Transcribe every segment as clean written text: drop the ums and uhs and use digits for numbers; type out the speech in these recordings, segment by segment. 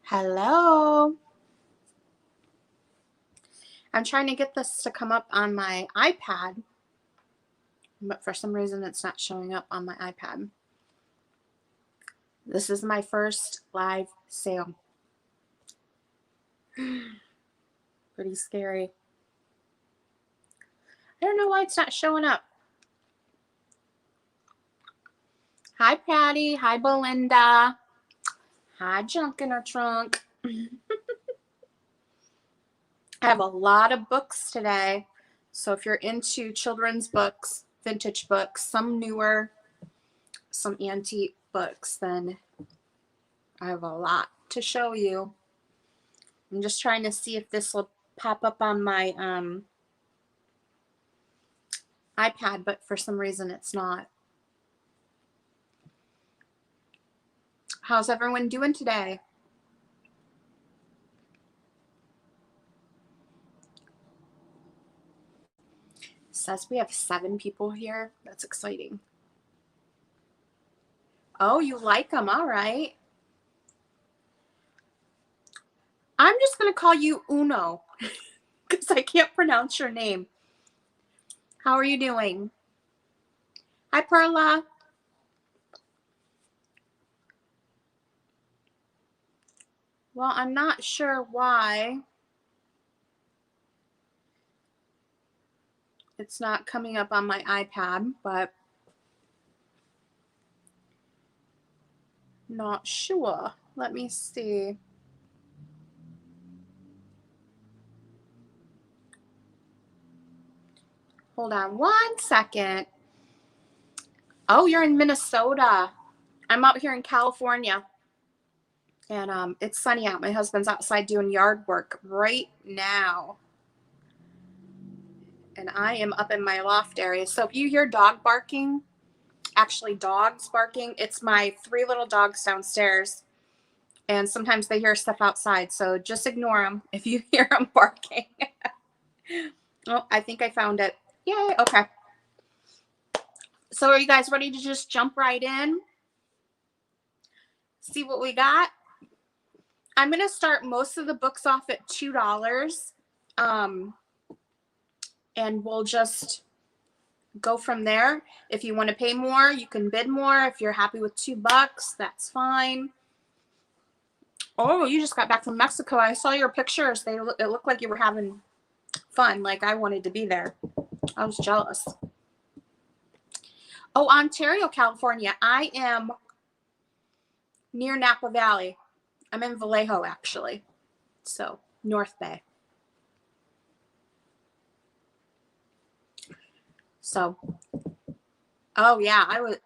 Hello. I'm trying to get this to come up on my iPad, but for some reason it's not showing up on my iPad. This is my first live sale. Pretty scary. I don't know why it's not showing up. Hi, Patty. Hi, Belinda. Hi, Junk in her trunk. I have a lot of books today. So if you're into children's books, vintage books, some newer, some antique books, then I have a lot to show you. I'm just trying to see if this will pop up on my iPad, but for some reason it's not. How's everyone doing today? It says we have 7 people here. That's exciting. Oh, you like them. All right. I'm just going to call you Uno because I can't pronounce your name. How are you doing? Hi, Perla. Well, I'm not sure why it's not coming up on my iPad, but not sure. Let me see. Hold on 1 second. Oh, you're in Minnesota. I'm out here in California. And it's sunny out. My husband's outside doing yard work right now. And I am up in my loft area. So if you hear dog barking, actually dogs barking, it's my 3 little dogs downstairs. And sometimes they hear stuff outside. So just ignore them if you hear them barking. Oh, I think I found it. Yay. Okay. So are you guys ready to just jump right in? See what we got? I'm going to start most of the books off at $2. And we'll just go from there. If you want to pay more, you can bid more. If you're happy with $2, that's fine. Oh, you just got back from Mexico. I saw your pictures. It looked like you were having fun. Like I wanted to be there. I was jealous. Oh, Ontario, California. I am near Napa Valley. I'm in Vallejo, actually. So, North Bay. So, oh yeah, I would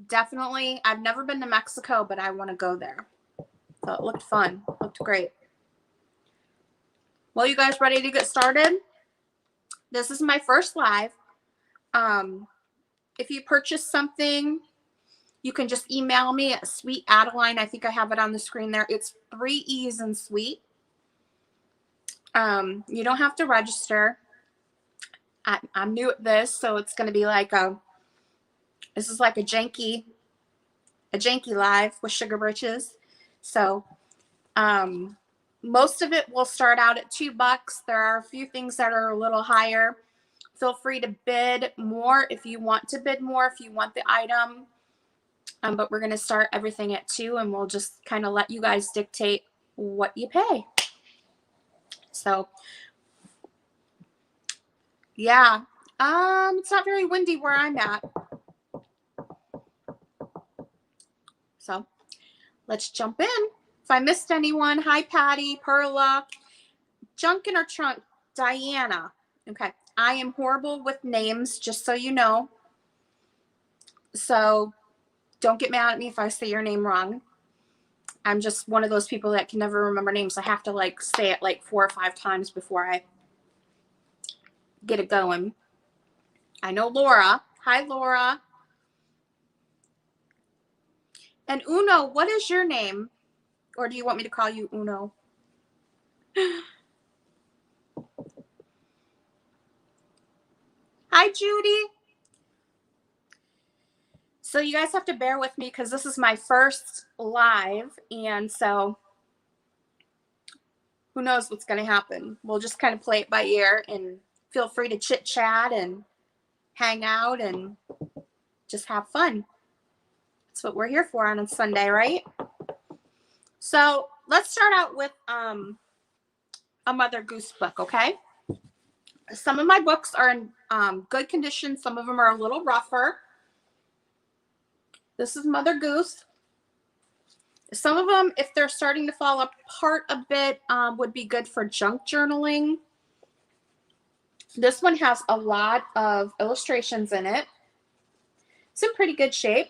definitely. I've never been to Mexico, but I want to go there. So it looked fun. It looked great. Well, you guys ready to get started? This is my first live. If you purchase something, you can just email me at Sweet Adeline. I think I have it on the screen there. It's 3 E's in Sweet. You don't have to register. I'm new at this, so it's going to be like this is like a janky live with SugarBritches. So, most of it will start out at $2. There are a few things that are a little higher. Feel free to bid more if you want to bid more, if you want the item. But we're going to start everything at $2, and we'll just kind of let you guys dictate what you pay. So, yeah. It's not very windy where I'm at. So, let's jump in. If I missed anyone, hi, Patty, Perla, Junk in her trunk, Diana. Okay. I am horrible with names, just so you know. So, don't get mad at me if I say your name wrong. I'm just one of those people that can never remember names. I have to like say it like 4 or 5 times before I get it going. I know Laura. Hi, Laura. And Uno, what is your name? Or do you want me to call you Uno? Hi, Judy. So you guys have to bear with me because this is my first live, and so who knows what's going to happen. We'll just kind of play it by ear, and feel free to chit chat and hang out and just have fun. That's what we're here for on a Sunday, right? So let's start out with a Mother Goose book, okay? Some of my books are in good condition. Some of them are a little rougher. This is Mother Goose. Some of them, if they're starting to fall apart a bit, would be good for junk journaling. This one has a lot of illustrations in it. It's in pretty good shape.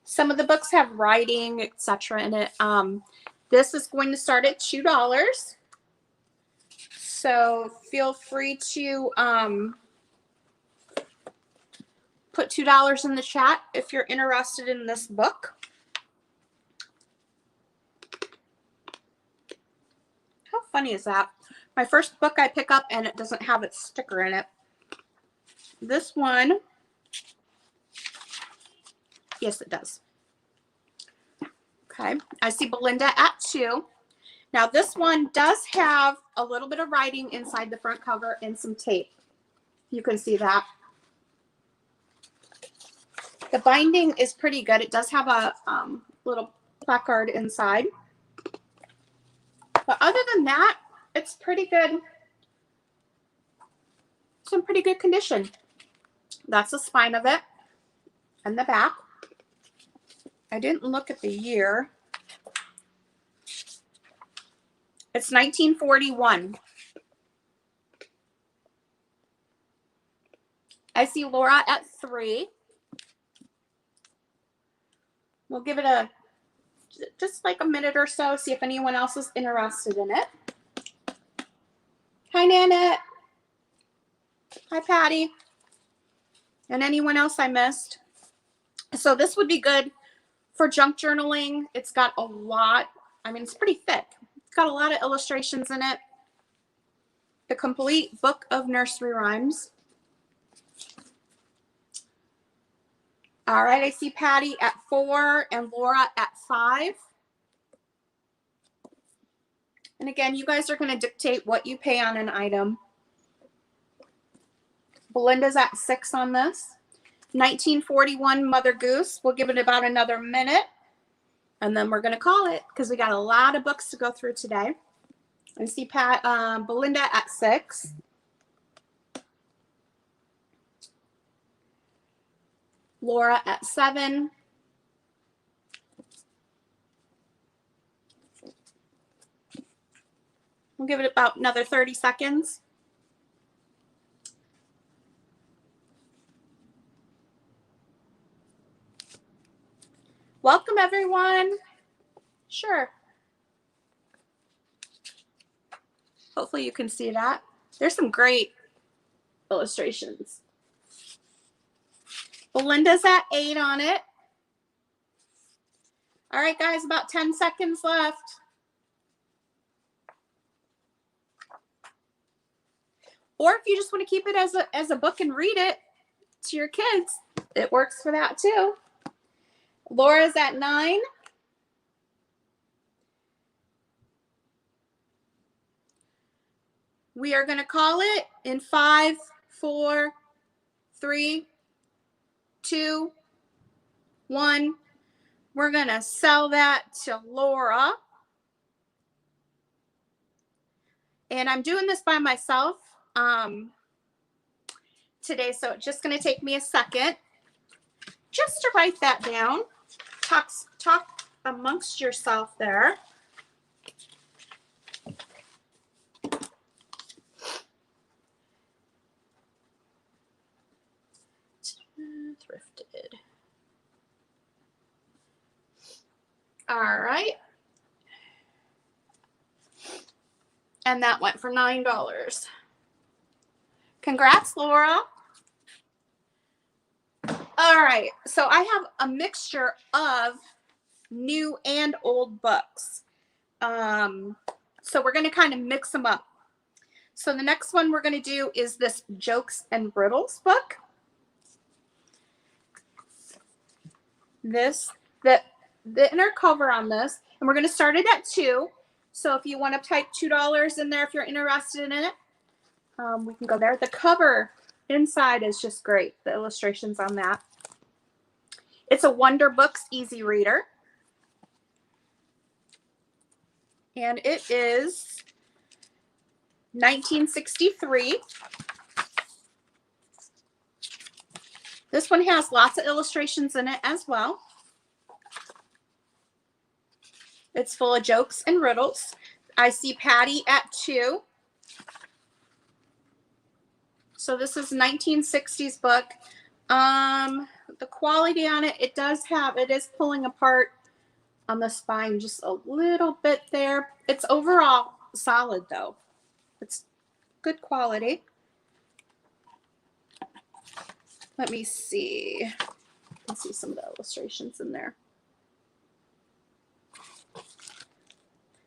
Some of the books have writing, etc. in it. This is going to start at $2. So feel free to put $2 in the chat if you're interested in this book. How funny is that? My first book I pick up and it doesn't have its sticker in it. This one, yes, it does. Okay, I see Belinda at 2. Now this one does have a little bit of writing inside the front cover and some tape. You can see that. The binding is pretty good. It does have a little placard inside. But other than that, it's pretty good. It's in pretty good condition. That's the spine of it and the back. I didn't look at the year. It's 1941. I see Laura at 3. We'll give it just like a minute or so, see if anyone else is interested in it. Hi, Nanette. Hi, Patty. And anyone else I missed. So this would be good for junk journaling. It's got a lot, I mean, it's pretty thick. It's got a lot of illustrations in it. The complete book of nursery rhymes. All right, I see Patty at 4 and Laura at 5. And again, you guys are going to dictate what you pay on an item. Belinda's at 6 on this. 1941 Mother Goose. We'll give it about another minute. And then we're going to call it because we got a lot of books to go through today. I see Belinda at 6. Laura at 7. We'll give it about another 30 seconds. Welcome, everyone. Sure. Hopefully you can see that. There's some great illustrations. Belinda's at 8 on it. All right, guys, about 10 seconds left. Or if you just want to keep it as a book and read it to your kids, it works for that too. Laura's at 9. We are going to call it in 5, 4, 3, 2, 1. We're going to sell that to Laura. And I'm doing this by myself today, so it's just going to take me a second just to write that down. Talk amongst yourself there. Thrifted. All right. And that went for $9. Congrats, Laura. All right. So I have a mixture of new and old books. So we're going to kind of mix them up. So the next one we're going to do is this Jokes and Riddles book. The inner cover on this, and we're going to start it at $2. So if you want to type $2 in there if you're interested in it, we can go there. The cover inside is just great. The illustrations on that. It's a Wonder Books Easy Reader. And it is 1963. This one has lots of illustrations in it as well. It's full of jokes and riddles. I see Patty at $2. So this is a 1960s book. The quality on it, it is pulling apart on the spine just a little bit there. It's overall solid though. It's good quality. Let me see. I can see some of the illustrations in there.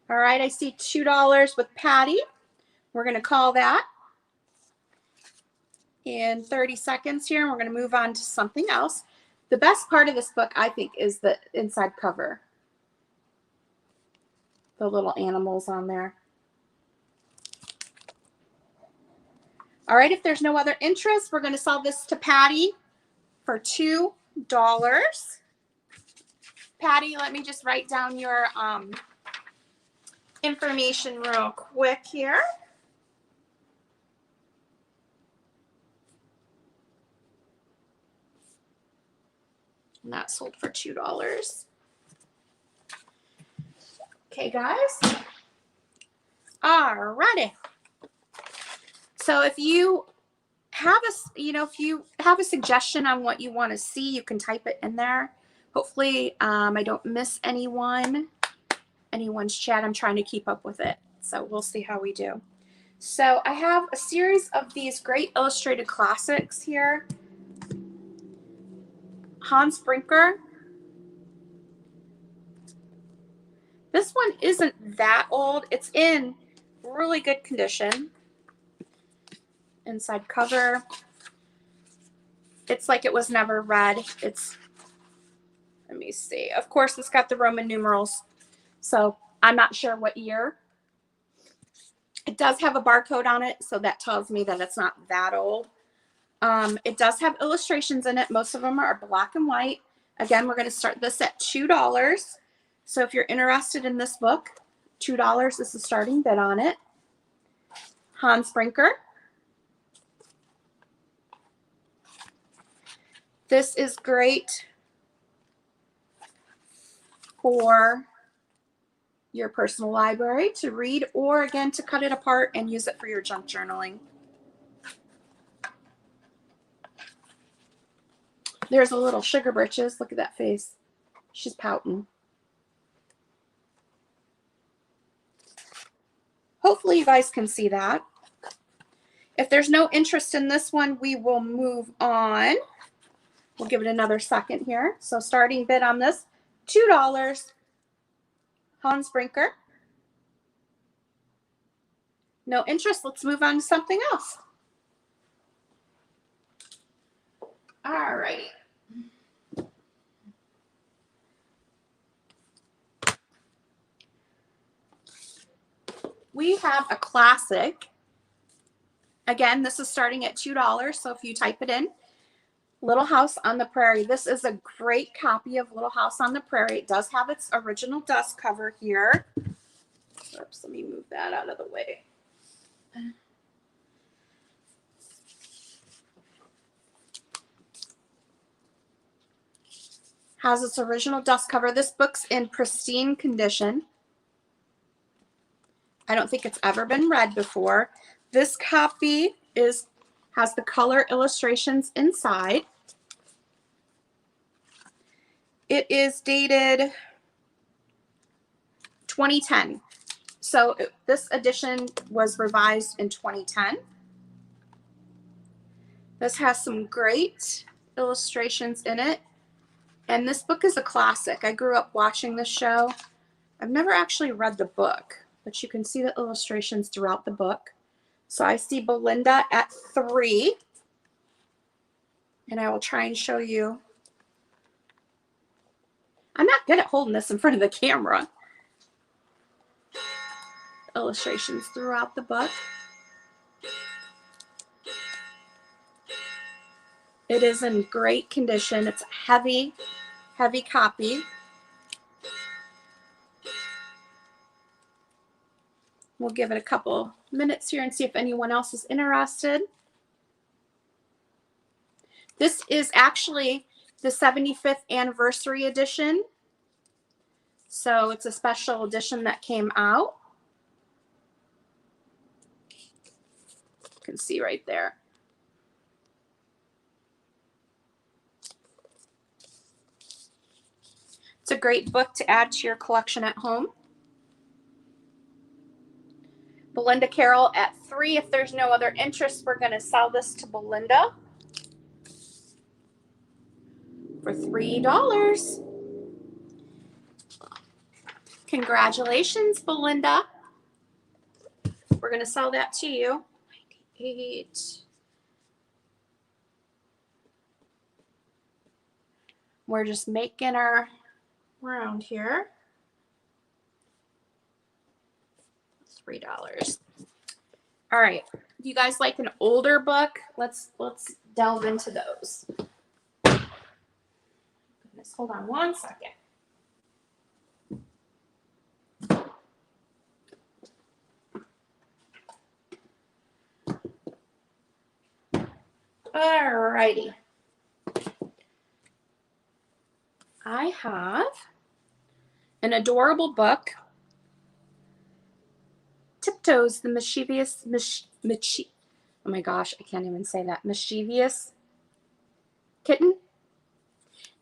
All right, I see $2 with Patty. We're going to call that in 30 seconds here, and we're going to move on to something else. The best part of this book, I think, is the inside cover. The little animals on there. All right, if there's no other interest, we're going to sell this to Patty for $2. Patty, let me just write down your information real quick here. And that sold for $2. Okay, guys. Alrighty. So if you have a suggestion on what you want to see, you can type it in there. Hopefully, I don't miss anyone's chat. I'm trying to keep up with it. So we'll see how we do. So I have a series of these great illustrated classics here. Hans Brinker. This one isn't that old. It's in really good condition. Inside cover. It's like it was never read. Let me see. Of course, it's got the Roman numerals. So I'm not sure what year. It does have a barcode on it, so that tells me that it's not that old. It does have illustrations in it. Most of them are black and white. Again, we're going to start this at $2. So if you're interested in this book, $2 is the starting bid on it. Hans Brinker. This is great for your personal library to read, or again, to cut it apart and use it for your junk journaling. There's a little SugarBritches. Look at that face. She's pouting. Hopefully you guys can see that. If there's no interest in this one, we will move on. We'll give it another second here. So starting bid on this, $2. Hans Brinker. No interest. Let's move on to something else. All righty. We have a classic. Again, this is starting at $2. So if you type it in, Little House on the Prairie. This is a great copy of Little House on the Prairie. It does have its original dust cover here. Oops, let me move that out of the way. Has its original dust cover. This book's in pristine condition. I don't think it's ever been read before. This copy has the color illustrations inside. It is dated 2010. So this edition was revised in 2010. This has some great illustrations in it. And this book is a classic. I grew up watching this show. I've never actually read the book, but you can see the illustrations throughout the book. So I see Belinda at 3. And I will try and show you. I'm not good at holding this in front of the camera. Illustrations throughout the book. It is in great condition. It's a heavy, heavy copy. We'll give it a couple minutes here and see if anyone else is interested. This is actually the 75th anniversary edition. So it's a special edition that came out. You can see right there. It's a great book to add to your collection at home. Belinda Carroll at 3. If there's no other interest, we're going to sell this to Belinda for $3. Congratulations, Belinda. We're going to sell that to you. 98. We're just making our round here. $3. All right. Do you guys like an older book? Let's delve into those. Goodness, hold on one second. All righty. I have an adorable book. Tiptoes, the mischievous, oh my gosh, I can't even say that. Mischievous kitten.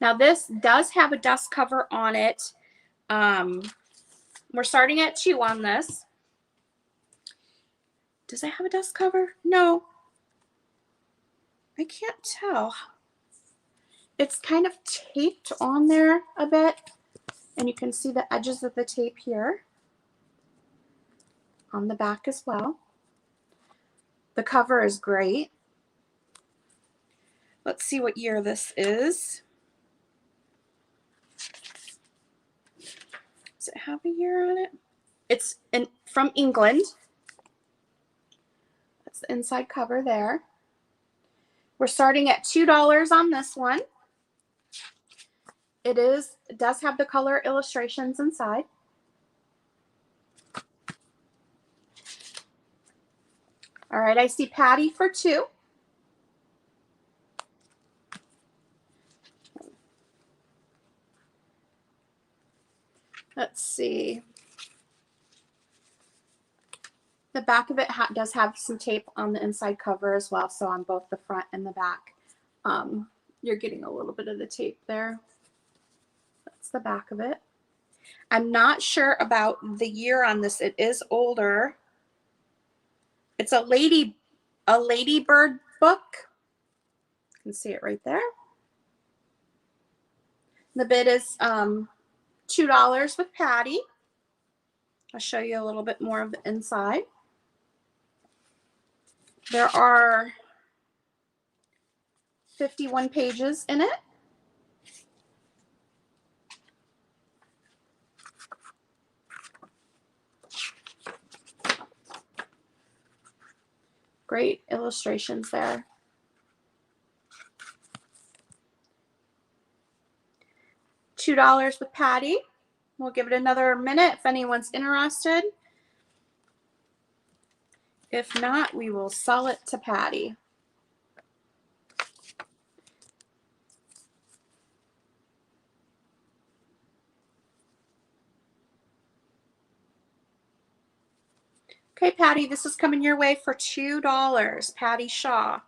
Now this does have a dust cover on it. We're starting at 2 on this. Does it have a dust cover? No. I can't tell. It's kind of taped on there a bit. And you can see the edges of the tape here. On the back as well. The cover is great. Let's see what year this is. Does it have a year on it? It's from England. That's the inside cover there. We're starting at $2 on this one. It does have the color illustrations inside. All right, I see Patty for 2. Let's see. The back of it does have some tape on the inside cover as well, so on both the front and the back. You're getting a little bit of the tape there. That's the back of it. I'm not sure about the year on this. It is older. It's a ladybird book. You can see it right there. The bid is $2 with Patty. I'll show you a little bit more of the inside. There are 51 pages in it. Great illustrations there. $2 with Patty. We'll give it another minute if anyone's interested. If not, we will sell it to Patty. Okay, Patty, this is coming your way for $2. Patty Shaw.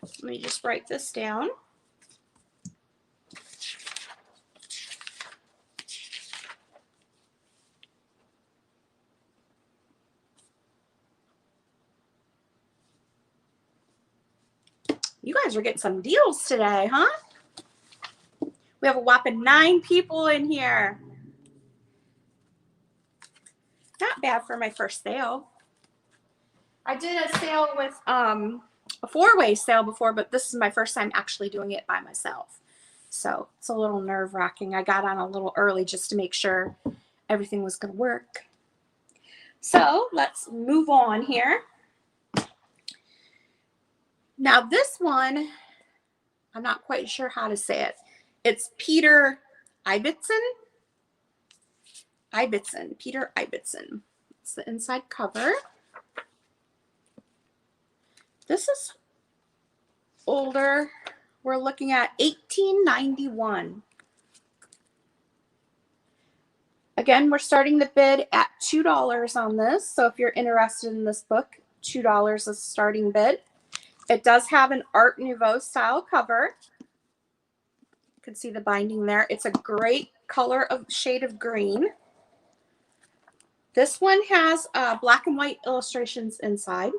Let me just write this down. You guys are getting some deals today, huh? We have a whopping 9 people in here. Not bad for my first sale. I did a sale with a four-way sale before, but this is my first time actually doing it by myself. So it's a little nerve-wracking. I got on a little early just to make sure everything was going to work. So let's move on here. Now this one, I'm not quite sure how to say it. It's Peter Ibbotson. Peter Ibbotson. It's the inside cover. This is older. We're looking at 1891. Again, we're starting the bid at $2 on this. So if you're interested in this book, $2 is the starting bid. It does have an Art Nouveau style cover. You can see the binding there. It's a great color of shade of green. This one has black and white illustrations inside.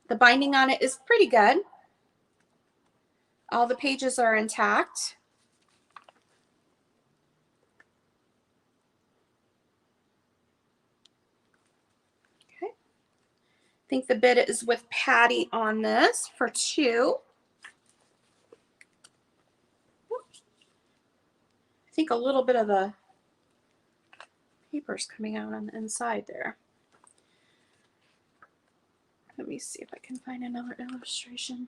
The binding on it is pretty good. All the pages are intact. Okay. I think the bid is with Patty on this for $2. I think a little bit of the paper's coming out on the inside there. Let me see if I can find another illustration.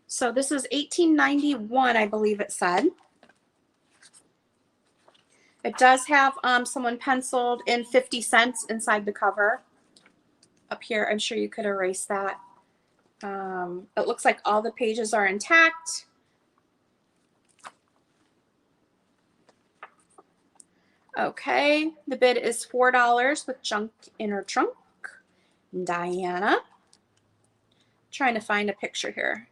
So this is 1891, I believe it said. It does have someone penciled in 50 cents inside the cover. Up here, I'm sure you could erase that. It looks like all the pages are intact. Okay, the bid is $4 with junk inner trunk. Diana. Trying to find a picture here.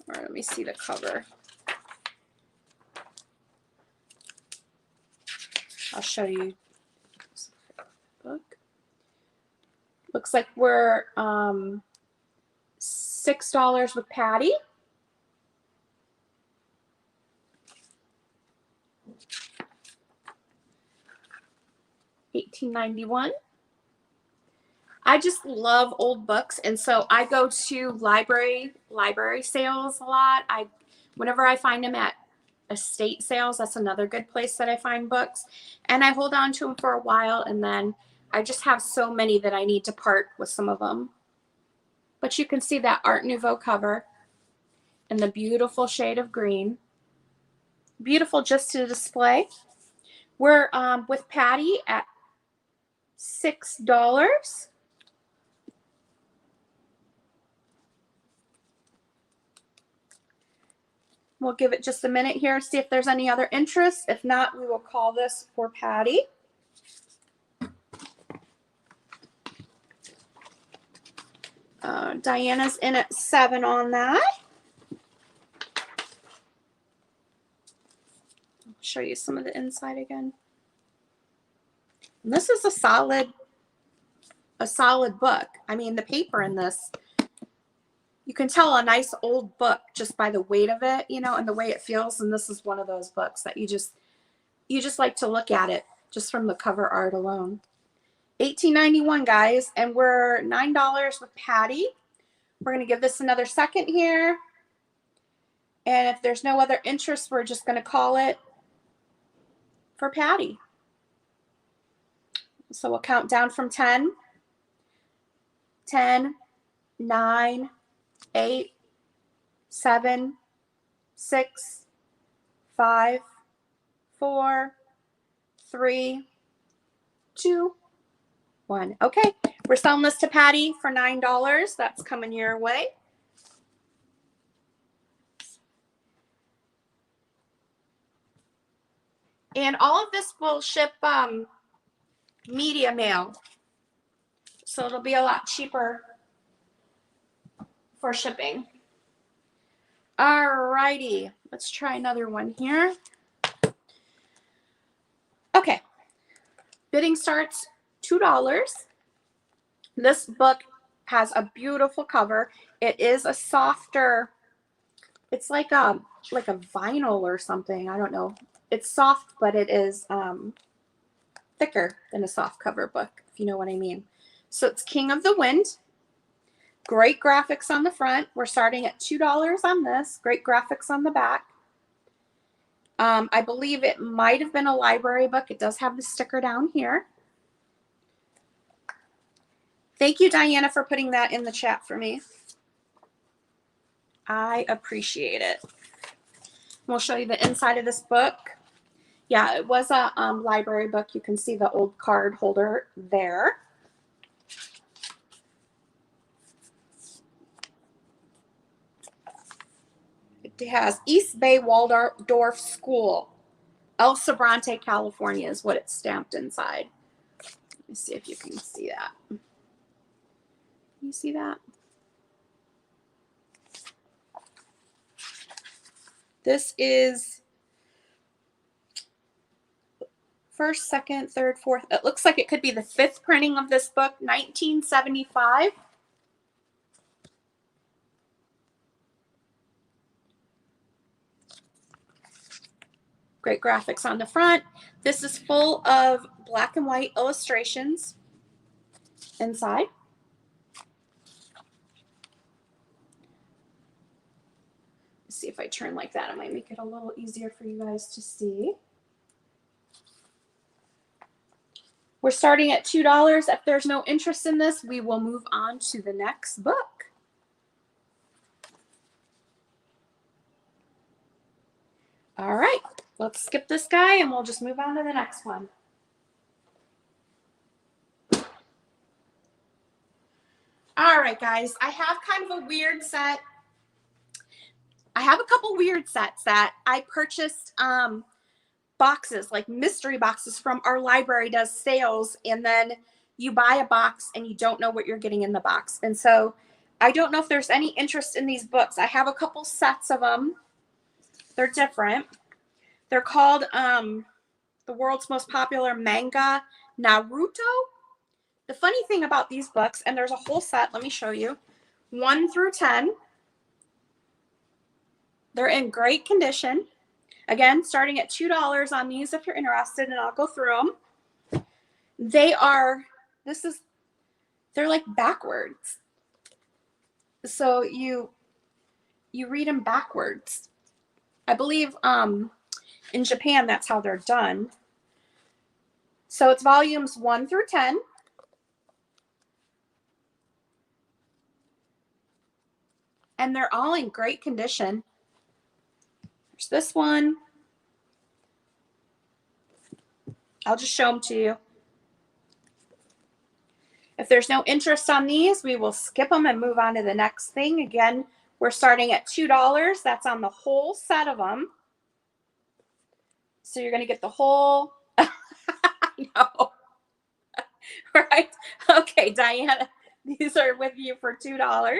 Or let me see the cover. I'll show you. Book. Looks like we're $6 with Patty. $18.91. I just love old books, and so I go to library sales a lot. Whenever I find them at estate sales, that's another good place that I find books, and I hold on to them for a while, and then I just have so many that I need to part with some of them. But you can see that Art Nouveau cover and the beautiful shade of green. Beautiful just to display. We're with Patty at $6. We'll give it just a minute here, see if there's any other interest. If not, we will call this for Patty. Diana's in at 7 on that. I'll show you some of the inside again. And this is a solid book. I mean, the paper in this, you can tell a nice old book just by the weight of it, you know, and the way it feels. And this is one of those books that you just like to look at it just from the cover art alone. $18.91, guys, and we're $9 with Patty. We're going to give this another second here. And if there's no other interest, we're just going to call it for Patty. So we'll count down from 10. 10, 9, 8, 7, 6, 5, 4, 3, 2, 1. Okay, we're selling this to Patty for $9. That's coming your way. And all of this will ship media mail. So it'll be a lot cheaper for shipping. Alrighty, let's try another one here. Okay, bidding starts $2. This book has a beautiful cover. It is a softer, it's like a vinyl or something. I don't know. It's soft, but it is thicker than a soft cover book, if you know what I mean. So it's King of the Wind. Great graphics on the front. We're starting at $2 on this. Great graphics on the back. I believe it might have been a library book. It does have the sticker down here. Thank you, Diana, for putting that in the chat for me. I appreciate it. We'll show you the inside of this book. Yeah, it was a library book. You can see the old card holder there. It has East Bay Waldorf School, El Sobrante, California is what it's stamped inside. Let me see if you can see that. Can you see that? This is first, second, third, fourth. It looks like it could be the 5th printing of this book, 1975. Great graphics on the front. This is full of black and white illustrations inside. Let's see if I turn like that. It might make it a little easier for you guys to see. We're starting at $2. If there's no interest in this, we will move on to the next book. All right, let's skip this guy and we'll just move on to the next one. All right, guys, I have kind of a weird set. I have a couple weird sets that I purchased boxes, like mystery boxes from our library does sales, and then you buy a box and you don't know what you're getting in the box. And so I don't know if there's any interest in these books. I have a couple sets of them. They're different. They're called the world's most popular manga, Naruto. The funny thing about these books, and there's a whole set, let me show you, 1 through 10. They're in great condition. Again, starting at $2 on these if you're interested, and I'll go through them. They're like backwards. So you read them backwards. I believe in Japan, that's how they're done. So it's volumes 1 through 10. And they're all in great condition. There's this one. I'll just show them to you. If there's no interest on these, we will skip them and move on to the next thing. Again, we're starting at $2. That's on the whole set of them. So you're going to get the whole. No. Right? Okay, Diana, these are with you for $2.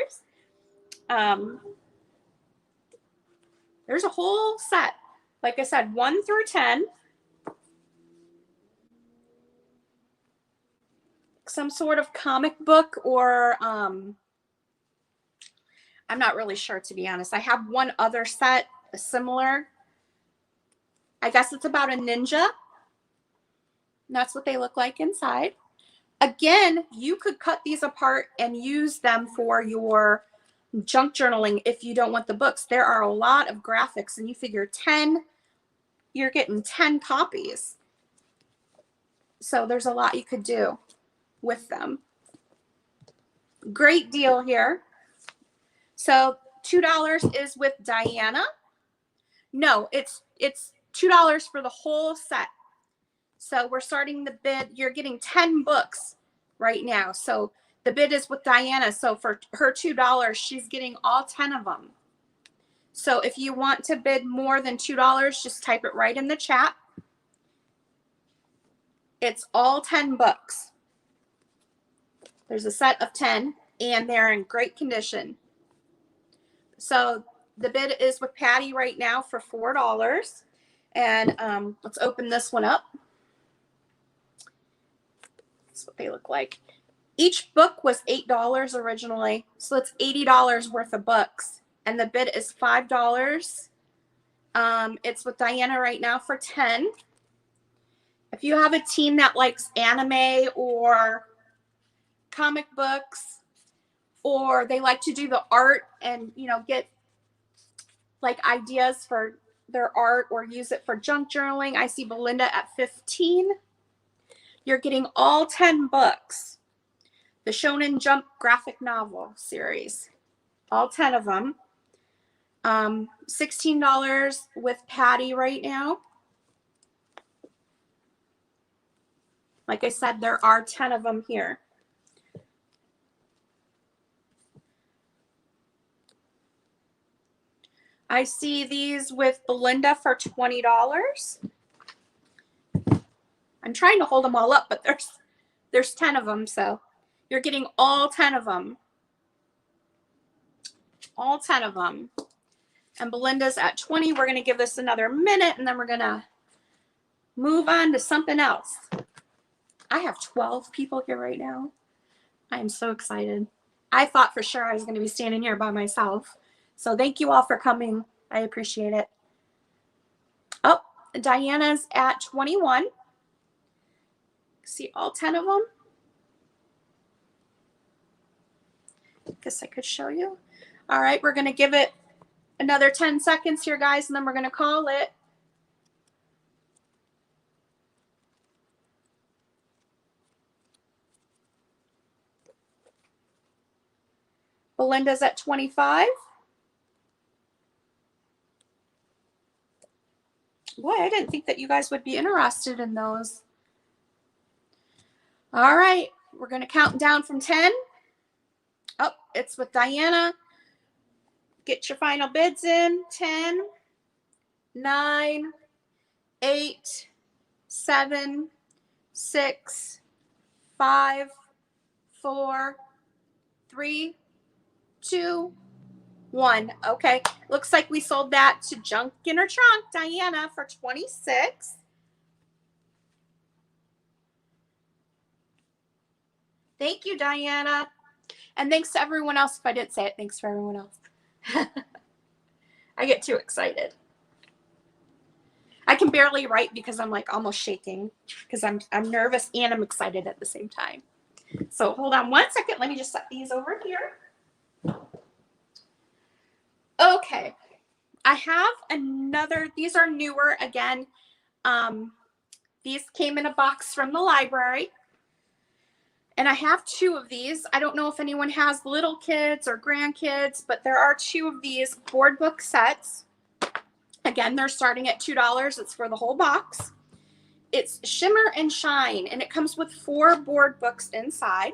There's a whole set. Like I said, 1 through 10. Some sort of comic book or I'm not really sure, to be honest. I have one other set, similar. I guess it's about a ninja. And that's what they look like inside. Again, you could cut these apart and use them for your junk journaling if you don't want the books. There are a lot of graphics, and you figure 10, you're getting 10 copies. So there's a lot you could do with them. Great deal here. So $2 is with Diana. No, it's $2 for the whole set. So we're starting the bid. You're getting 10 books right now. So the bid is with Diana. So for her $2, she's getting all 10 of them. So if you want to bid more than $2, just type it right in the chat. It's all 10 books. There's a set of 10, and they're in great condition. So the bid is with Patty right now for $4. And let's open this one up. That's what they look like. Each book was $8 originally, so it's $80 worth of books. And the bid is $5. It's with Diana right now for $10. If you have a teen that likes anime or comic books, or they like to do the art and, you know, get like ideas for their art or use it for junk journaling, I see Belinda at 15. You're getting all 10 books. The Shonen Jump graphic novel series. All 10 of them. $16 with Patty right now. Like I said, there are 10 of them here. I see these with Belinda for $20. I'm trying to hold them all up, but there's 10 of them, so you're getting all 10 of them. All 10 of them. And Belinda's at 20. We're going to give this another minute, and then we're going to move on to something else. I have 12 people here right now. I am so excited. I thought for sure I was going to be standing here by myself. So thank you all for coming. I appreciate it. Oh, Diana's at 21. See all 10 of them? Guess I could show you. All right, we're going to give it another 10 seconds here, guys, and then we're going to call it. Belinda's at 25. Boy, I didn't think that you guys would be interested in those. All right, we're going to count down from 10. Oh, it's with Diana. Get your final bids in. 10, 9, 8, 7, 6, 5, 4, 3, 2, 1. Okay, looks like we sold that to Junk in Her Trunk, Diana, for 26. Thank you, Diana. And thanks to everyone else. If I didn't say it, thanks for everyone else. I get too excited. I can barely write because I'm like almost shaking because I'm nervous and I'm excited at the same time. So hold on one second. Let me just set these over here. Okay. I have another, these are newer again. These came in a box from the library. And I have 2 of these. I don't know if anyone has little kids or grandkids, but there are 2 of these board book sets. Again, they're starting at $2. It's for the whole box. It's Shimmer and Shine, and it comes with 4 board books inside.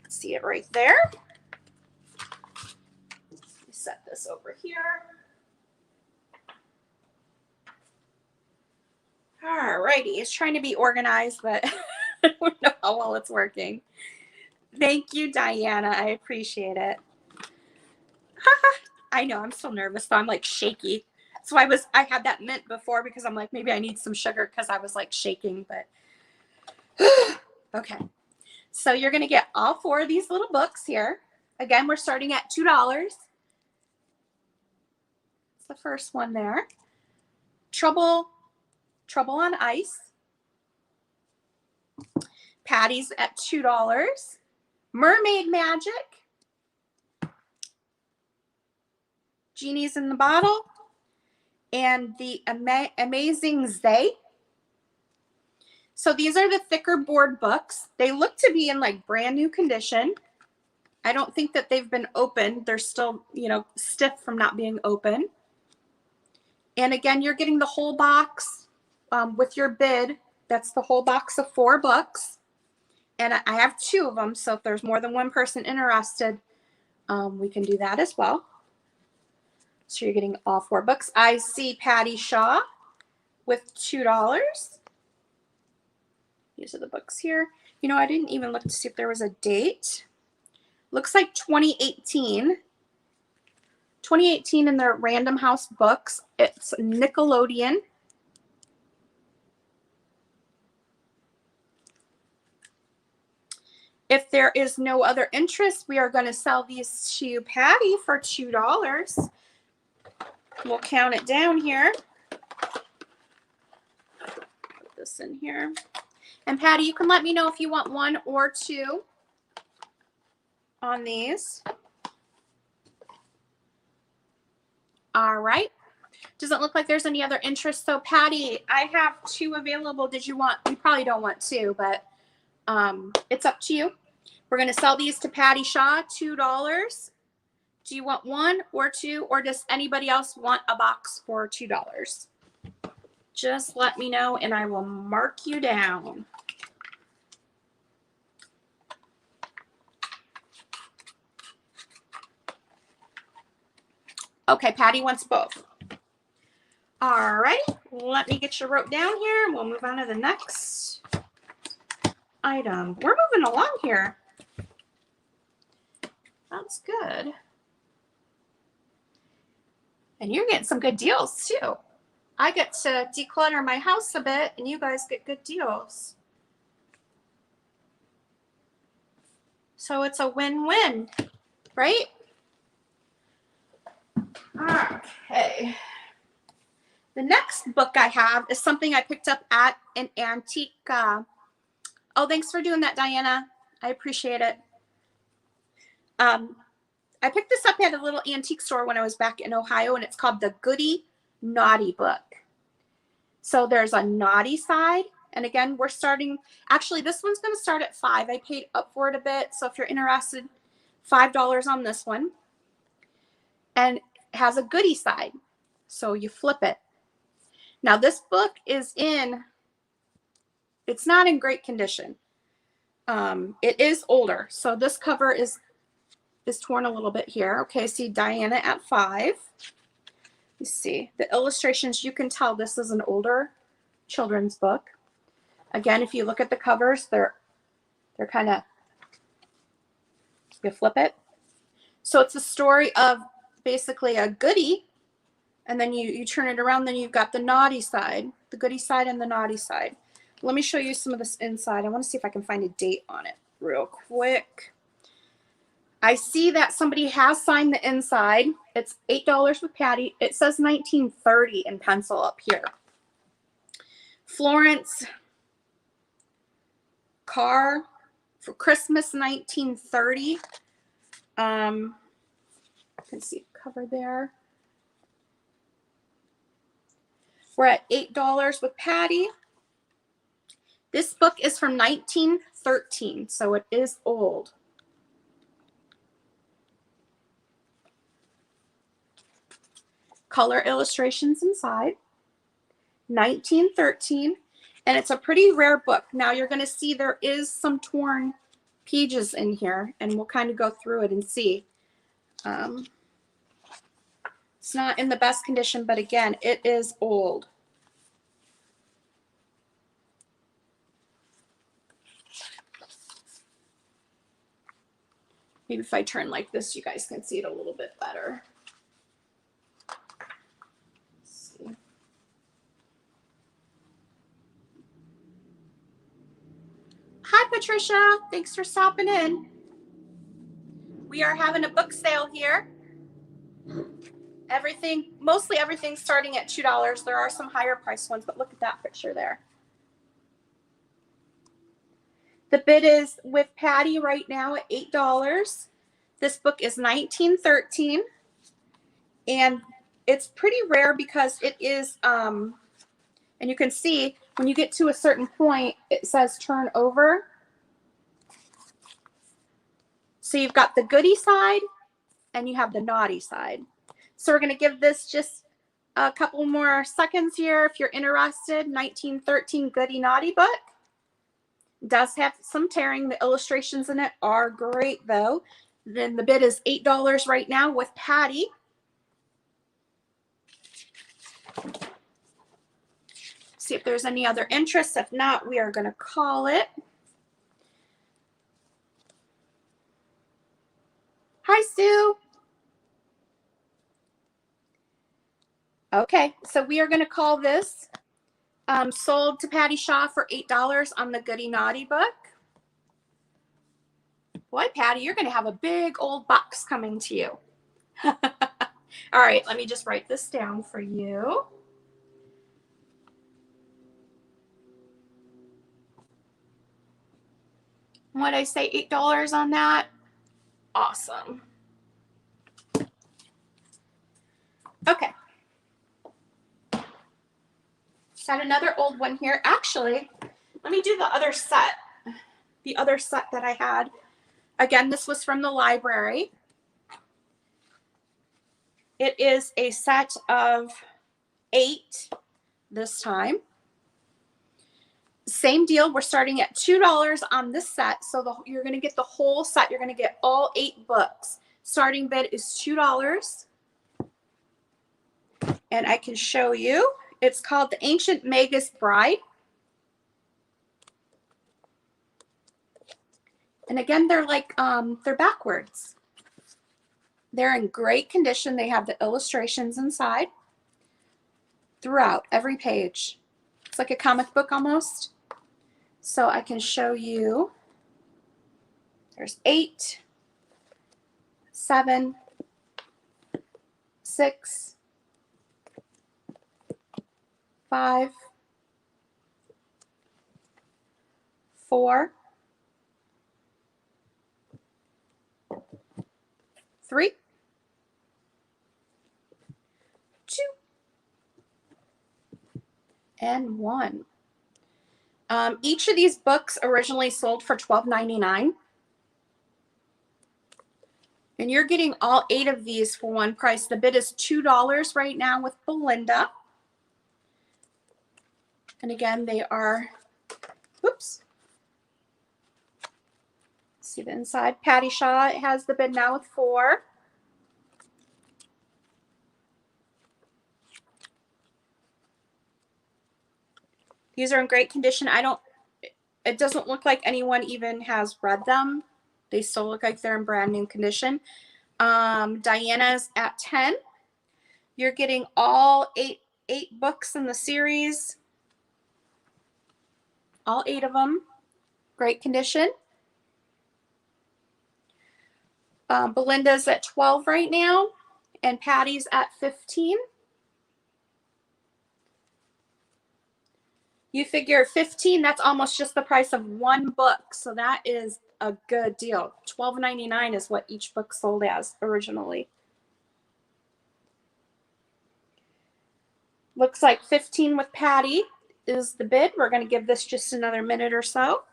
See it right there. Set this over here. All righty, it's trying to be organized, but I don't know how well it's working. Thank you, Diana. I appreciate it. I know, I'm so nervous, so I'm like shaky. So I had that mint before because I'm like, maybe I need some sugar because I was like shaking, but okay. So you're going to get all 4 of these little books here. Again, we're starting at $2. It's the first one there. Trouble on Ice. Patty's at $2. Mermaid Magic. Genie's in the Bottle. And the Amazing Zay. So these are the thicker board books. They look to be in like brand new condition. I don't think that they've been opened. They're still, you know, stiff from not being open. And again, you're getting the whole box with your bid. That's the whole box of 4 books. And I have 2 of them. So if there's more than one person interested, we can do that as well. So you're getting all 4 books. I see Patty Shaw with $2. These are the books here. You know, I didn't even look to see if there was a date. Looks like 2018. 2018 in their Random House books. It's Nickelodeon. If there is no other interest, we are going to sell these to Patty for $2. We'll count it down here. Put this in here. And Patty, you can let me know if you want 1 or 2 on these. All right. Doesn't look like there's any other interest. So Patty, I have 2 available. Did you want, you probably don't want 2, but it's up to you. We're going to sell these to Patty Shaw, $2. Do you want 1 or 2, or does anybody else want a box for $2? Just let me know and I will mark you down. Okay, Patty wants both. All right, let me get you wrote down here and we'll move on to the next item. We're moving along here. That's good. And you're getting some good deals too. I get to declutter my house a bit and you guys get good deals. So it's a win-win, right? Okay. The next book I have is something I picked up at an antique. Oh, thanks for doing that, Diana. I appreciate it. I picked this up at a little antique store when I was back in Ohio, and it's called the Goody Naughty Book. So there's a naughty side. And again, we're starting, actually, this one's going to start at $5. I paid up for it a bit. So if you're interested, $5 on this one. And it has a goody side. So you flip it. Now this book is it's not in great condition. It is older. So this cover is torn a little bit here. Okay, see Diana at 5. You see the illustrations, you can tell this is an older children's book. Again, if you look at the covers, they're kind of, you flip it. So it's a story of basically a goody, and then you turn it around, then you've got the naughty side, the goody side and the naughty side. Let me show you some of this inside. I want to see if I can find a date on it real quick. I see that somebody has signed the inside. It's $8 with Patty. It says 1930 in pencil up here. Florence Carr for Christmas 1930. You can see the cover there. We're at $8 with Patty. This book is from 1913, so it is old. Color illustrations inside. 1913, and it's a pretty rare book. Now you're going to see there is some torn pages in here, and we'll kind of go through it and see. It's not in the best condition, but again, it is old. Maybe if I turn like this, you guys can see it a little bit better. Hi, Patricia. Thanks for stopping in. We are having a book sale here. Mostly everything's starting at $2. There are some higher priced ones, but look at that picture there. The bid is with Patty right now at $8. This book is 1913, and it's pretty rare because it is, and you can see when you get to a certain point, it says turn over. So you've got the goody side and you have the naughty side. So we're going to give this just a couple more seconds here. If you're interested, 1913 Goody Naughty book. Does have some tearing. The illustrations in it are great though. Then the bid is $8 right now with Patty. See if there's any other interest. If not, we are going to call it. Hi, Sue. Okay, so we are going to call this sold to Patty Shaw for $8 on the Goody Naughty book. Boy, Patty, you're going to have a big old box coming to you. All right, let me just write this down for you. What did I say, $8 on that? Awesome. Okay. Got another old one here. Actually, let me do the other set. The other set that I had. Again, this was from the library. It is a set of 8 this time. Same deal. We're starting at $2 on this set. So you're going to get the whole set. You're going to get all 8 books. Starting bid is $2. And I can show you. It's called The Ancient Magus Bride. And again, they're like, they're backwards. They're in great condition. They have the illustrations inside throughout every page. It's like a comic book almost. So I can show you. There's 8, 7, 6, 5, 4, 3, 2, and 1. Each of these books originally sold for $12.99. And you're getting all 8 of these for one price. The bid is $2 right now with Belinda. And again, they are, whoops. See the inside. Patty Shaw, it has the bid now with 4. These are in great condition. It doesn't look like anyone even has read them. They still look like they're in brand new condition. Diana's at 10. You're getting all 8 books in the series. All 8 of them. Great condition. Belinda's at 12 right now. And Patty's at 15. You figure 15, that's almost just the price of one book. So that is a good deal. $12.99 is what each book sold as originally. Looks like 15 with Patty is the bid. We're going to give this just another minute or so.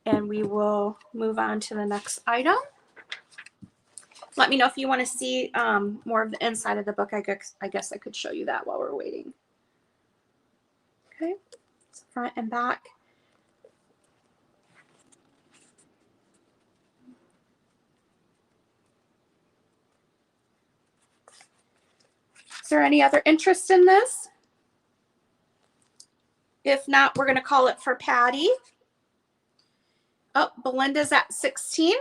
And we will move on to the next item. Let me know if you want to see more of the inside of the book. I guess I could show you that while we're waiting. Okay, so front and back. Is there any other interest in this? If not, we're going to call it for Patty. Oh, Belinda's at 16.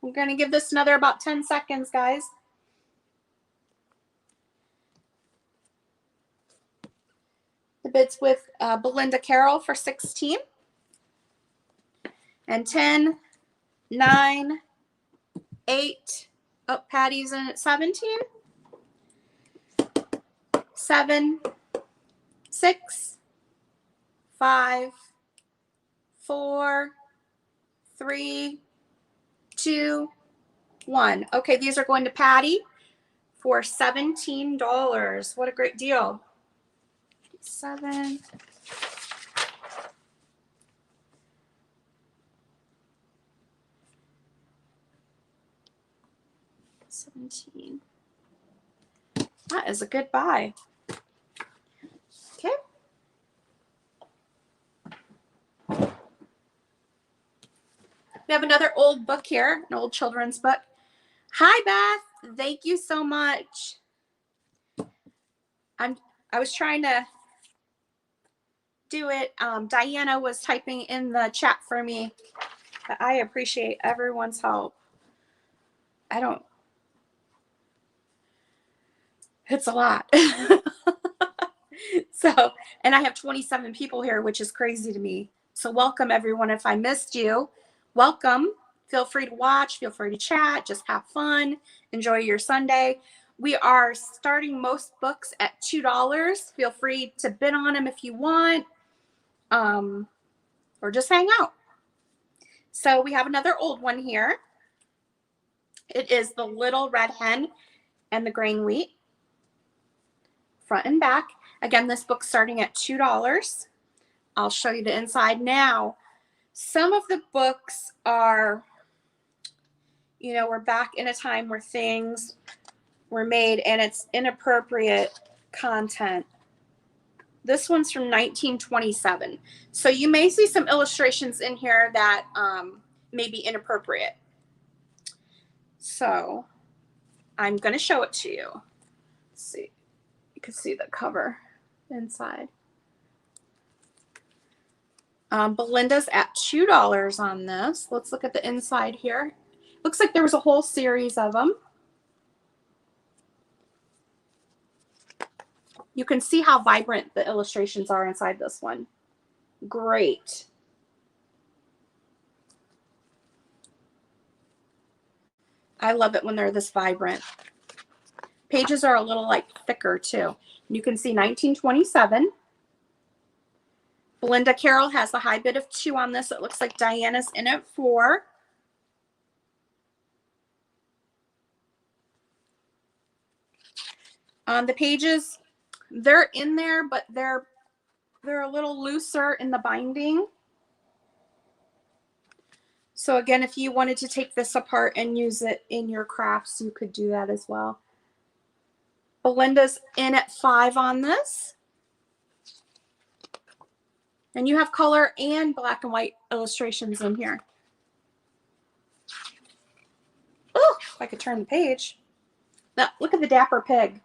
I'm going to give this another about 10 seconds, guys. The bid's with Belinda Carroll for 16. And 10, 9, 8. Oh, Patty's in at 17. 7, 6, 5, 4, 3, 2, 1. Okay, these are going to Patty for $17. What a great deal. 7. $17. That is a good buy. Okay. We have another old book here, an old children's book. Hi, Beth. Thank you so much. I was trying to do it. Diana was typing in the chat for me, but I appreciate everyone's help. It's a lot. So, and I have 27 people here, which is crazy to me. So welcome everyone. If I missed you, welcome. Feel free to watch, feel free to chat, just have fun, enjoy your Sunday. We are starting most books at $2. Feel free to bid on them if you want, or just hang out. So we have another old one here. It is The Little Red Hen and the Grain Wheat, front and back. Again, this book's starting at $2. I'll show you the inside now. Some of the books are, you know, we're back in a time where things were made and it's inappropriate content. This one's from 1927. So you may see some illustrations in here that may be inappropriate. So I'm going to show it to you. Let's see. You can see the cover inside. Belinda's at $2 on this. Let's look at the inside here. Looks like there was a whole series of them. You can see how vibrant the illustrations are inside this one. Great. I love it when they're this vibrant. Pages are a little like thicker too. You can see 1927. Belinda Carroll has the high bid of 2 on this. It looks like Diana's in at 4. The pages, they're in there, but they're a little looser in the binding. So again, if you wanted to take this apart and use it in your crafts, you could do that as well. Belinda's in at 5 on this. And you have color and black and white illustrations in here. Oh, if I could turn the page. Now, look at the dapper pig.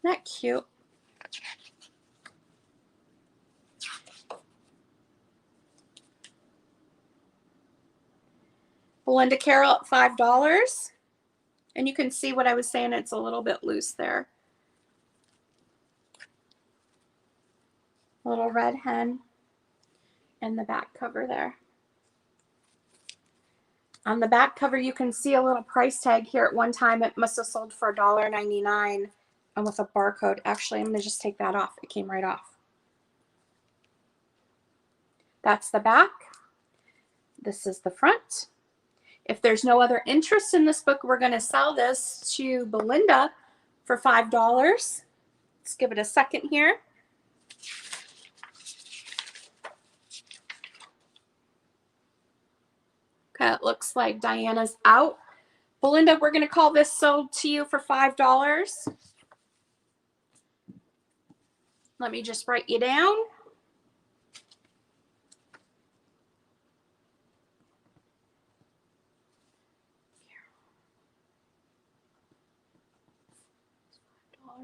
Isn't that cute? Belinda Carroll at $5. And you can see what I was saying, it's a little bit loose there. Little red hen and the back cover there. On the back cover, you can see a little price tag here. At one time, it must have sold for $1.99 and with a barcode. Actually, I'm going to just take that off. It came right off. That's the back. This is the front. If there's no other interest in this book, we're going to sell this to Belinda for $5. Let's give it a second here. Okay, it looks like Diana's out. Belinda, we're going to call this sold to you for $5. Let me just write you down.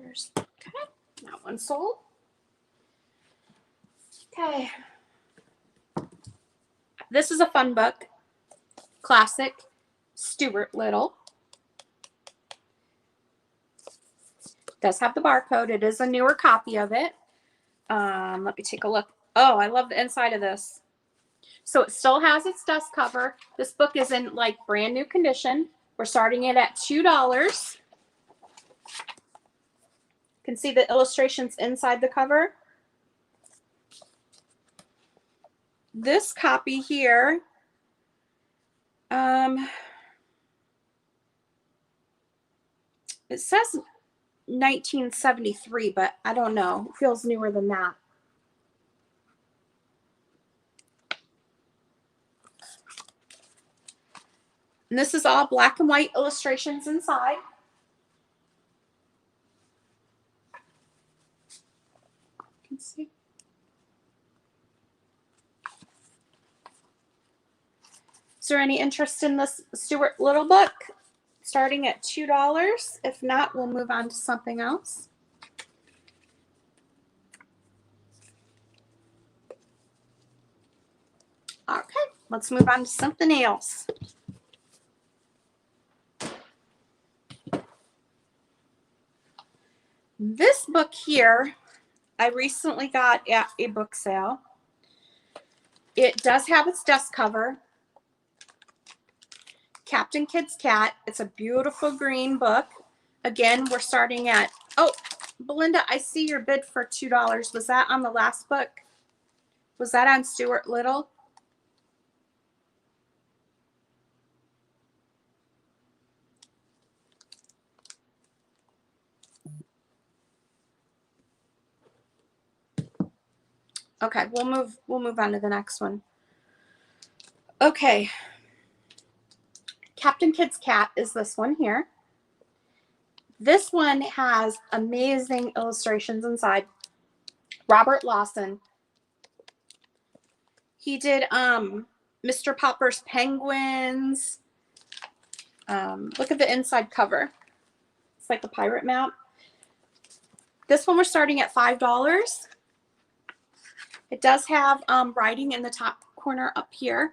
Okay, that one sold. Okay. This is a fun book. Classic, Stuart Little. Does have the barcode. It is a newer copy of it. Let me take a look. Oh, I love the inside of this. So it still has its dust cover. This book is in like brand new condition. We're starting it at $2. You can see the illustrations inside the cover. This copy here, it says 1973, but I don't know. It feels newer than that. And this is all black and white illustrations inside. You can see. Is there any interest in this Stuart Little book? Starting at $2. If not, we'll move on to something else. Okay, let's move on to something else. This book here, I recently got at a book sale. It does have its dust cover. Captain Kidd's Cat. It's a beautiful green book. Again, we're starting at, oh, Belinda, I see your bid for $2. Was that on the last book? Was that on Stuart Little? Okay, we'll move on to the next one. Okay. Captain Kidd's Cat is this one here. This one has amazing illustrations inside. Robert Lawson. He did Mr. Popper's Penguins. Look at the inside cover. It's like a pirate map. This one we're starting at $5. It does have writing in the top corner up here.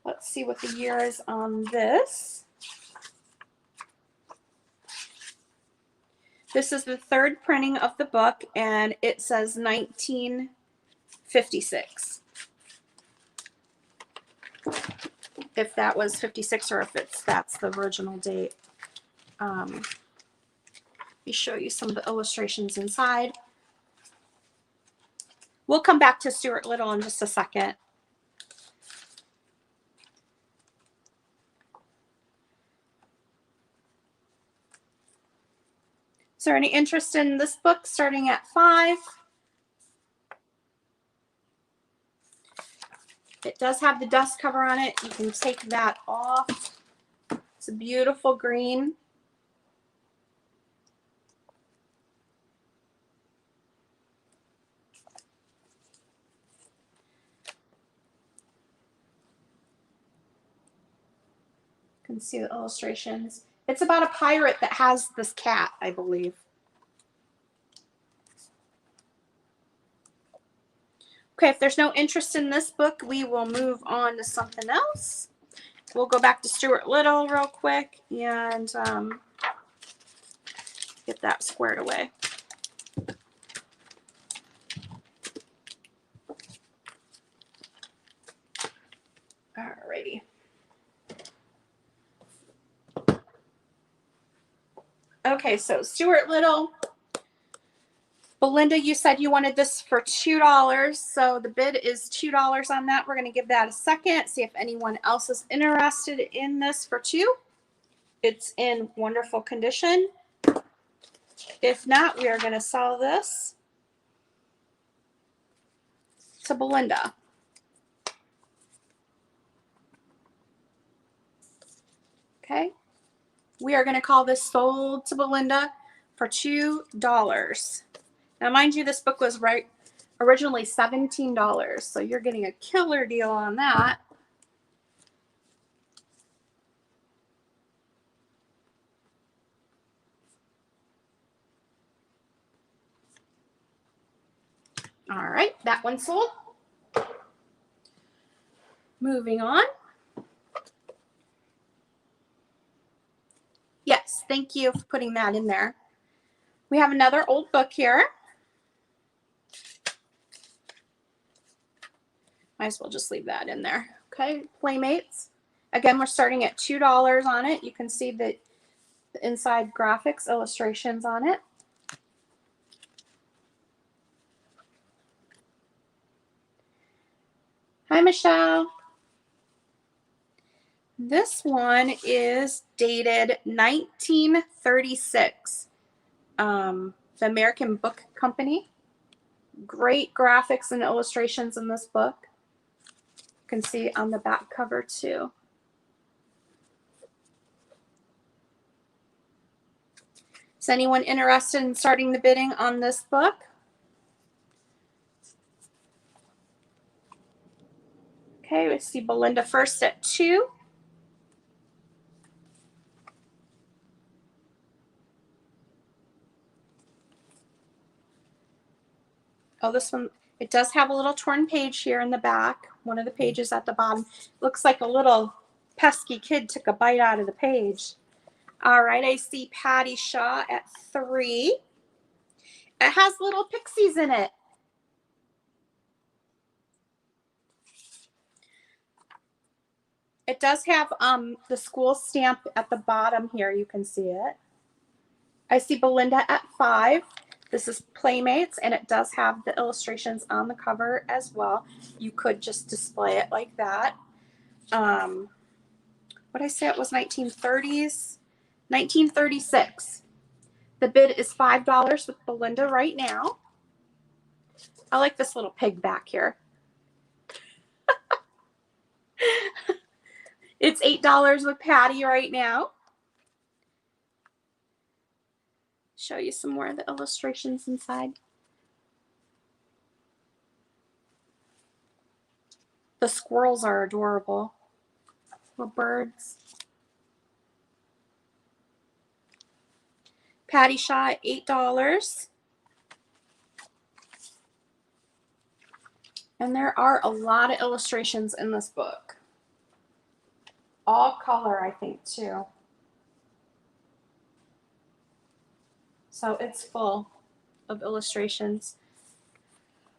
Let's see what the year is on this. This is the third printing of the book, and it says 1956. If that was 56 or if that's the original date. Let me show you some of the illustrations inside. We'll come back to Stuart Little in just a second. Is there any interest in this book starting at $5? It does have the dust cover on it. You can take that off. It's a beautiful green. You can see the illustrations. It's about a pirate that has this cat, I believe. Okay, if there's no interest in this book, we will move on to something else. We'll go back to Stuart Little real quick and get that squared away. Alrighty. Okay, so Stuart Little. Belinda, you said you wanted this for $2, so the bid is $2 on that. We're going to give that a second, see if anyone else is interested in this for $2. It's in wonderful condition. If not, we are going to sell this to Belinda. Okay. We are going to call this sold to Belinda for $2. Now, mind you, this book was originally $17, so you're getting a killer deal on that. All right, that one's sold. Moving on. Yes, thank you for putting that in there. We have another old book here. Might as well just leave that in there. Okay, Playmates. Again, we're starting at $2 on it. You can see the inside graphics, illustrations on it. Hi, Michelle. This one is dated 1936. The American Book Company. Great graphics and illustrations in this book. You can see on the back cover too. Is anyone interested in starting the bidding on this book? Okay, we see Belinda first at $2. Oh, this one, it does have a little torn page here in the back. One of the pages at the bottom. Looks like a little pesky kid took a bite out of the page. All right, I see Patty Shaw at $3. It has little pixies in it. It does have the school stamp at the bottom here. You can see it. I see Belinda at 5. This is Playmates, and it does have the illustrations on the cover as well. You could just display it like that. What I say it was 1930s? 1936. The bid is $5 with Belinda right now. I like this little pig back here. It's $8 with Patty right now. Show you some more of the illustrations inside. The squirrels are adorable. Little birds. Patty Shaw at $8. And there are a lot of illustrations in this book. All color, I think, too. So it's full of illustrations.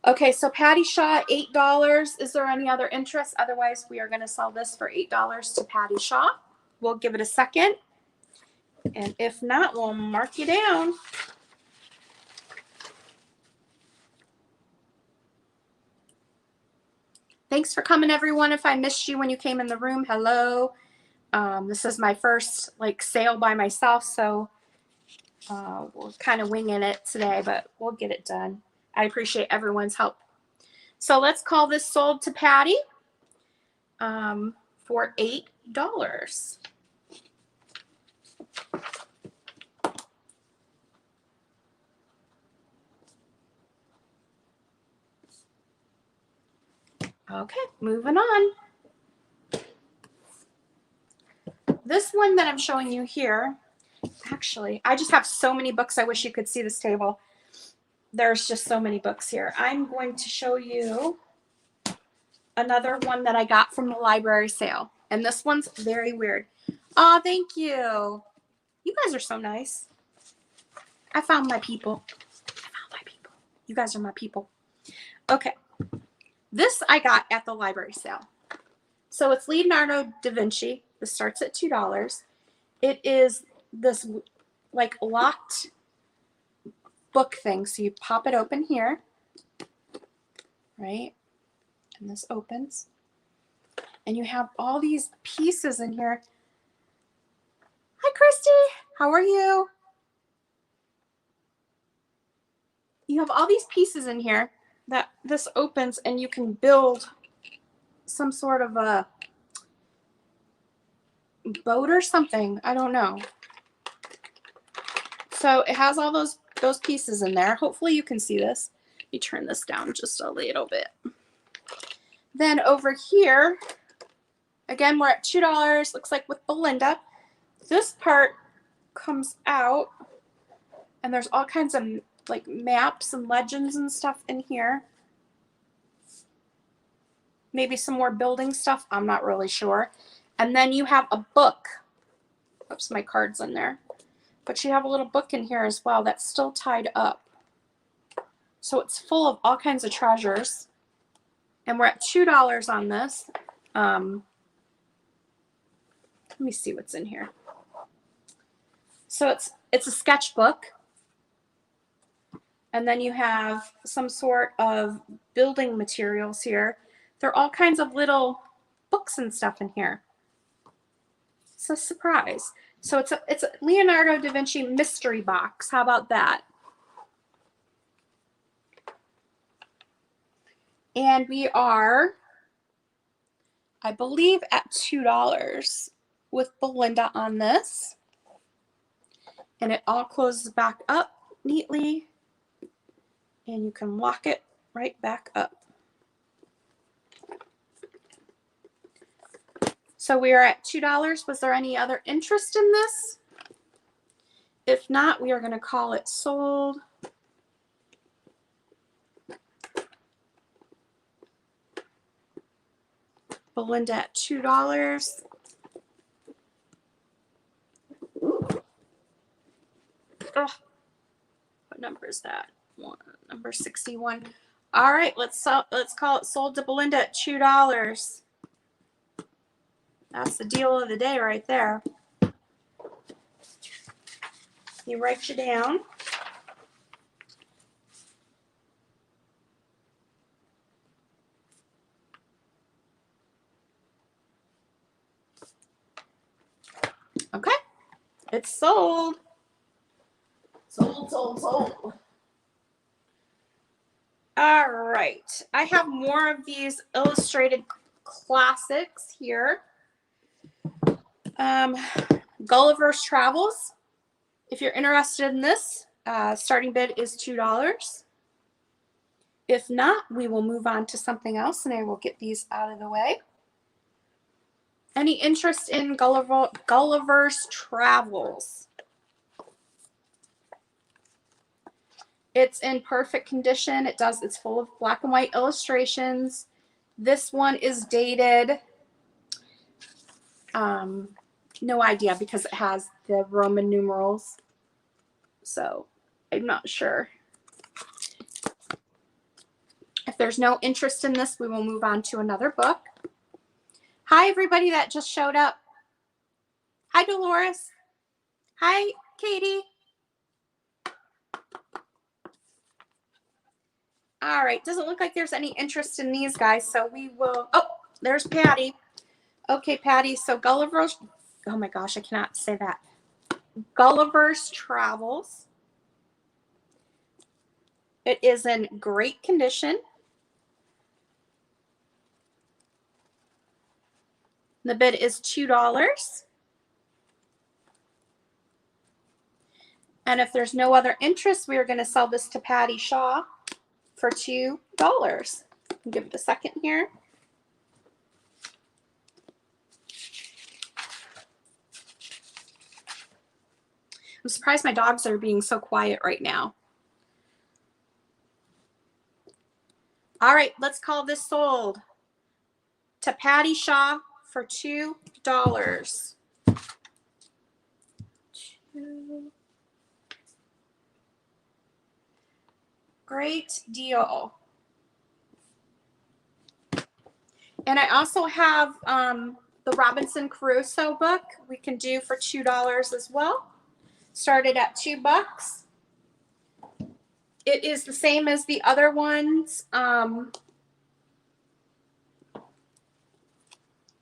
Okay, so Patty Shaw, $8. Is there any other interest? Otherwise, we are going to sell this for $8 to Patty Shaw. We'll give it a second. And if not, we'll mark you down. Thanks for coming, everyone. If I missed you when you came in the room, hello. This is my first sale by myself, so we're kind of winging it today, but we'll get it done. I appreciate everyone's help. So let's call this sold to Patty for $8. Okay, moving on. This one that I'm showing you here, actually, I just have so many books. I wish you could see this table. There's just so many books here. I'm going to show you another one that I got from the library sale. And this one's very weird. Oh, thank you. You guys are so nice. I found my people. I found my people. You guys are my people. Okay. This I got at the library sale. So it's Leonardo da Vinci. This starts at $2. It is this locked book thing. So you pop it open here, right? And this opens. And you have all these pieces in here. Hi, Christy. How are you? You have all these pieces in here that this opens, and you can build some sort of a boat or something. I don't know. So it has all those pieces in there. Hopefully you can see this. Let me turn this down just a little bit. Then over here, again, we're at $2. Looks like with Belinda. This part comes out, and there's all kinds of maps and legends and stuff in here. Maybe some more building stuff. I'm not really sure. And then you have a book. Oops, my card's in there. But you have a little book in here as well that's still tied up. So it's full of all kinds of treasures. And we're at $2 on this. Let me see what's in here. So it's a sketchbook. And then you have some sort of building materials here. There are all kinds of little books and stuff in here. It's a surprise. So it's a Leonardo da Vinci mystery box. How about that? And we are, I believe, at $2 with Belinda on this. And it all closes back up neatly. And you can lock it right back up. So we are at $2. Was there any other interest in this? If not, we are going to call it sold. Belinda at $2. Ugh. What number is that? Number 61. All right, let's call it sold to Belinda at $2. That's the deal of the day right there. You write you down. Okay, it's sold. Sold, sold, sold. All right, I have more of these illustrated classics here. Gulliver's Travels. If you're interested in this, starting bid is $2. If not, we will move on to something else and I will get these out of the way. Any interest in Gulliver's Travels? It's in perfect condition. It's full of black and white illustrations. This one is dated. No idea because it has the Roman numerals. So I'm not sure. If there's no interest in this, we will move on to another book. Hi, everybody that just showed up. Hi, Dolores. Hi, Katie. All right, doesn't look like there's any interest in these guys, so we will, oh, there's Patty. Okay, Patty, so Gulliver's, oh my gosh, I cannot say that. Gulliver's Travels. It is in great condition. The bid is $2. And if there's no other interest, we are going to sell this to Patty Shaw for $2. Give it a second here. I'm surprised my dogs are being so quiet right now. All right, let's call this sold to Patty Shaw for $2. Great deal. And I also have the Robinson Crusoe book we can do for $2 as well. Started at $2. It is the same as the other ones.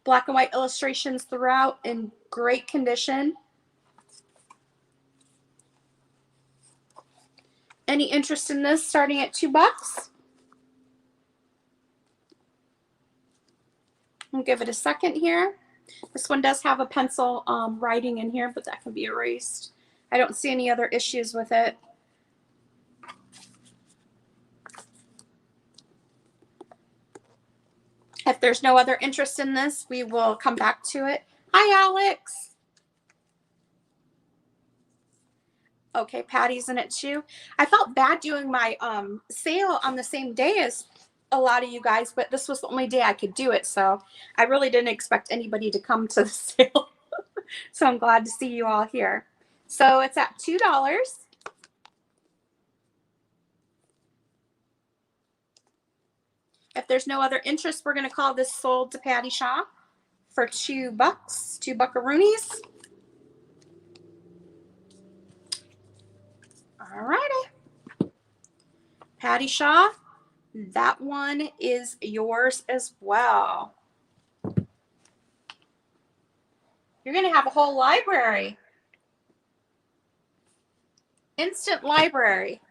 Black and white illustrations throughout in great condition. Any interest in this starting at $2? I'll give it a second here. This one does have a pencil writing in here, but that can be erased. I don't see any other issues with it. If there's no other interest in this, we will come back to it. Hi, Alex. Okay, Patty's in it too. I felt bad doing my sale on the same day as a lot of you guys, but this was the only day I could do it, so I really didn't expect anybody to come to the sale. So I'm glad to see you all here. So it's at $2. If there's no other interest, we're going to call this sold to Patty Shaw for $2, $2 buckaroonies. All righty. Patty Shaw, that one is yours as well. You're going to have a whole library. Instant library.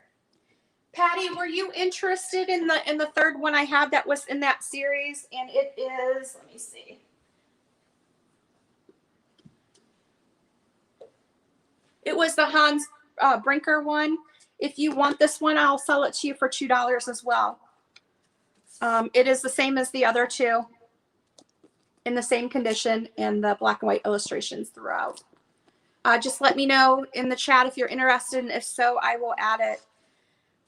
Patty, were you interested in the third one I had that was in that series? And it is, let me see. It was the Hans Brinker one. If you want this one, I'll sell it to you for $2 as well. It is the same as the other two, in the same condition, and the black and white illustrations throughout. Just let me know in the chat if you're interested, and if so, I will add it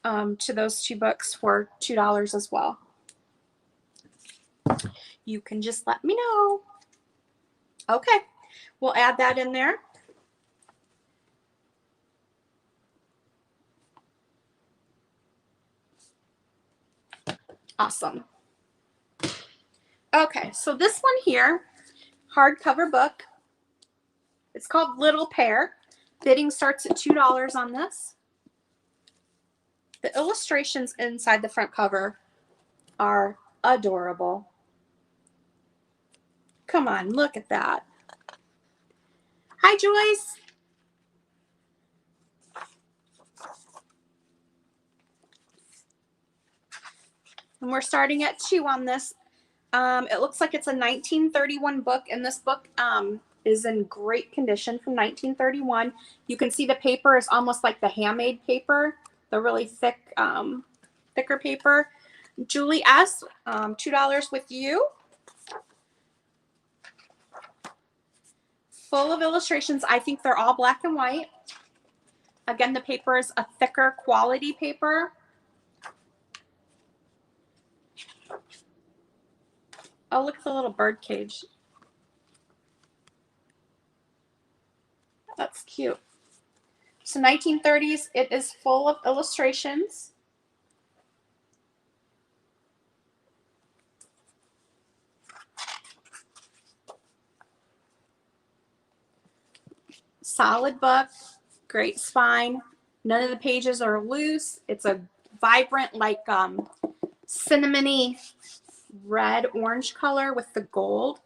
to those two books for $2 as well. You can just let me know. Okay, we'll add that in there. Awesome. Okay, so this one here, hardcover book. It's called Little Pear. Bidding starts at $2 on this. The illustrations inside the front cover are adorable. Come on, look at that. Hi, Joyce. And we're starting at $2 on this. It looks like it's a 1931 book, and this book is in great condition from 1931. You can see the paper is almost like the handmade paper, the really thick, thicker paper. Julie S., $2 with you. Full of illustrations. I think they're all black and white. Again, the paper is a thicker quality paper. Oh, look at the little bird cage. That's cute. So 1930s, it is full of illustrations. Solid book, great spine. None of the pages are loose. It's a vibrant, like cinnamony red orange color with the gold.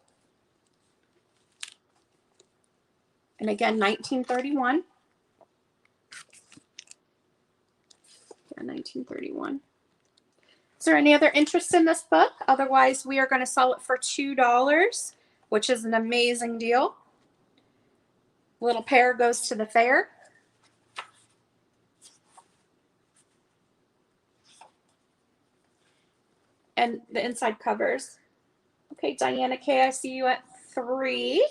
And again, 1931. Yeah, 1931. Is there any other interest in this book? Otherwise, we are going to sell it for $2, which is an amazing deal. Little Pear goes to the fair. And the inside covers. Okay, Diana K., I see you at 3.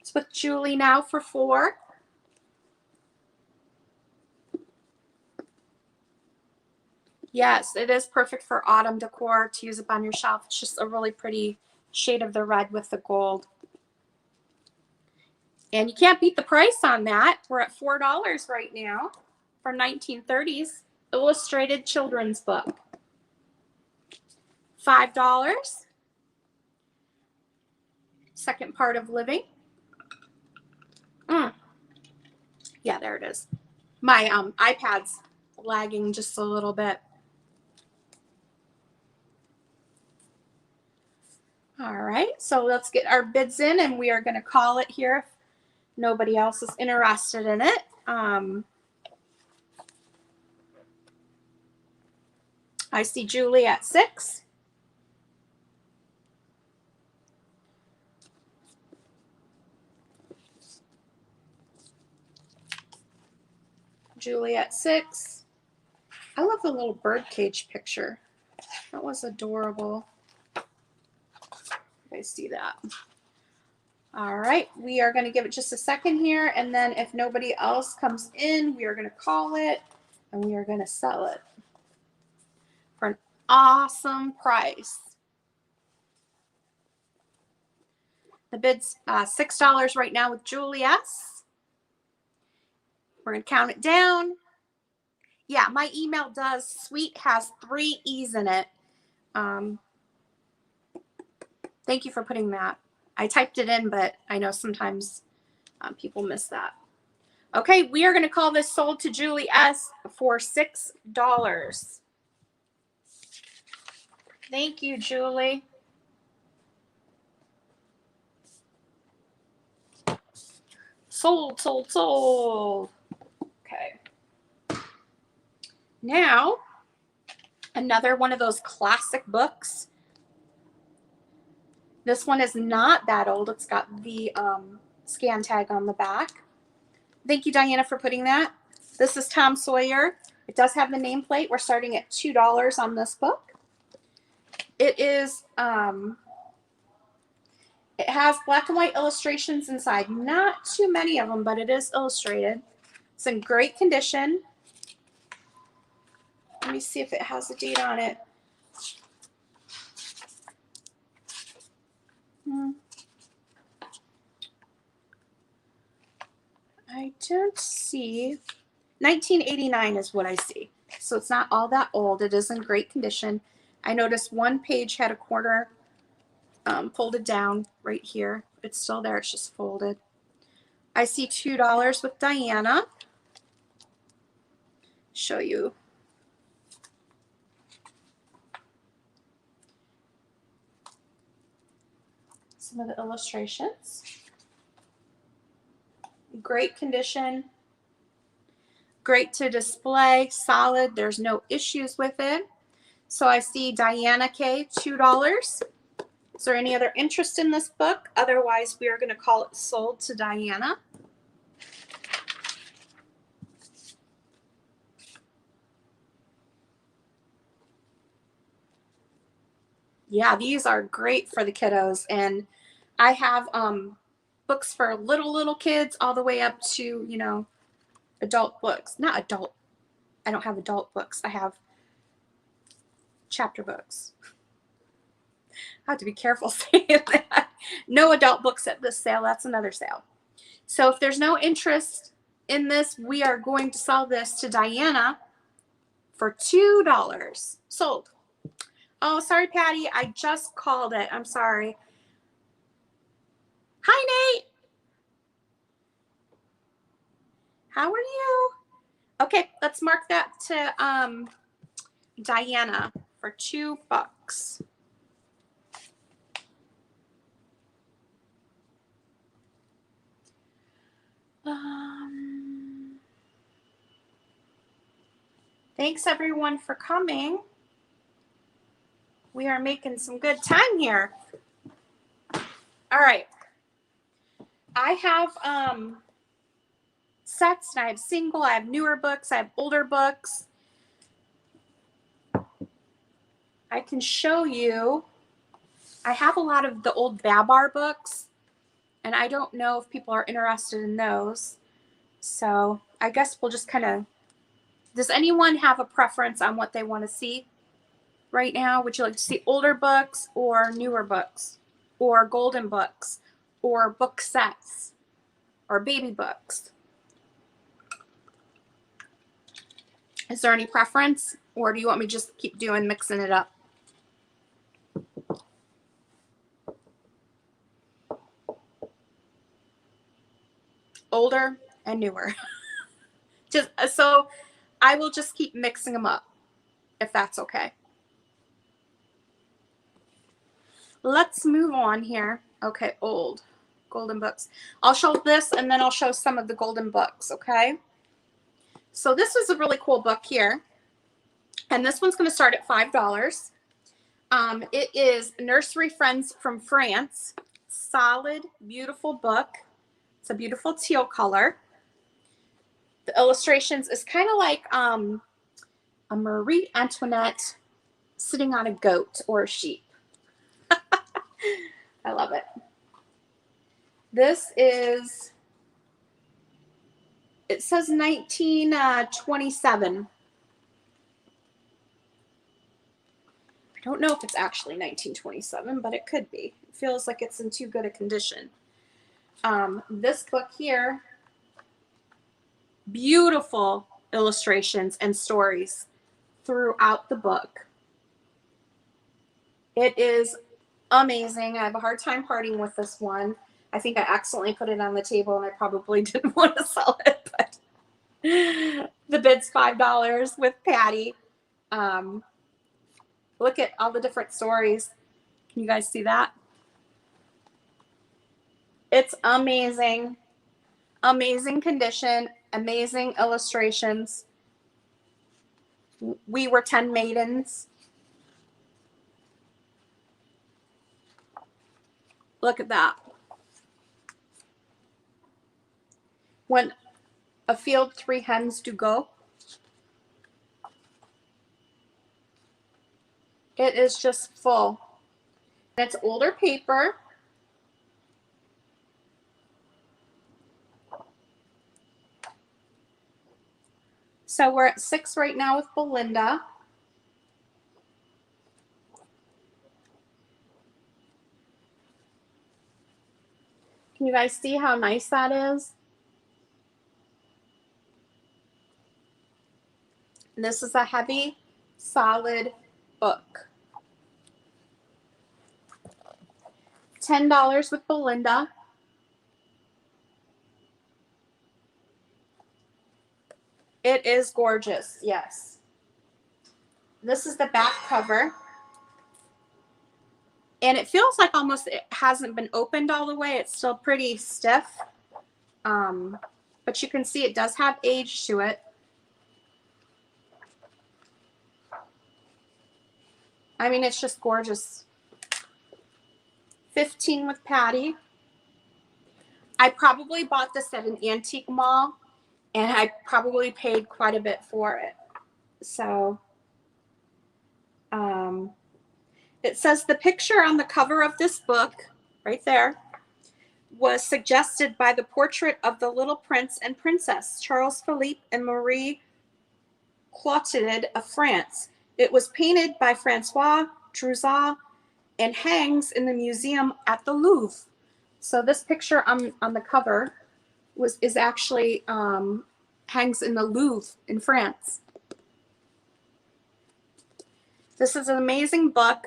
It's with Julie now for 4. Yes, it is perfect for autumn decor to use up on your shelf. It's just a really pretty shade of the red with the gold. And you can't beat the price on that. We're at $4 right now for 1930s illustrated children's book. $5. Second Part of Living. Yeah, there it is. My iPad's lagging just a little bit. All right, so let's get our bids in, and we are going to call it here if nobody else is interested in it. I see Julie at 6. Julie at 6. I love the little bird cage picture. That was adorable. You guys see that? All right, we are going to give it just a second here, and then if nobody else comes in, we are going to call it, and we are going to sell it for an awesome price. The bid's $6 right now with Julie S. We're going to count it down. Yeah, my email does. Sweet has 3 E's in it. Thank you for putting that. I typed it in, but I know sometimes people miss that. Okay, we are going to call this sold to Julie S. for $6. Thank you, Julie. Sold, sold, sold. Okay. Now, another one of those classic books. This one is not that old. It's got the scan tag on the back. Thank you, Diana, for putting that. This is Tom Sawyer. It does have the nameplate. We're starting at $2 on this book. It is, it has black and white illustrations inside. Not too many of them, but it is illustrated. It's in great condition. Let me see if it has a date on it. I don't see. 1989 is what I see. So it's not all that old. It is in great condition. I noticed one page had a corner folded down right here. It's still there. It's just folded. I see $2 with Diana. Show you. Some of the illustrations. Great condition. Great to display. Solid. There's no issues with it. So I see Diana K, $2. Is there any other interest in this book? Otherwise, we are going to call it sold to Diana. Yeah, these are great for the kiddos. And I have books for little kids all the way up to, you know, adult books. Not adult. I don't have adult books. I have chapter books. I have to be careful saying that. No adult books at this sale. That's another sale. So if there's no interest in this, we are going to sell this to Diana for $2. Sold. Oh, sorry, Patty. I just called it. I'm sorry. Hi, Nate. How are you? Okay, let's mark that to Diana for $2. Thanks everyone for coming. We are making some good time here. All right. I have sets, and I have single, I have newer books, I have older books. I can show you. I have a lot of the old Babar books, and I don't know if people are interested in those. So I guess we'll just kind of, does anyone have a preference on what they want to see right now? Would you like to see older books or newer books or golden books or book sets or baby books? Is there any preference, or do you want me to just keep doing mixing it up? Older and newer. Just so I will just keep mixing them up, if that's okay. Let's move on here. Okay, old golden books. I'll show this, and then I'll show some of the golden books, okay? So this is a really cool book here, and this one's going to start at $5. It is Nursery Friends from France. Solid, beautiful book. It's a beautiful teal color. The illustrations is kind of like a Marie Antoinette sitting on a goat or a sheep. I love it. This is, it says 1927. I don't know if it's actually 1927, but it could be. It feels like it's in too good a condition. This book here, beautiful illustrations and stories throughout the book. It is amazing. I have a hard time parting with this one. I think I accidentally put it on the table, and I probably didn't want to sell it, but the bid's $5 with Patty. Look at all the different stories. Can you guys see that? It's amazing. Amazing condition, amazing illustrations. We were 10 maidens. Look at that. When afield 3 hens do go. It is just full. It's older paper. So we're at 6 right now with Belinda. Can you guys see how nice that is? And this is a heavy, solid book. $10 with Belinda. It is gorgeous, yes. This is the back cover. And it feels like almost it hasn't been opened all the way. It's still pretty stiff. But you can see it does have age to it. I mean, it's just gorgeous. 15 with Patty. I probably bought this at an antique mall, and I probably paid quite a bit for it. So, it says the picture on the cover of this book, right there, was suggested by the portrait of the little prince and princess, Charles Philippe and Marie Clotilde of France. It was painted by Francois Trouzat and hangs in the museum at the Louvre. So this picture on the cover is actually hangs in the Louvre in France. This is an amazing book.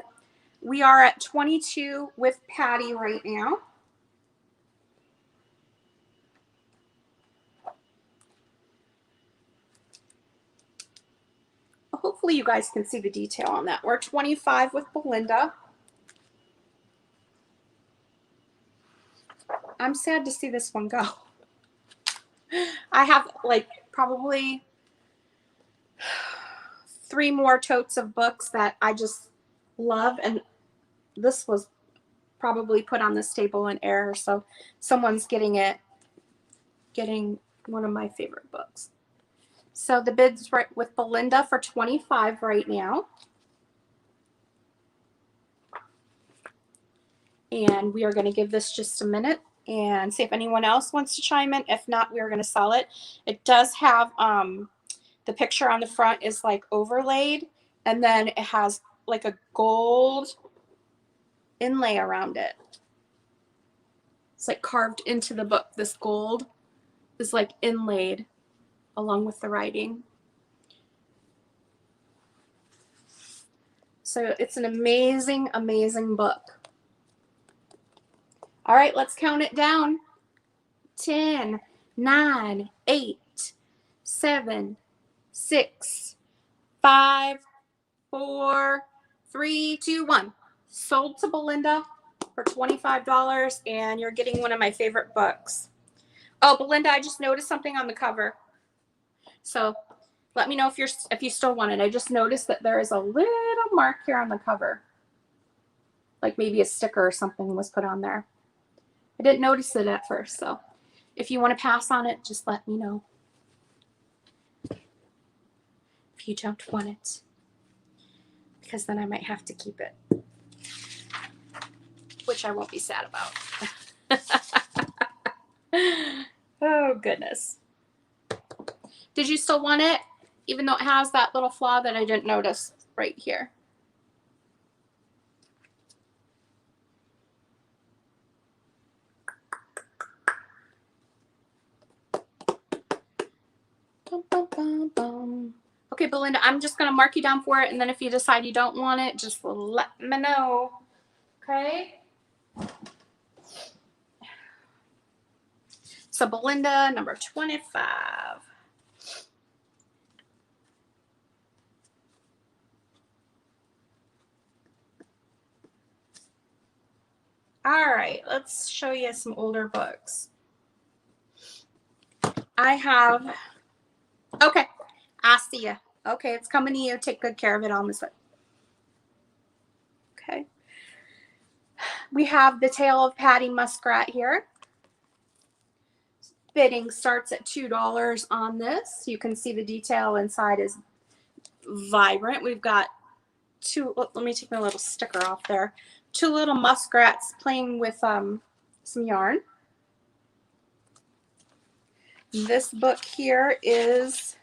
We are at 22 with Patty right now. Hopefully you guys can see the detail on that. We're 25 with Belinda. I'm sad to see this one go. I have like probably 3 more totes of books that I just love, and this was probably put on this table in error, so someone's getting one of my favorite books. So the bid's right with Belinda for 25 right now. And we are going to give this just a minute and see if anyone else wants to chime in. If not, we are going to sell it. It does have the picture on the front is like overlaid, and then it has like a gold inlay around it. It's like carved into the book. This gold is like inlaid along with the writing. So it's an amazing, amazing book. All right, let's count it down. 10, 9, 8, 7, 6, 5, 4, 3, 2, 1. Sold to Belinda for $25, and you're getting one of my favorite books. Oh, Belinda, I just noticed something on the cover. So let me know if you still want it. I just noticed that there is a little mark here on the cover. Like maybe a sticker or something was put on there. I didn't notice it at first, so if you want to pass on it, just let me know. If you don't want it, because then I might have to keep it, which I won't be sad about. Oh, goodness. Did you still want it, even though it has that little flaw that I didn't notice right here? Bum, bum, bum, bum. Okay, Belinda, I'm just going to mark you down for it, and then if you decide you don't want it, just let me know. Okay? So Belinda, number 25. All right, let's show you some older books. I have, okay, I see ya. Okay, it's coming to you. Take good care of it on this one. Okay. We have The Tale of Patty Muskrat here. Bidding starts at $2 on this. You can see the detail inside is vibrant. We've got let me take my little sticker off there. 2 little muskrats playing with some yarn. This book here it's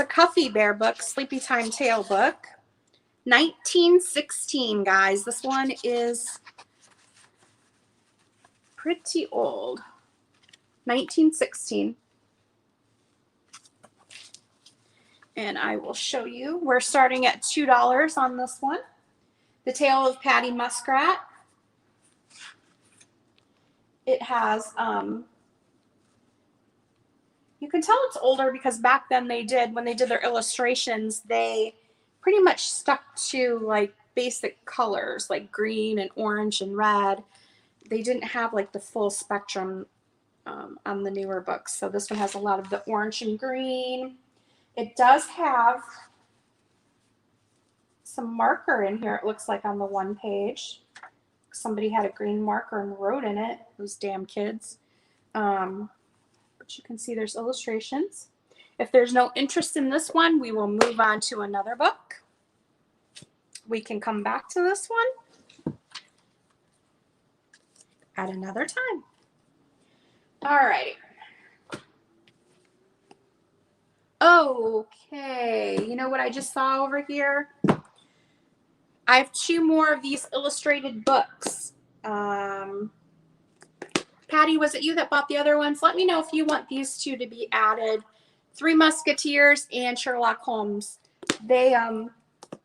a Cuffy Bear book, Sleepy Time Tale book. 1916, guys. This one is pretty old. 1916. And I will show you. We're starting at $2 on this one. The Tale of Patty Muskrat. It has, you can tell it's older because back then when they did their illustrations, they pretty much stuck to like basic colors like green and orange and red. They didn't have like the full spectrum on the newer books. So this one has a lot of the orange and green. It does have some marker in here, it looks like, on the one page. Somebody had a green marker and wrote in it, those damn kids. But you can see there's illustrations. If there's no interest in this one, we will move on to another book. We can come back to this one at another time. All righty. Okay, you know what I just saw over here? I have 2 more of these illustrated books. Patty, was it you that bought the other ones? Let me know if you want these 2 to be added. 3 Musketeers and Sherlock Holmes. They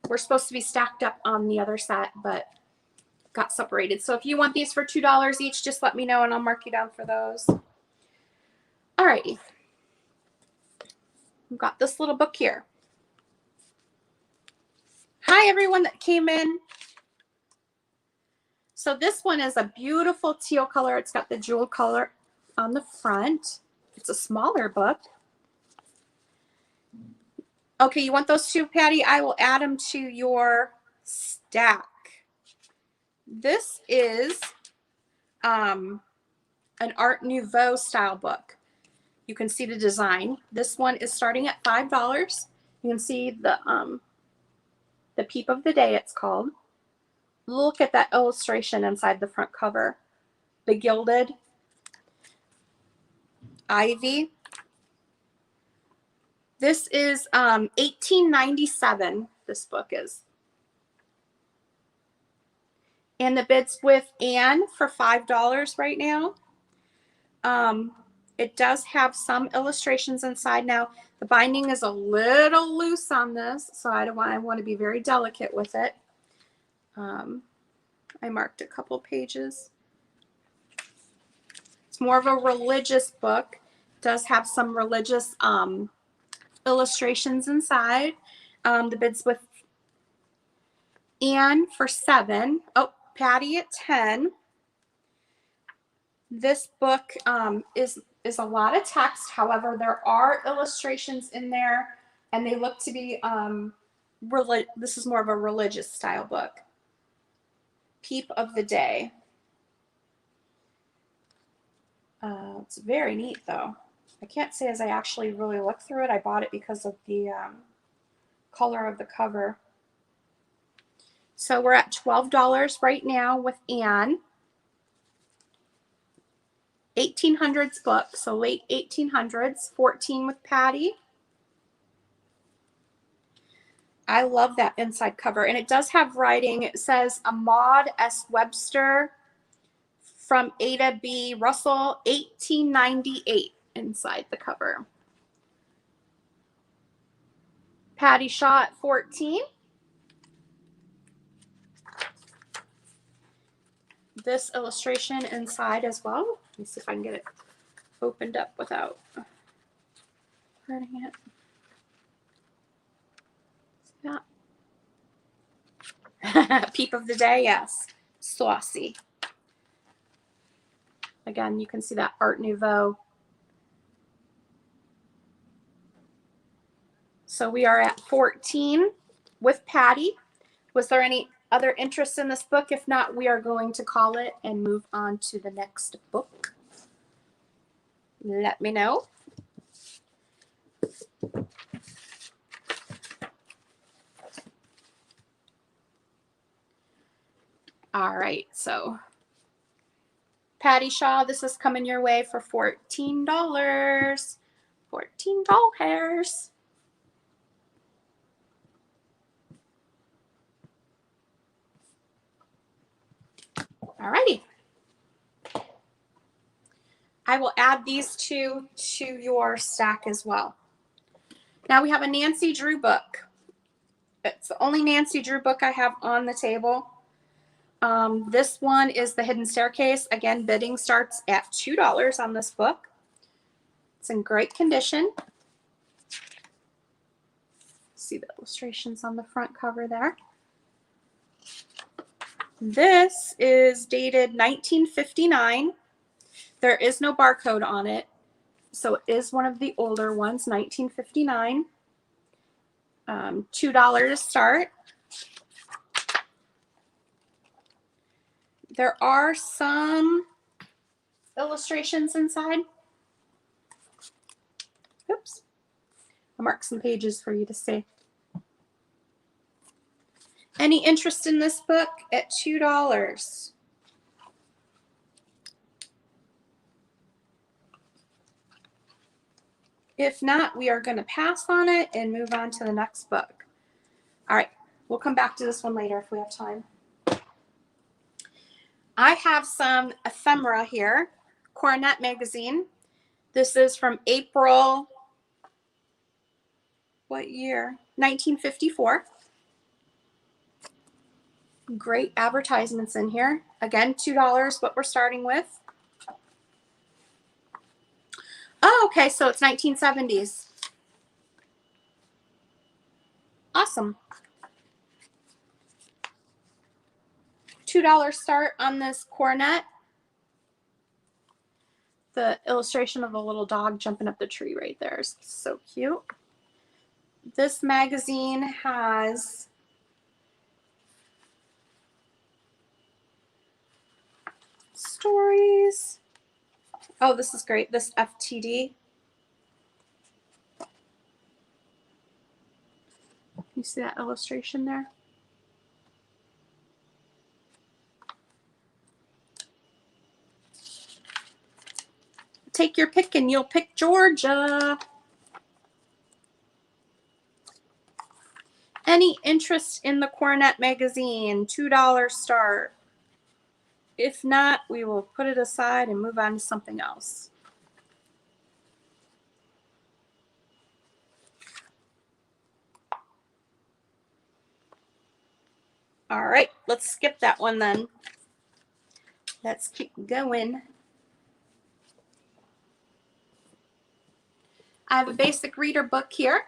were supposed to be stacked up on the other set, but got separated. So if you want these for $2 each, just let me know and I'll mark you down for those. Alrighty. We've got this little book here. Hi, everyone that came in. So this one is a beautiful teal color. It's got the jewel color on the front. It's a smaller book. Okay, you want those 2, Patty? I will add them to your stack. This is an Art Nouveau style book. You can see the design. This one is starting at $5. You can see the Peep of the Day, it's called. Look at that illustration inside the front cover. The gilded ivy. This is $18.97, this book is. And the bid's with Anne for $5 right now. It does have some illustrations inside. Now, the binding is a little loose on this, so I want to be very delicate with it. I marked a couple pages. It's more of a religious book. It does have some religious illustrations inside. The bid's with Anne for $7. Oh, Patty at $10. This book is a lot of text. However, there are illustrations in there, and they look to be this is more of a religious style book. Peep of the Day. It's very neat, though. I can't say as I actually really looked through it. I bought it because of the color of the cover. So we're at $12 right now with Anne. 1800s book, so late 1800s. 14 with Patty. I love that inside cover, and it does have writing. It says Ahmad S. Webster from Ada B. Russell, 1898 inside the cover. Patty Shaw at 14. This illustration inside as well. Let me see if I can get it opened up without hurting it. Yeah. Peep of the Day, yes. Saucy. Again, you can see that Art Nouveau. So we are at 14 with Patty. Was there any other interest in this book? If not, we are going to call it and move on to the next book. Let me know. All right, so Patty Shaw, this is coming your way for $14. $14. Alrighty. I will add these two to your stack as well. Now we have a Nancy Drew book. It's the only Nancy Drew book I have on the table. This one is The Hidden Staircase. Again, bidding starts at $2 on this book. It's in great condition. See the illustrations on the front cover there. This is dated 1959. There is no barcode on it, so it is one of the older ones, 1959. $2 to start. There are some illustrations inside. Oops. I'll mark some pages for you to see. Any interest in this book at $2? If not, we are going to pass on it and move on to the next book. All right, we'll come back to this one later if we have time. I have some ephemera here. Coronet magazine. This is from April, what year? 1954. Great advertisements in here. Again, $2, what we're starting with. Oh, okay, so it's 1970s. Awesome. $2 start on this coronet. The illustration of a little dog jumping up the tree right there is so cute. This magazine has stories. Oh, this is great. This FTD. You see that illustration there? Take your pick and you'll pick Georgia. Any interest in the Coronet magazine? $2 start. If not, we will put it aside and move on to something else. All right, let's skip that one then. Let's keep going. I have a basic reader book here.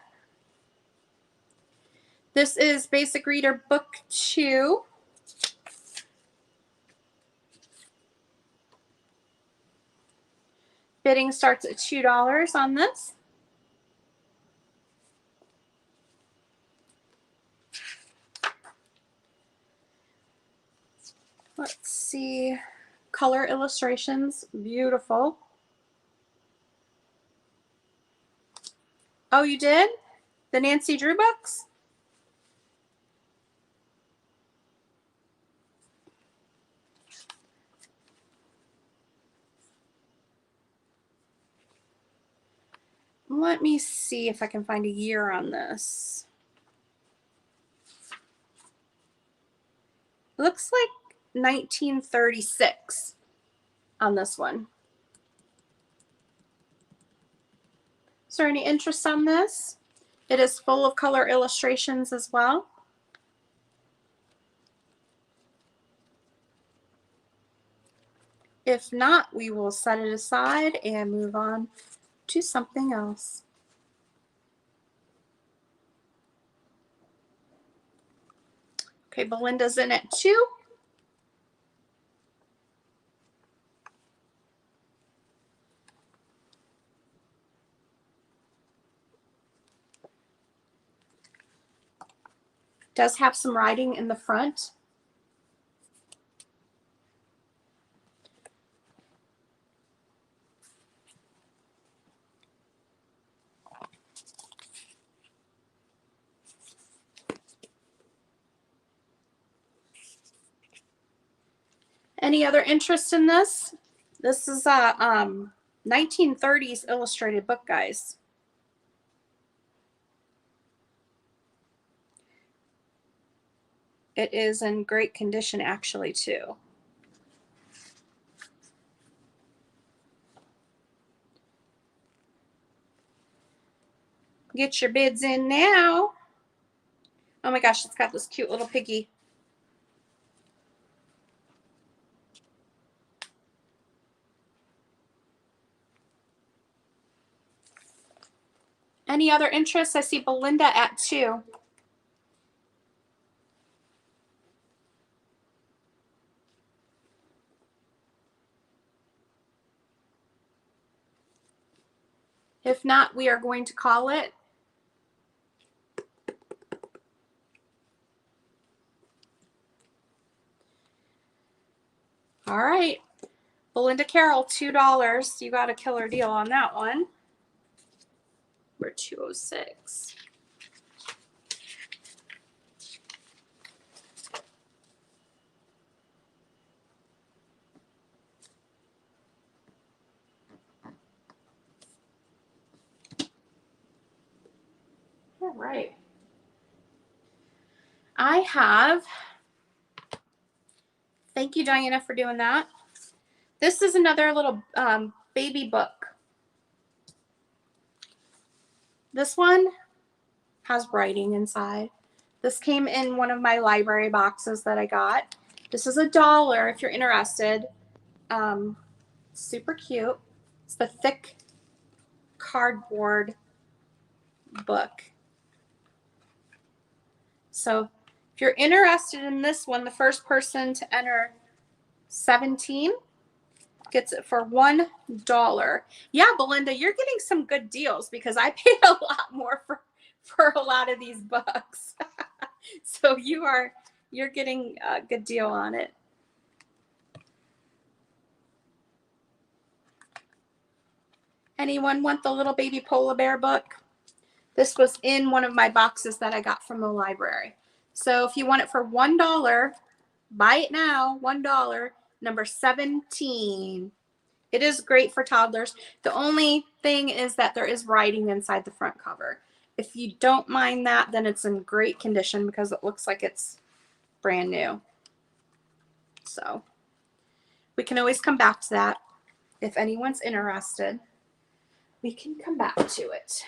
This is Basic Reader Book 2. Bidding starts at $2 on this. Let's see. Color illustrations, beautiful. Oh, you did? The Nancy Drew books? Let me see if I can find a year on this. Looks like 1936 on this one. Is there any interest on this? It is full of color illustrations as well. If not, we will set it aside and move on to something else. Okay, Belinda's in at 2. Does have some writing in the front. Any other interest in this? This is a 1930s illustrated book, guys. It is in great condition, actually, too. Get your bids in now. Oh my gosh, it's got this cute little piggy. Any other interests? I see Belinda at 2. If not, we are going to call it. All right. Belinda Carroll, $2. You got a killer deal on that one. We're 206. All right. I have, thank you, Diana, for doing that. This is another little baby book. This one has writing inside. This came in one of my library boxes that I got. This is $1 if you're interested. Super cute. It's the thick cardboard book. So if you're interested in this one, the first person to enter 17 gets it for $1. Yeah, Belinda, you're getting some good deals because I paid a lot more for a lot of these books. So you're getting a good deal on it. Anyone want the little baby polar bear book? This was in one of my boxes that I got from the library. So if you want it for $1, buy it now, $1, number 17. It is great for toddlers. The only thing is that there is writing inside the front cover. If you don't mind that, then it's in great condition because it looks like it's brand new. So we can always come back to that. If anyone's interested, we can come back to it.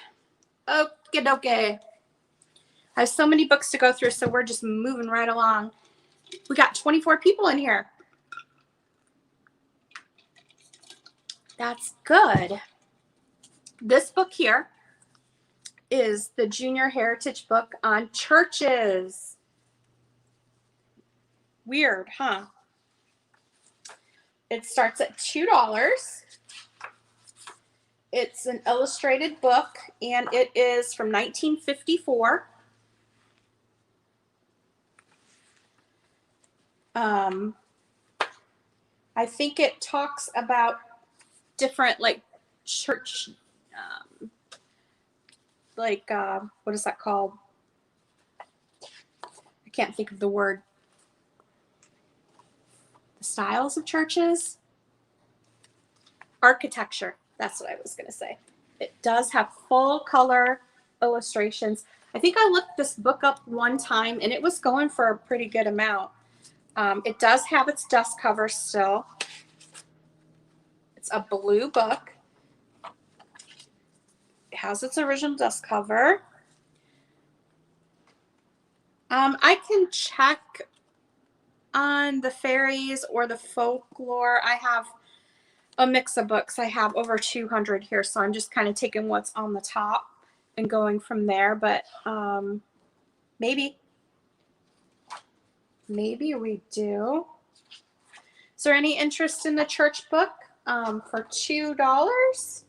Okay, dokie. I have so many books to go through, so we're just moving right along. We got 24 people in here. That's good. This book here is the Junior Heritage book on churches. Weird, huh? It starts at $2. It's an illustrated book, and it is from 1954. I think it talks about different like church, what is that called? I can't think of the word. The styles of churches? Architecture. That's what I was going to say. It does have full color illustrations. I think I looked this book up one time and it was going for a pretty good amount. It does have its dust cover still. It's a blue book. It has its original dust cover. I can check on the fairies or the folklore. I have a mix of books. I have over 200 here, so I'm just kind of taking what's on the top and going from there. But maybe we do. Is there any interest in the church book for $2?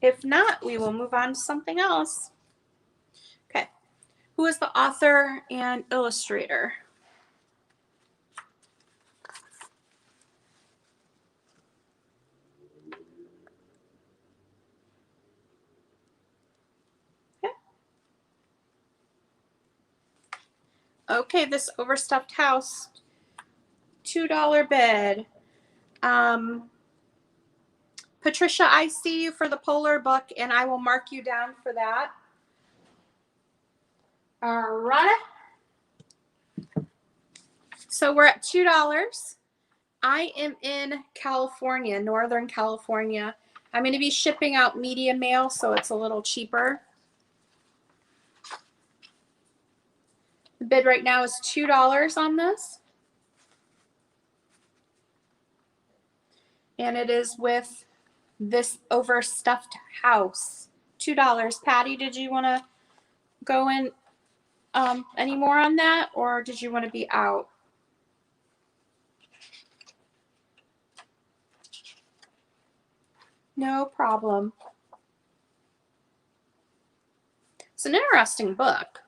If not, we will move on to something else. Okay. Who is the author and illustrator? Okay, this overstuffed house, $2 bid. Patricia, I see you for the polar book, and I will mark you down for that. All right. So we're at $2. I am in California, Northern California. I'm going to be shipping out media mail, so it's a little cheaper. The bid right now is $2 on this. And it is with this overstuffed house. $2. Patty, did you want to go in any more on that, or did you want to be out? No problem. It's an interesting book.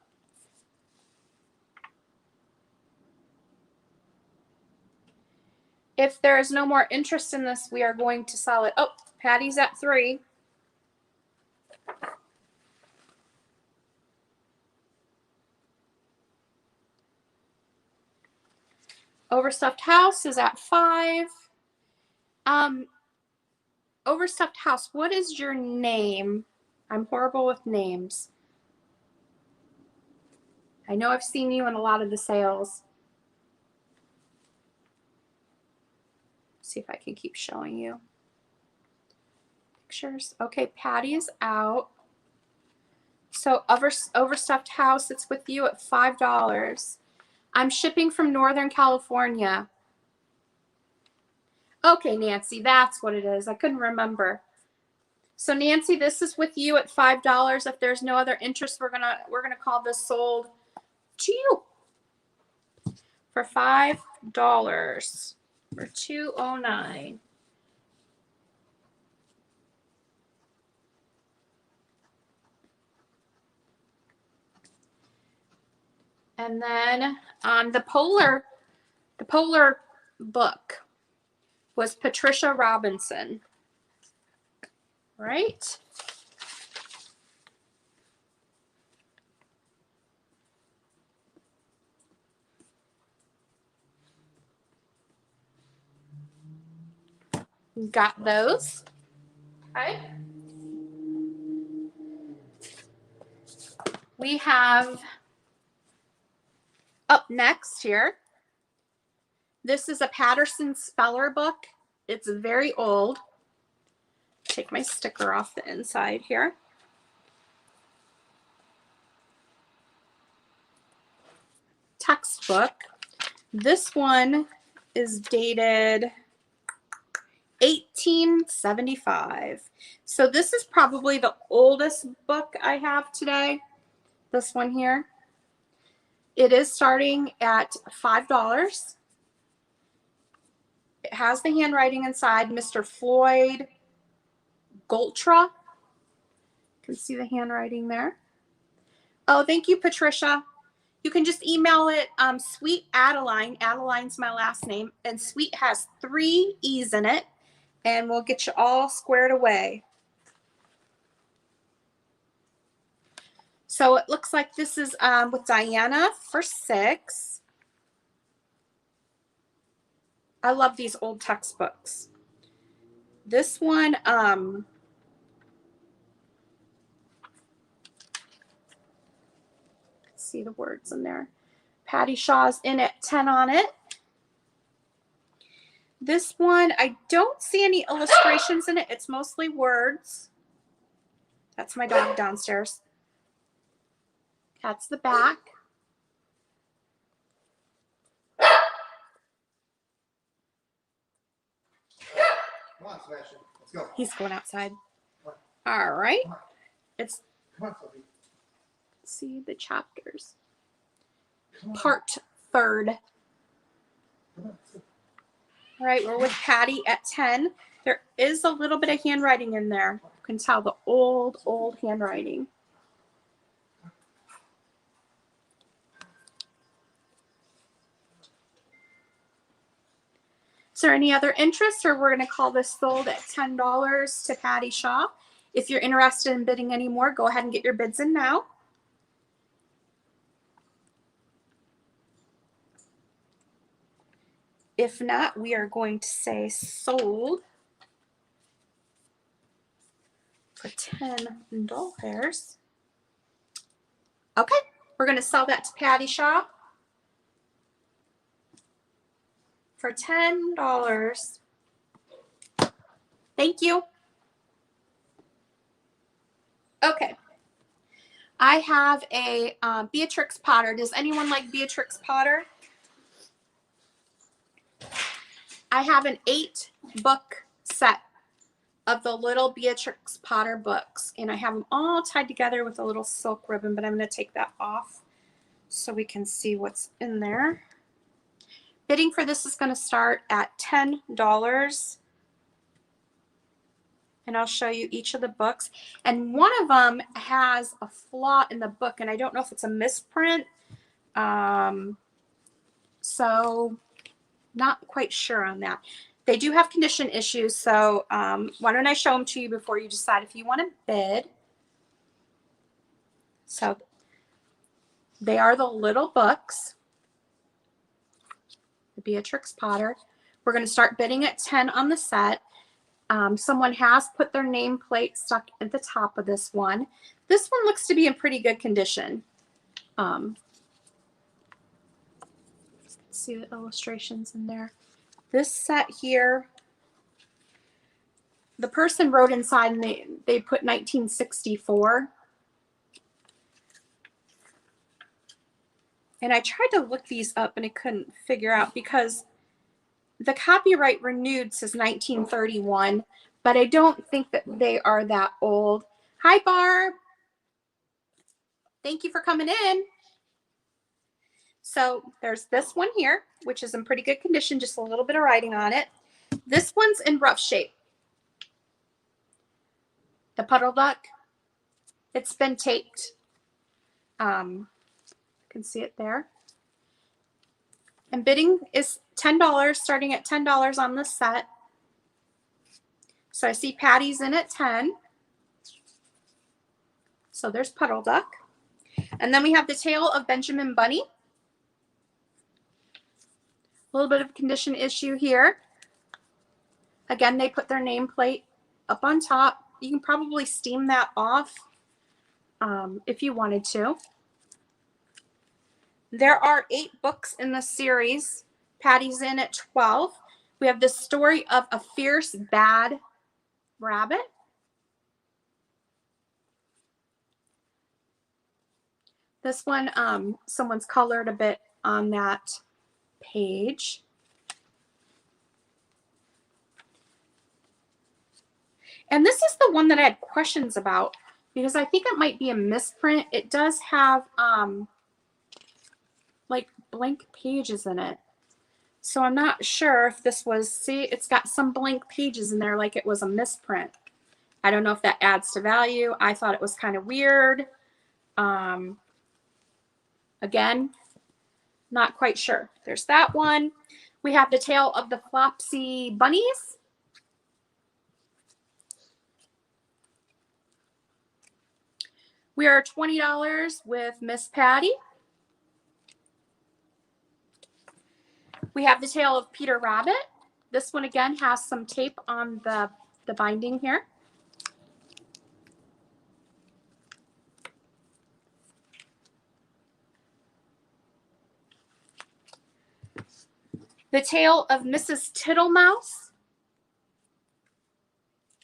If there is no more interest in this, we are going to sell it. Oh, Patty's at 3. Overstuffed House is at 5. Overstuffed House, what is your name? I'm horrible with names. I know I've seen you in a lot of the sales. See if I can keep showing you pictures. Okay, Patty is out. So Overstuffed House, it's with you at $5. I'm shipping from Northern California. Okay, Nancy, that's what it is. I couldn't remember. So Nancy, this is with you at $5. If there's no other interest, we're gonna call this sold to you for $5 for $209. And then the Polar book was Patricia Robinson, right? Got those. Okay. We have up next here. This is a Patterson Speller book. It's very old. Take my sticker off the inside here. Textbook. This one is dated 1875. So this is probably the oldest book I have today. This one here. It is starting at $5. It has the handwriting inside, Mr. Floyd Goltra. You can see the handwriting there. Oh, thank you, Patricia. You can just email it Sweet Adeline. Adeline's my last name. And Sweet has 3 E's in it. And we'll get you all squared away. So it looks like this is with Diana for $6. I love these old textbooks. This one, see the words in there. Patty Shaw's in at 10 on it. This one, I don't see any illustrations in it. It's mostly words. That's my dog downstairs. That's the back. Come on, Sebastian. Let's go. He's going outside. All right. It's Come on, Sophie. see the chapters. Part 3rd. Come on. All right, we're with Patty at 10. There is a little bit of handwriting in there. You can tell the old handwriting. Is there any other interest, or we're going to call this sold at $10 to Patty Shaw? If you're interested in bidding any more, go ahead and get your bids in now. If not, we are going to say sold for $10. Okay, we're going to sell that to Patty Shaw for $10. Thank you. Okay. I have a Beatrix Potter. Does anyone like Beatrix Potter? I have an 8-book set of the little Beatrix Potter books, and I have them all tied together with a little silk ribbon, but I'm going to take that off so we can see what's in there. Bidding for this is going to start at $10, and I'll show you each of the books. And one of them has a flaw in the book, and I don't know if it's a misprint, so not quite sure on that. They do have condition issues, so why don't I show them to you before you decide if you want to bid. So they are the little books, the Beatrix Potter. We're going to start bidding at 10 on the set. Someone has put their nameplate stuck at the top of this one. This one looks to be in pretty good condition. See the illustrations in there. This set here, the person wrote inside and they put 1964. And I tried to look these up and I couldn't figure out because the copyright renewed says 1931, but I don't think that they are that old. Hi, Barb. Thank you for coming in. So there's this one here, which is in pretty good condition, just a little bit of writing on it. This one's in rough shape. The Puddle Duck, it's been taped. You can see it there. And bidding is $10, starting at $10 on this set. So I see Patty's in at 10. So there's Puddle Duck. And then we have the Tale of Benjamin Bunny. A little bit of condition issue here. Again, they put their nameplate up on top. You can probably steam that off if you wanted to. There are 8 books in the series. Patty's in at 12. We have the story of a fierce bad rabbit. This one, someone's colored a bit on that page. And this is the one that I had questions about because I think it might be a misprint. It does have like blank pages in it. So I'm not sure if this was, see, it's got some blank pages in there like it was a misprint. I don't know if that adds to value. I thought it was kind of weird. Again, not quite sure. There's that one. We have the Tale of the Flopsy Bunnies. We are $20 with Miss Patty. We have the Tale of Peter Rabbit. This one again has some tape on the binding here. The Tale of Mrs. Tittlemouse.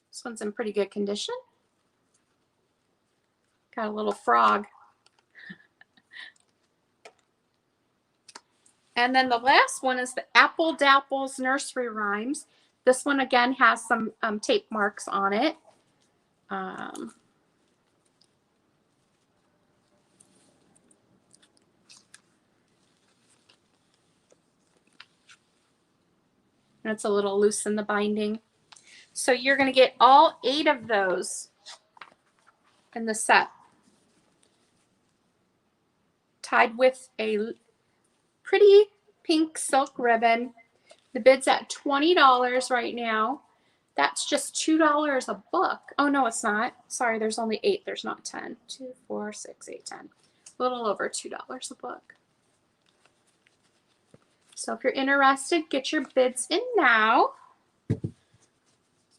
This one's in pretty good condition. Got a little frog. And then the last one is the Apple Dapples Nursery Rhymes. This one again has some tape marks on it. And it's a little loose in the binding. So you're going to get all 8 of those in the set, tied with a pretty pink silk ribbon. The bid's at $20 right now. That's just $2 a book. Oh, no, it's not. Sorry, there's only 8. There's not 10. 2, 4, 6, 8, 10. A little over $2 a book. So if you're interested, get your bids in now,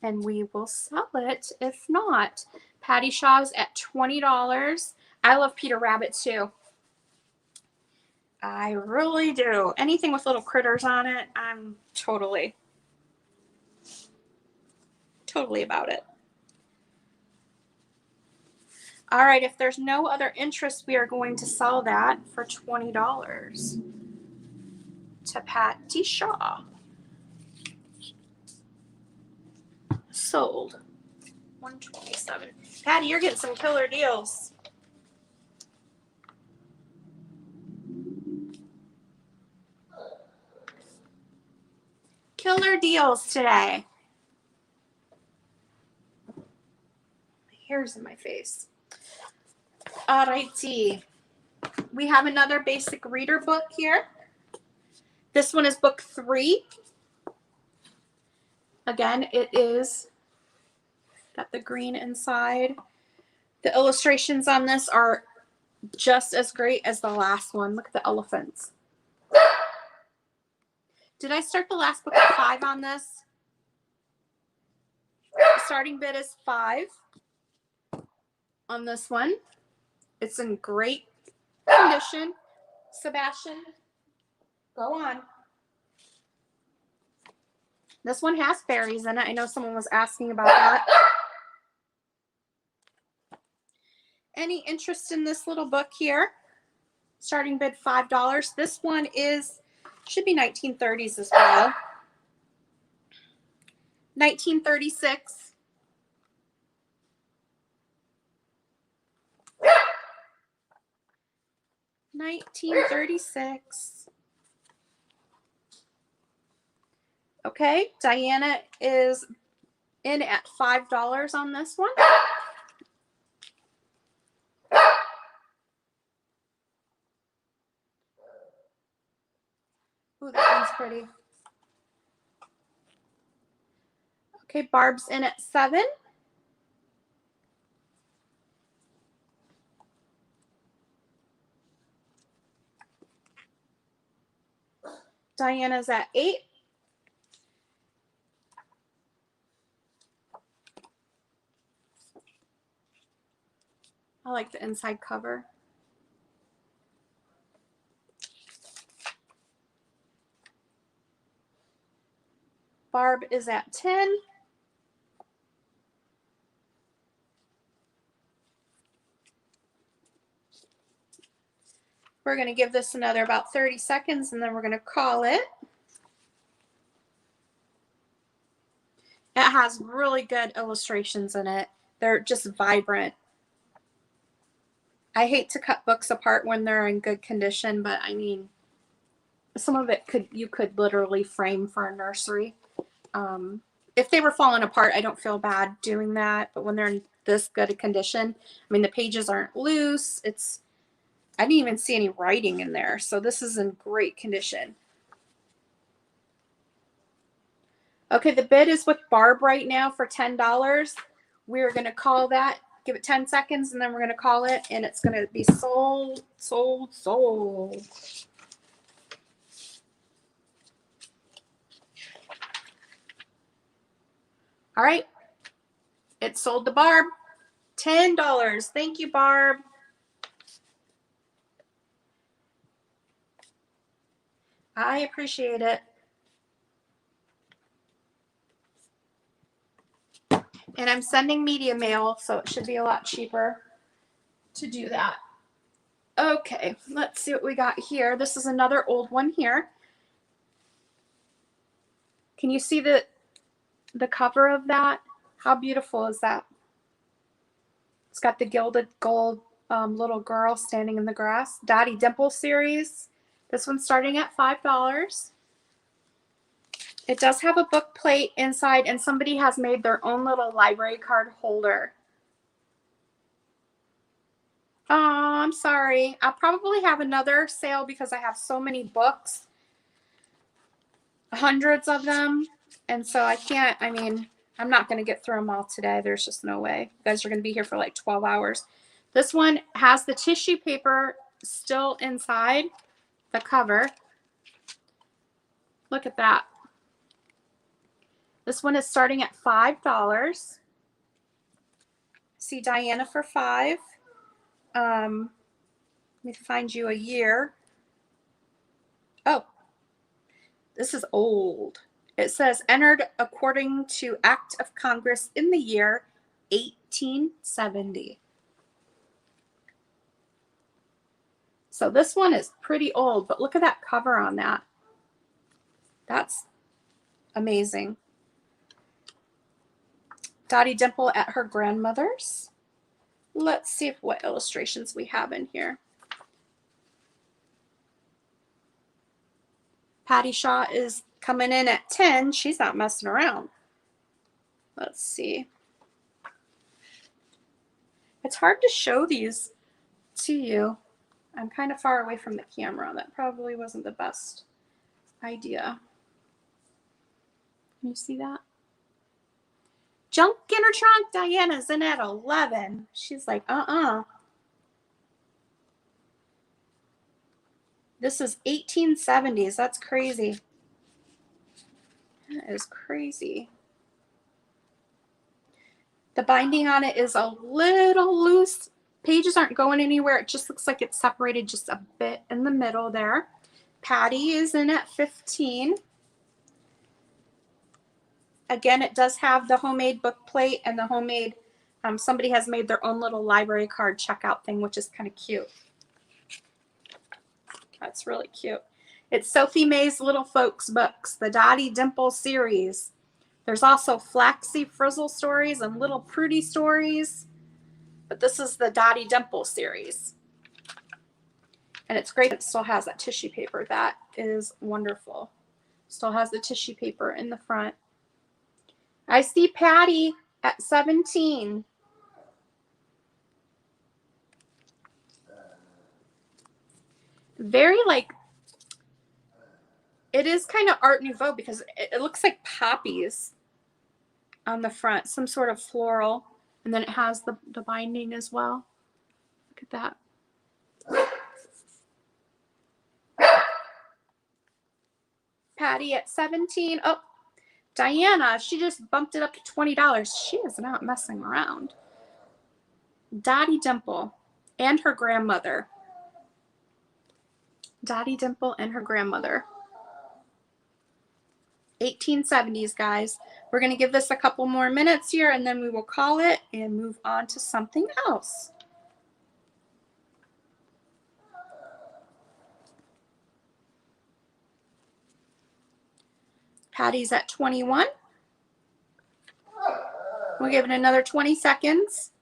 and we will sell it if not. Patty Shaw's at $20. I love Peter Rabbit too. I really do. Anything with little critters on it, I'm totally about it. All right, if there's no other interest, we are going to sell that for $20 to Patty Shaw. Sold. $127. Patty, you're getting some killer deals. Killer deals today. Hairs in my face. All righty. We have another basic reader book here. This one is book 3. Again, it is got the green inside. The illustrations on this are just as great as the last one. Look at the elephants. Did I start the last book at 5 on this? The starting bid is 5 on this one. It's in great condition. Sebastian, go on. This one has fairies in it. I know someone was asking about that. Any interest in this little book here? Starting bid $5. This one should be 1930s as well. 1936. Okay, Diana is in at $5 on this one. Ooh, that one's pretty. Okay, Barb's in at 7. Diana's at 8. I like the inside cover. Barb is at 10. We're going to give this another about 30 seconds and then we're going to call it. It has really good illustrations in it. They're just vibrant. I hate to cut books apart when they're in good condition, but I mean, some of it you could literally frame for a nursery. If they were falling apart, I don't feel bad doing that. But when they're in this good a condition, I mean, the pages aren't loose. I didn't even see any writing in there. So this is in great condition. Okay, the bid is with Barb right now for $10. We're going to call that, give it 10 seconds, and then we're going to call it, and it's going to be sold, sold, sold. All right. It sold to Barb. $10. Thank you, Barb. I appreciate it. And I'm sending media mail, so it should be a lot cheaper to do that. Okay, let's see what we got here. This is another old one here. Can you see the cover of that? How beautiful is that? It's got the gilded gold little girl standing in the grass. Dottie Dimple series. This one's starting at $5. It does have a book plate inside, and somebody has made their own little library card holder. Oh, I'm sorry. I'll probably have another sale because I have so many books. Hundreds of them. And so I'm not going to get through them all today. There's just no way. You guys are going to be here for like 12 hours. This one has the tissue paper still inside the cover. Look at that. This one is starting at $5. See Diana for $5. Let me find you a year. Oh, this is old. It says entered according to Act of Congress in the year 1870. So this one is pretty old, but look at that cover on that. That's amazing. Dottie Dimple at her grandmother's. Let's see what illustrations we have in here. Patty Shaw is coming in at 10. She's not messing around. Let's see. It's hard to show these to you. I'm kind of far away from the camera. That probably wasn't the best idea. Can you see that? Junk in her trunk. Diana's in at 11. She's like, This is 1870s. That's crazy. That is crazy. The binding on it is a little loose. Pages aren't going anywhere. It just looks like it's separated just a bit in the middle there. Patty is in at 15. Again, it does have the homemade book plate and the homemade, somebody has made their own little library card checkout thing, which is kind of cute. That's really cute. It's Sophie May's Little Folks books, the Dottie Dimple series. There's also Flaxy Frizzle stories and Little Prudy stories, but this is the Dottie Dimple series. And it's great. It still has that tissue paper. That is wonderful. Still has the tissue paper in the front. I see Patty at 17. Very like, it is kind of Art Nouveau because it looks like poppies on the front, some sort of floral. And then it has the binding as well. Look at that. Patty at 17. Oh, Diana, she just bumped it up to $20. She is not messing around. Dottie Dimple and her grandmother. Dottie Dimple and her grandmother. 1870s, guys. We're going to give this a couple more minutes here and then we will call it and move on to something else. Patty's at 21. We'll give it another 20 seconds.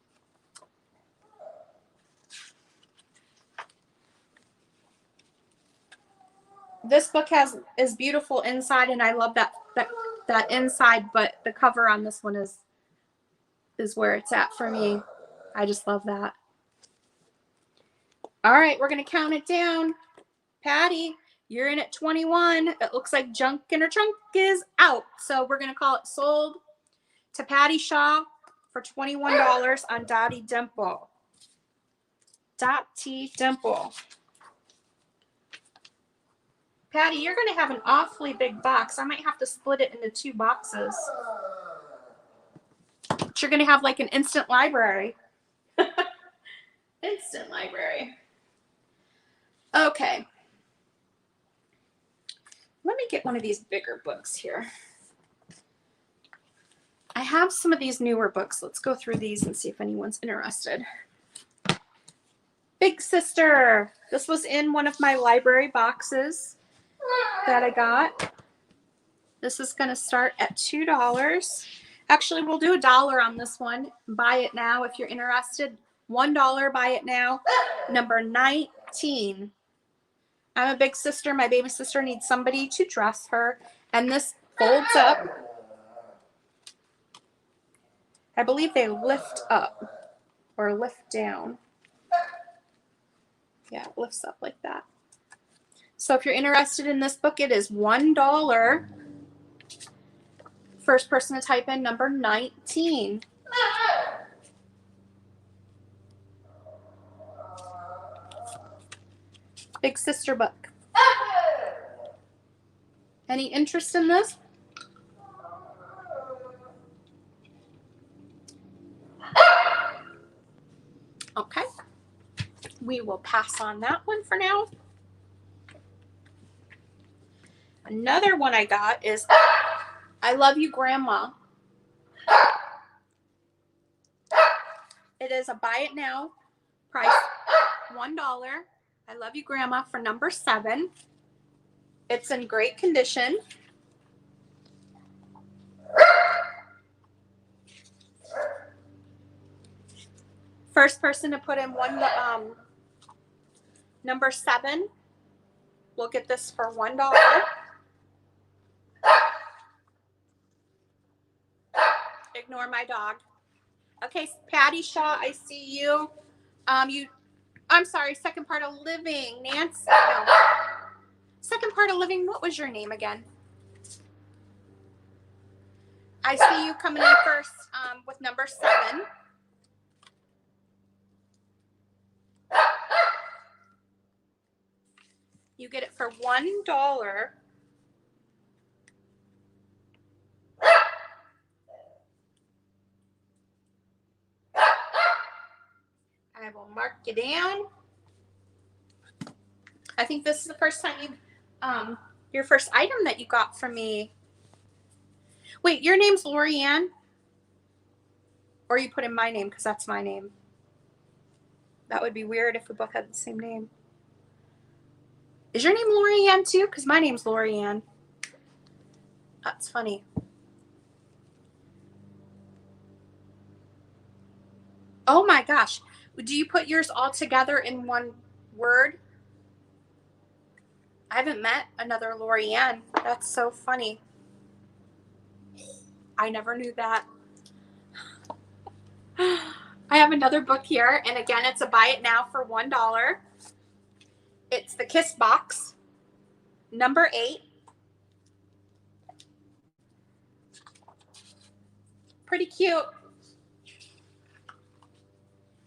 This book is beautiful inside, and I love that inside, but the cover on this one is where it's at for me. I just love that. All right, we're going to count it down. Patty, you're in at 21. It looks like Junk in her trunk is out. So we're going to call it sold to Patty Shaw for $21 on Dottie Dimple. Dottie Dimple. Patty, you're going to have an awfully big box. I might have to split it into 2 boxes. But you're going to have like an instant library. Instant library. Okay. Let me get one of these bigger books here. I have some of these newer books. Let's go through these and see if anyone's interested. Big Sister. This was in one of my library boxes that I got. This is going to start at $2. Actually, we'll do $1 on this one. Buy it now if you're interested. $1, buy it now. Number 19. I'm a big sister. My baby sister needs somebody to dress her. And this folds up. I believe they lift up or lift down. Yeah, it lifts up like that. So if you're interested in this book, it is $1. First person to type in number 19. Big Sister book. Any interest in this? Okay. We will pass on that one for now. Another one I got is I Love You Grandma. It is a buy it now price, $1. I Love You Grandma for number 7. It's in great condition. First person to put in number 7 will get this for $1. Ignore my dog. Okay, Patty Shaw, I see you. I'm sorry, Second Part of Living, Nancy. No. Second Part of Living, what was your name again? I see you coming in first with number 7. You get it for $1. I will mark you down. I think this is the first time you, your first item that you got from me. Wait, your name's Lorianne? Or you put in my name because that's my name. That would be weird if we both had the same name. Is your name Lorianne too? Because my name's Lorianne. That's funny. Oh my gosh. Do you put yours all together in one word? I haven't met another Lorianne. That's so funny. I never knew that. I have another book here, and again, it's a buy it now for $1. It's the Kiss Box, number 8. Pretty cute.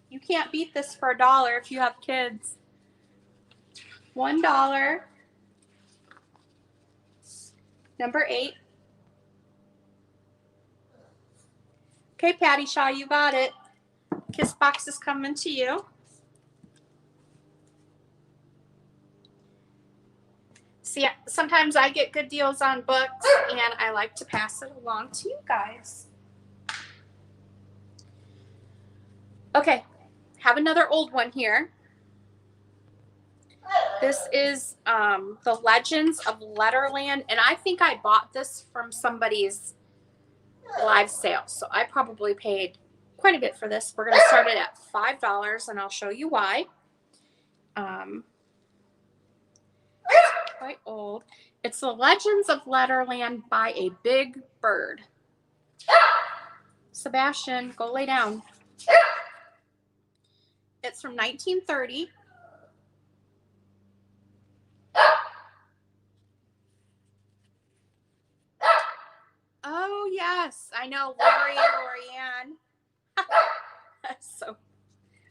You can't beat this for $1 if you have kids. $1. Number 8. Okay, Patty Shaw, you got it. Kiss Box is coming to you. See, sometimes I get good deals on books, and I like to pass it along to you guys. Okay, have another old one here. This is The Legends of Letterland, and I think I bought this from somebody's live sale, so I probably paid quite a bit for this. We're going to start it at $5, and I'll show you why. It's quite old. It's The Legends of Letterland by a Big Bird. Sebastian, go lay down. It's from 1930. Oh, yes. I know. Lorianne. So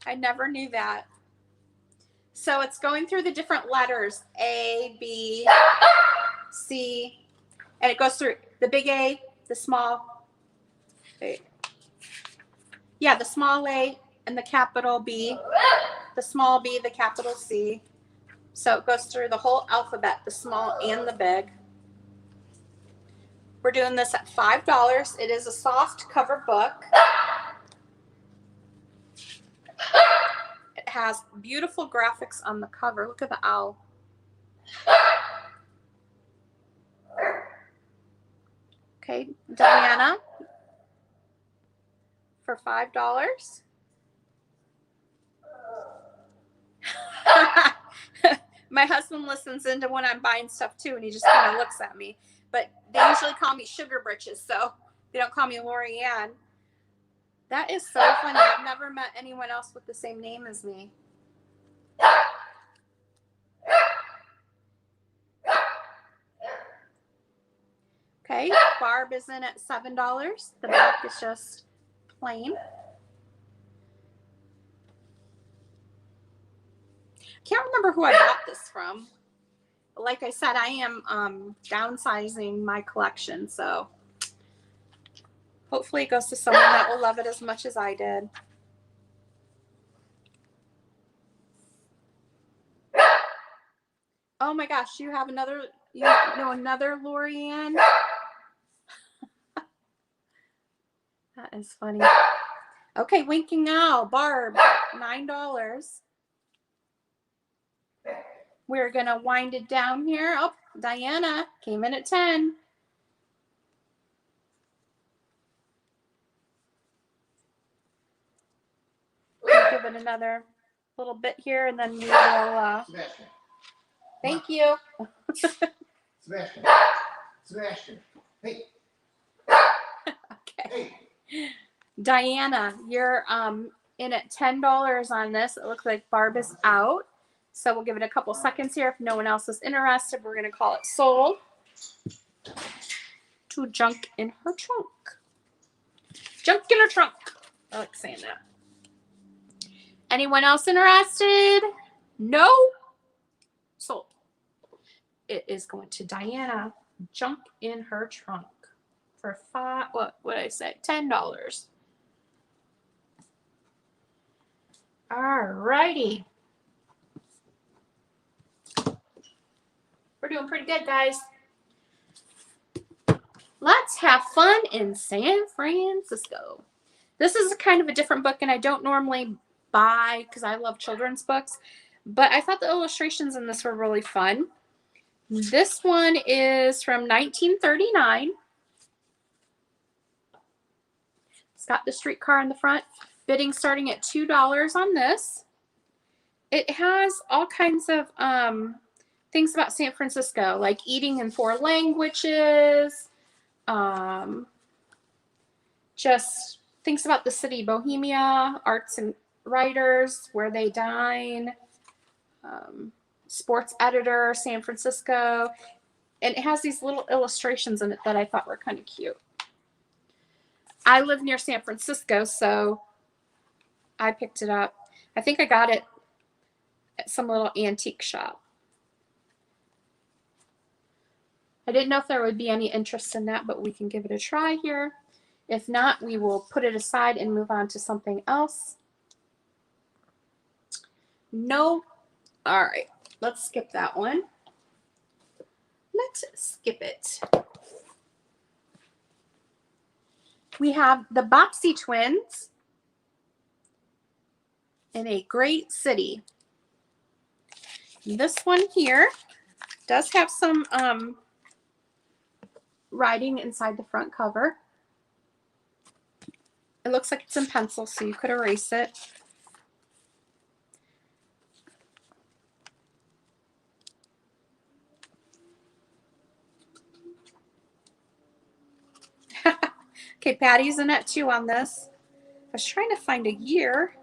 I never knew that. So it's going through the different letters, A, B, C, and it goes through the big A, the small A. Yeah, the small A and the capital B, the small B, the capital C. So it goes through the whole alphabet, the small and the big. We're doing this at $5. It is a soft cover book. It has beautiful graphics on the cover. Look at the owl. Okay, Diana for $5. My husband listens into when I'm buying stuff too, and he just kind of looks at me. But they usually call me SugarBritches, so they don't call me Lorianne. That is so funny. I've never met anyone else with the same name as me. Okay, Barb is in at $7. The back is just plain. Can't remember who I bought this from. Like I said, I am downsizing my collection, so hopefully it goes to someone that will love it as much as I did. Oh my gosh, you have another You know another Lorianne? That is funny. Okay, Winking Owl, Barb, $9. We're going to wind it down here. Oh, Diana came in at 10. We'll give it another little bit here, and then we will... Sebastian. Thank you. Sebastian. Sebastian. Hey. Okay. Hey. Diana, you're in at $10 on this. It looks like Barb is out. So we'll give it a couple seconds here. If no one else is interested, we're going to call it sold to Junk in Her Trunk. Junk in her trunk. I like saying that. Anyone else interested? No? Sold. It is going to Diana. Junk in Her Trunk for what did I say? $10. All righty. We're doing pretty good, guys. Let's have fun in San Francisco. This is kind of a different book, and I don't normally buy because I love children's books, but I thought the illustrations in this were really fun. This one is from 1939. It's got the streetcar in the front. Bidding starting at $2 on this. It has all kinds of things about San Francisco, like eating in 4 languages, just things about the city, Bohemia, arts and writers, where they dine, sports editor, San Francisco. And it has these little illustrations in it that I thought were kind of cute. I live near San Francisco, so I picked it up. I think I got it at some little antique shop. I didn't know if there would be any interest in that, but we can give it a try here. If not, we will put it aside and move on to something else. No. All right. Let's skip that one. Let's skip it. We have the Bobbsey twins in a great city. This one here does have some writing inside the front cover. It looks like it's in pencil, so you could erase it. Okay, Patty's in at 2 on this. I was trying to find a year.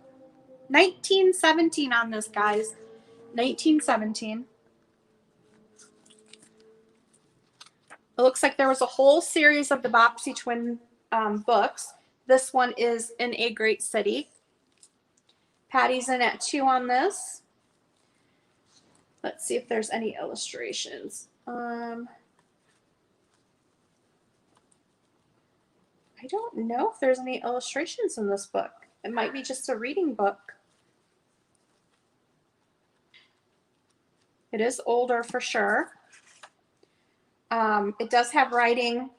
1917 on this, guys. 1917. It looks like there was a whole series of the Bobbsey twin books. This one is in a great city. Patty's in at 2 on this. Let's see if there's any illustrations. I don't know if there's any illustrations in this book. It might be just a reading book. It is older for sure. It does have writing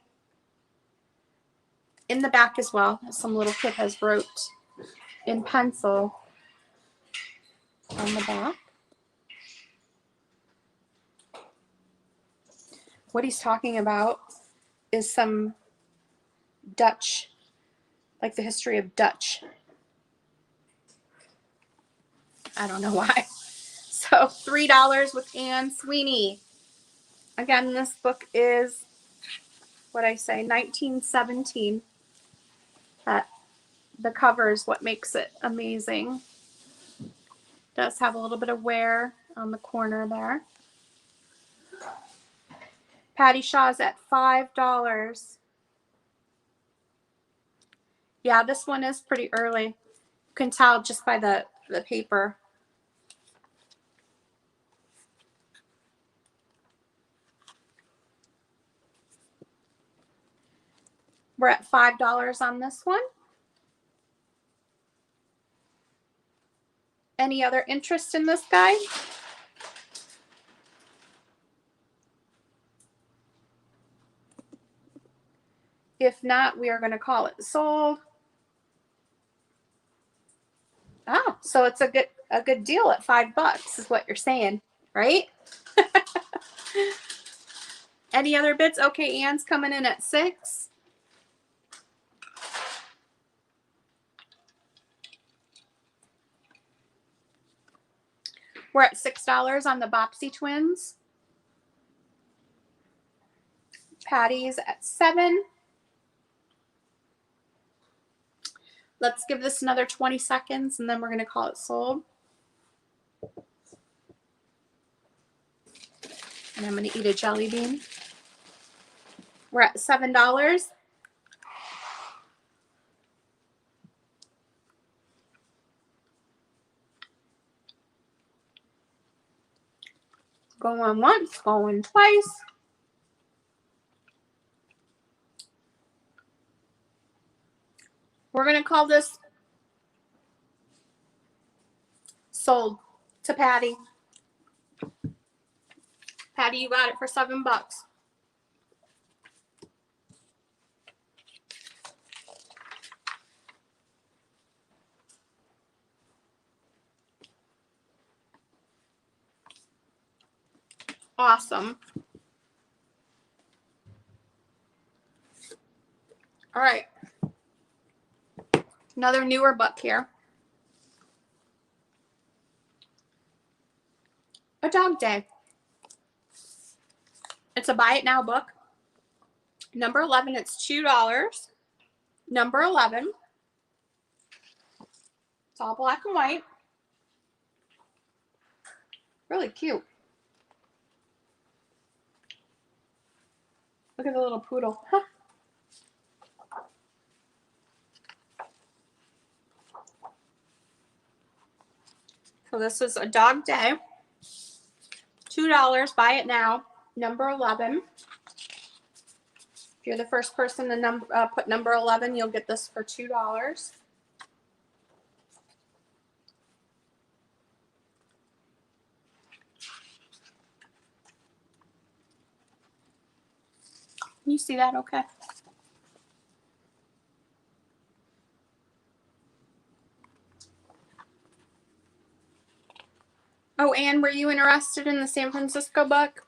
in the back as well. Some little kid has wrote in pencil on the back. What he's talking about is some Dutch, like the history of Dutch. I don't know why. So $3 with Anne Sweeney. Again, this book is, what I say, 1917. The cover is what makes it amazing. It does have a little bit of wear on the corner there. Patty Shaw's at $5. Yeah, this one is pretty early. You can tell just by the paper. We're at $5 on this one. Any other interest in this guy? If not, we are going to call it sold. Oh, so it's a good deal at $5 is what you're saying, right? Any other bids? Okay, Anne's coming in at 6. We're at $6 on the Bopsy twins. Patty's at 7. Let's give this another 20 seconds and then we're going to call it sold. And I'm going to eat a jelly bean. We're at $7. Going once, going twice. We're going to call this sold to Patty. Patty, you got it for $7. Awesome. All right. Another newer book here. A Dog Day. It's a buy it now book. Number 11, it's $2. Number 11. It's all black and white. Really cute. Look at the little poodle. Huh. So this is A Dog Day. $2. Buy it now. Number 11. If you're the first person to put number 11, you'll get this for $2. Can you see that okay? Oh, Anne, were you interested in the San Francisco book?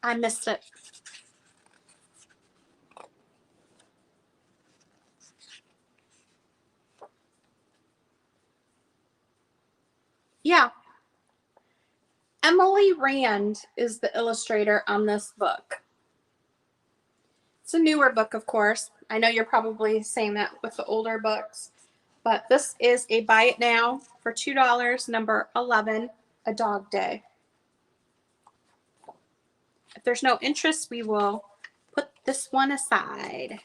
I missed it. Yeah. Emily Rand is the illustrator on this book. It's a newer book, of course. I know you're probably saying that with the older books, but this is a buy it now for $2, number 11, A Dog Day. If there's no interest, we will put this one aside.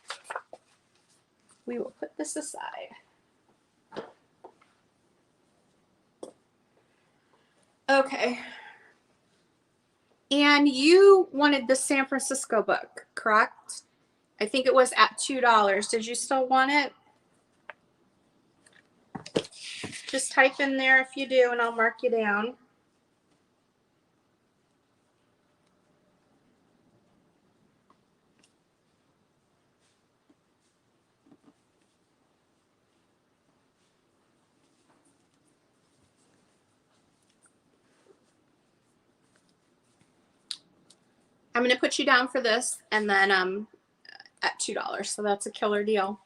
We will put this aside. Okay. And you wanted the San Francisco book, correct? I think it was at $2. Did you still want it? Just type in there if you do, and I'll mark you down. I'm going to put you down for this, and then at $2. So that's a killer deal.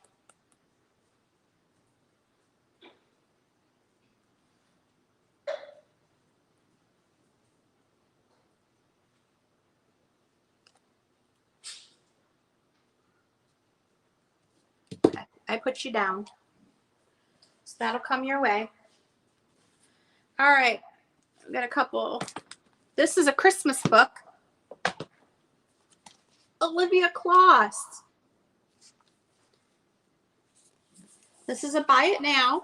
I put you down. So that'll come your way. All right. I've got a couple. This is a Christmas book. Olivia Kloss. This is a buy it now.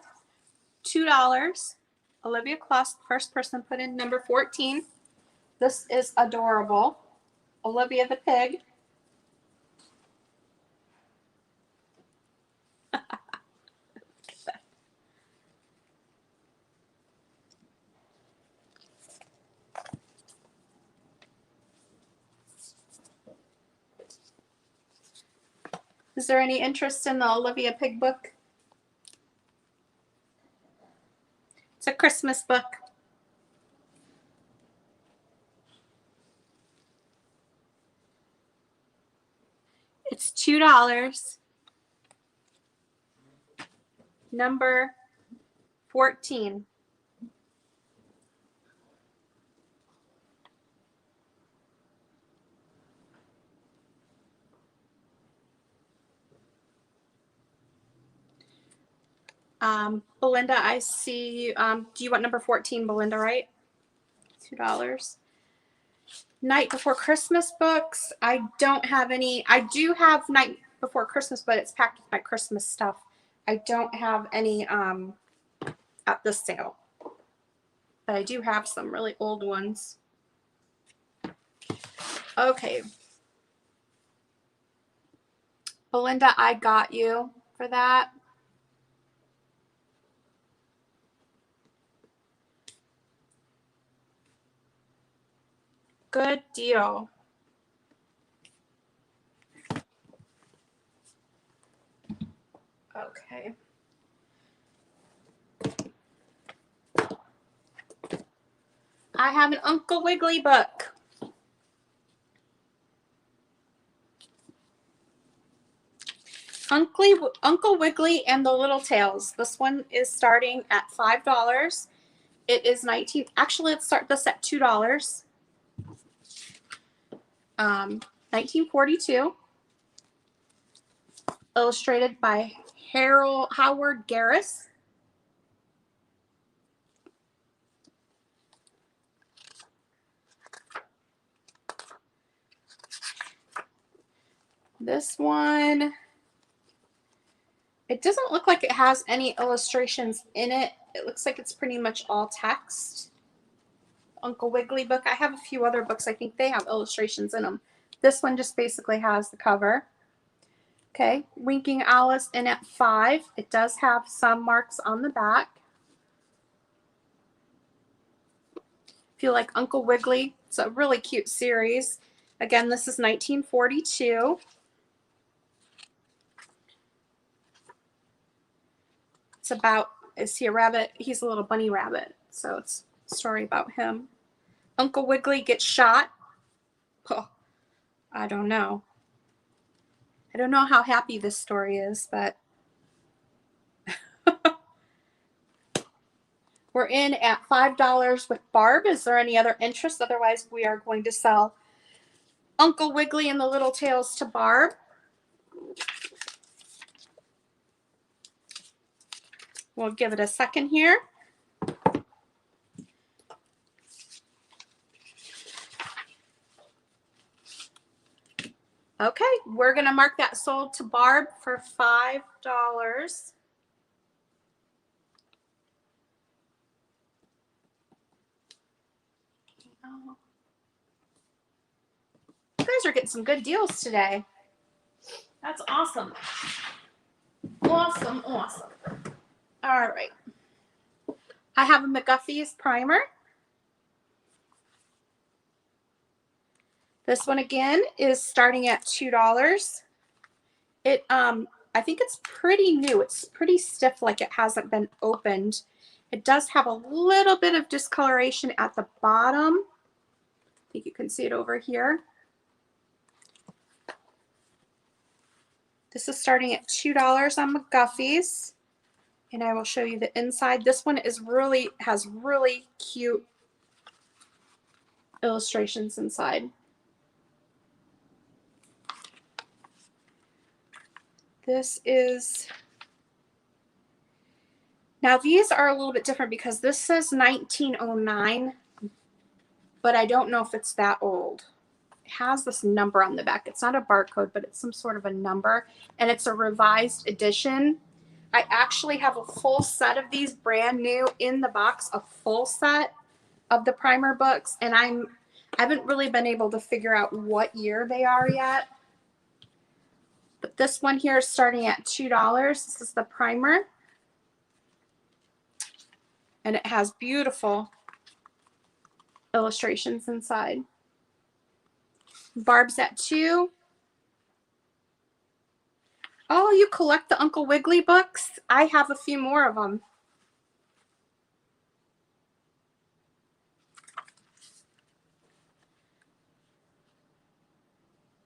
$2. Olivia Kloss, first person put in number 14. This is adorable. Olivia the pig. Is there any interest in the Olivia Pig book? It's a Christmas book. It's $2. Number 14. Belinda, I see. Do you want number 14, Belinda, right? $2. Night Before Christmas books. I don't have any. I do have Night Before Christmas, but it's packed with my Christmas stuff. I don't have any at this sale. But I do have some really old ones. Okay. Belinda, I got you for that. Good deal. Okay. I have an Uncle Wiggily book. Uncle Wiggily and the Little Tails. This one is starting at $5. It is 19. Actually, let's start this at $2. 1942. Illustrated by Howard Garris. This one, it doesn't look like it has any illustrations in it. It looks like it's pretty much all text. Uncle Wiggily book. I have a few other books. I think they have illustrations in them. This one just basically has the cover. Okay, Winking Alice in at 5. It does have some marks on the back. If you like Uncle Wiggily, it's a really cute series. Again, this is 1942. It's about, is he a rabbit? He's a little bunny rabbit. So it's a story about him. Uncle Wiggily gets shot. Oh, I don't know. I don't know how happy this story is, but we're in at $5 with Barb. Is there any other interest? Otherwise, we are going to sell Uncle Wiggily and the Little Tails to Barb. We'll give it a second here. Okay, we're going to mark that sold to Barb for $5. Oh. You guys are getting some good deals today. That's awesome. Awesome, awesome. All right. I have a McGuffey's primer. This one again is starting at $2. It I think it's pretty new. It's pretty stiff, like it hasn't been opened. It does have a little bit of discoloration at the bottom. I think you can see it over here. This is starting at $2 on McGuffey's. And I will show you the inside. This one is has really cute illustrations inside. This is, now these are a little bit different because this says 1909, but I don't know if it's that old. It has this number on the back. It's not a barcode, but it's some sort of a number, and it's a revised edition. I actually have a full set of these brand new in the box, a full set of the primer books, and I haven't really been able to figure out what year they are yet. But this one here is starting at $2. This is the primer. And it has beautiful illustrations inside. Barb's at $2. Oh, you collect the Uncle Wiggily books? I have a few more of them.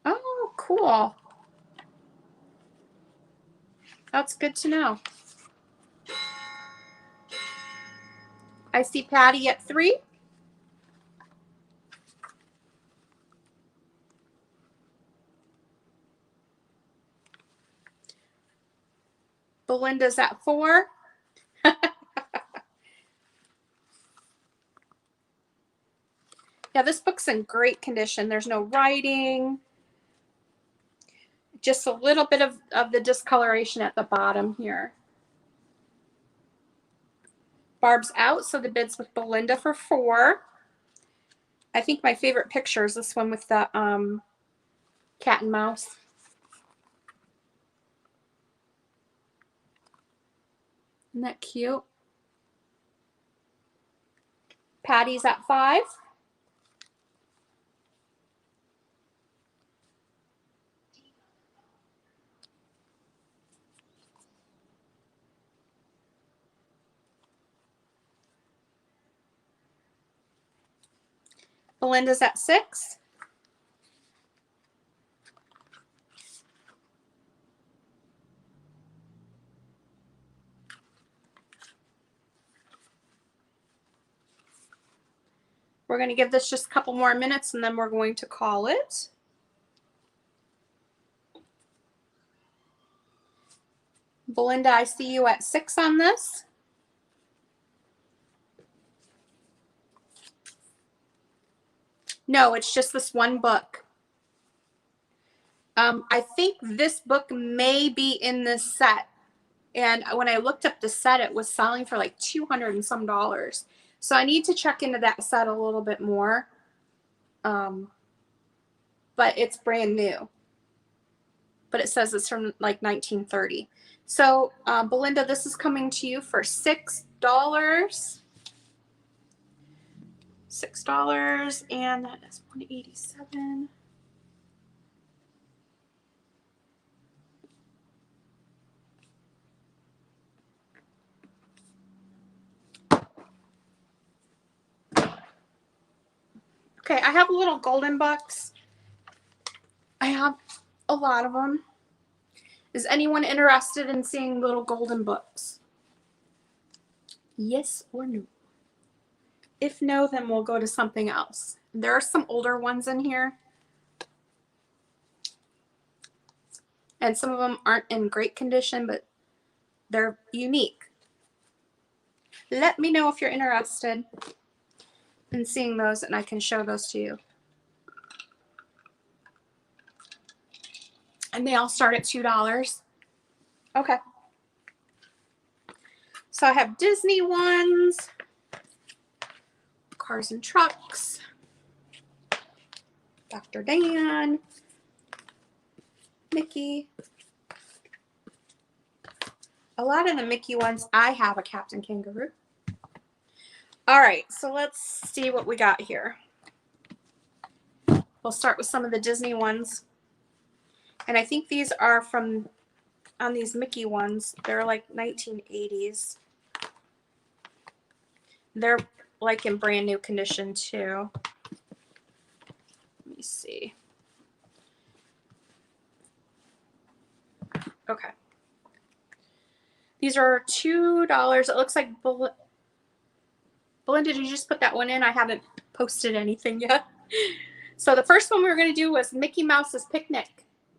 Oh, cool. That's good to know. I see Patty at 3. Belinda's at 4. Yeah, this book's in great condition. There's no writing. Just a little bit of the discoloration at the bottom here. Barb's out, so the bid's with Belinda for 4. I think my favorite picture is this one with the cat and mouse. Isn't that cute? Patty's at 5. Belinda's at 6. We're going to give this just a couple more minutes and then we're going to call it. Belinda, I see you at 6 on this. No, it's just this one book. I think this book may be in this set. And when I looked up the set, it was selling for like $200 and some. So I need to check into that set a little bit more. But it's brand new. But it says it's from like 1930. So Belinda, this is coming to you for $6. $6, and that is $187. Okay, I have a little golden bucks. I have a lot of them. Is anyone interested in seeing little golden books? Yes or no? If no, then we'll go to something else. There are some older ones in here. And some of them aren't in great condition, but they're unique. Let me know if you're interested in seeing those and I can show those to you. And they all start at $2. Okay. So I have Disney ones, Cars and Trucks, Dr. Dan, Mickey. A lot of the Mickey ones, I have a Captain Kangaroo. All right, so let's see what we got here. We'll start with some of the Disney ones. And I think these are from, on these Mickey ones, they're like 1980s. They're like in brand new condition too. Let me see. Okay. These are $2. It looks like Belinda, did you just put that one in? I haven't posted anything yet. So the first one we were going to do was Mickey Mouse's Picnic.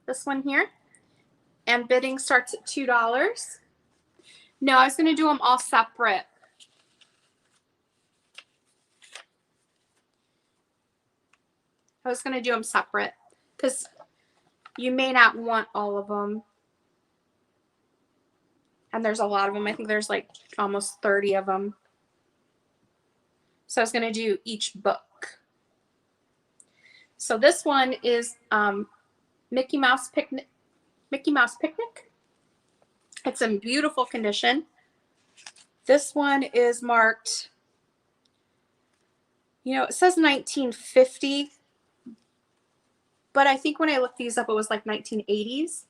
This one here. And bidding starts at $2. No, I was going to do them all separate. I was going to do them separate because you may not want all of them. And there's a lot of them. I think there's like almost 30 of them. So I was going to do each book. So this one is Mickey Mouse Picnic. Mickey Mouse Picnic. It's in beautiful condition. This one is marked, you know, it says 1950, but I think when I looked these up, it was like 1980s.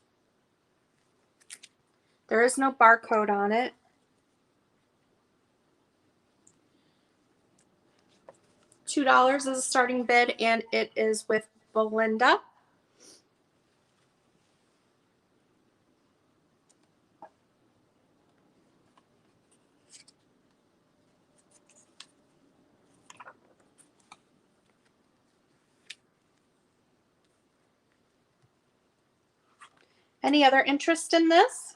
There is no barcode on it. $2 is a starting bid, and it is with Belinda. Any other interest in this?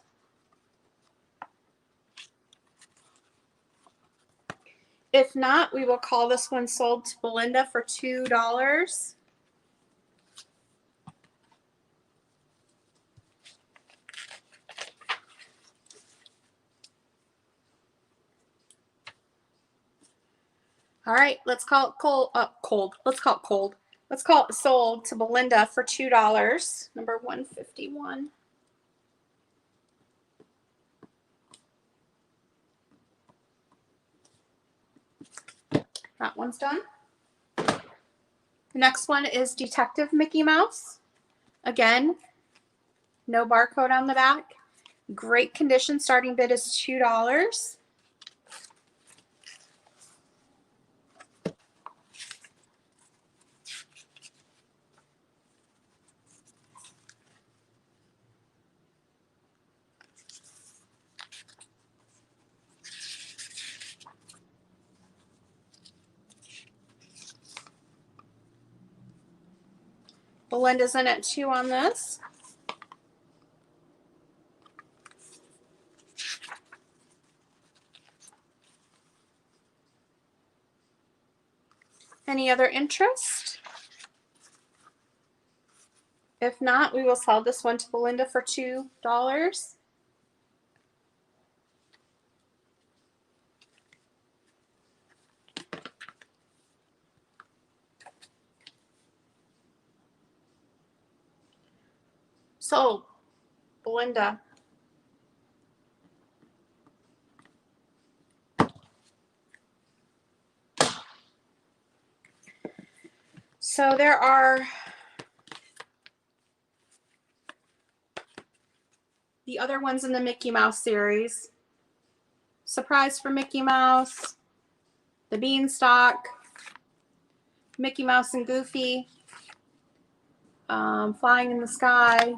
If not, we will call this one sold to Belinda for $2. All right, let's call it cold. Let's call it cold. Let's call it sold to Belinda for $2. Number 151. That one's done. The next one is Detective Mickey Mouse. Again, no barcode on the back. Great condition. Starting bid is $2. Belinda's in at 2 on this. Any other interest? If not, we will sell this one to Belinda for $2. Sold, Belinda. So there are the other ones in the Mickey Mouse series. Surprise for Mickey Mouse, the Beanstalk, Mickey Mouse and Goofy, Flying in the Sky,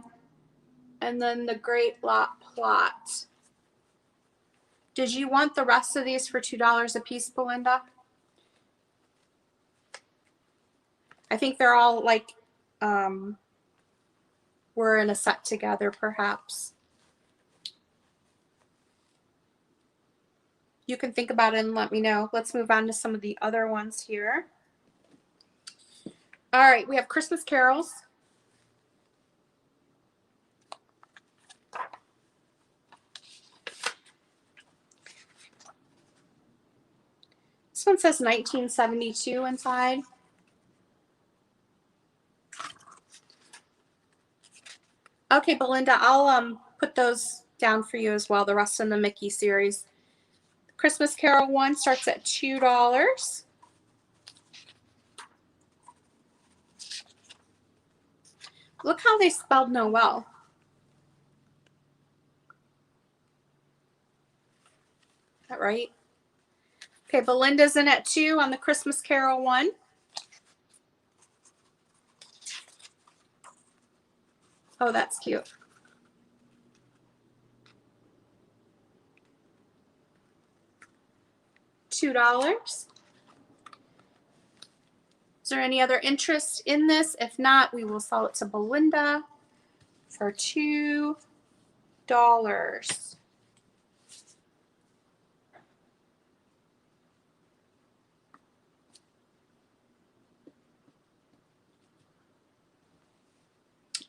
and then the Great Lot Plot. Did you want the rest of these for $2 a piece, Belinda? I think they're all like, we're in a set together, perhaps. You can think about it and let me know. Let's move on to some of the other ones here. All right, we have Christmas carols. This one says 1972 inside. Okay, Belinda, I'll put those down for you as well, the rest in the Mickey series. The Christmas Carol one starts at $2. Look how they spelled Noel. Is that right? Okay, Belinda's in at 2 on the Christmas Carol one. Oh, that's cute. $2. Is there any other interest in this? If not, we will sell it to Belinda for $2.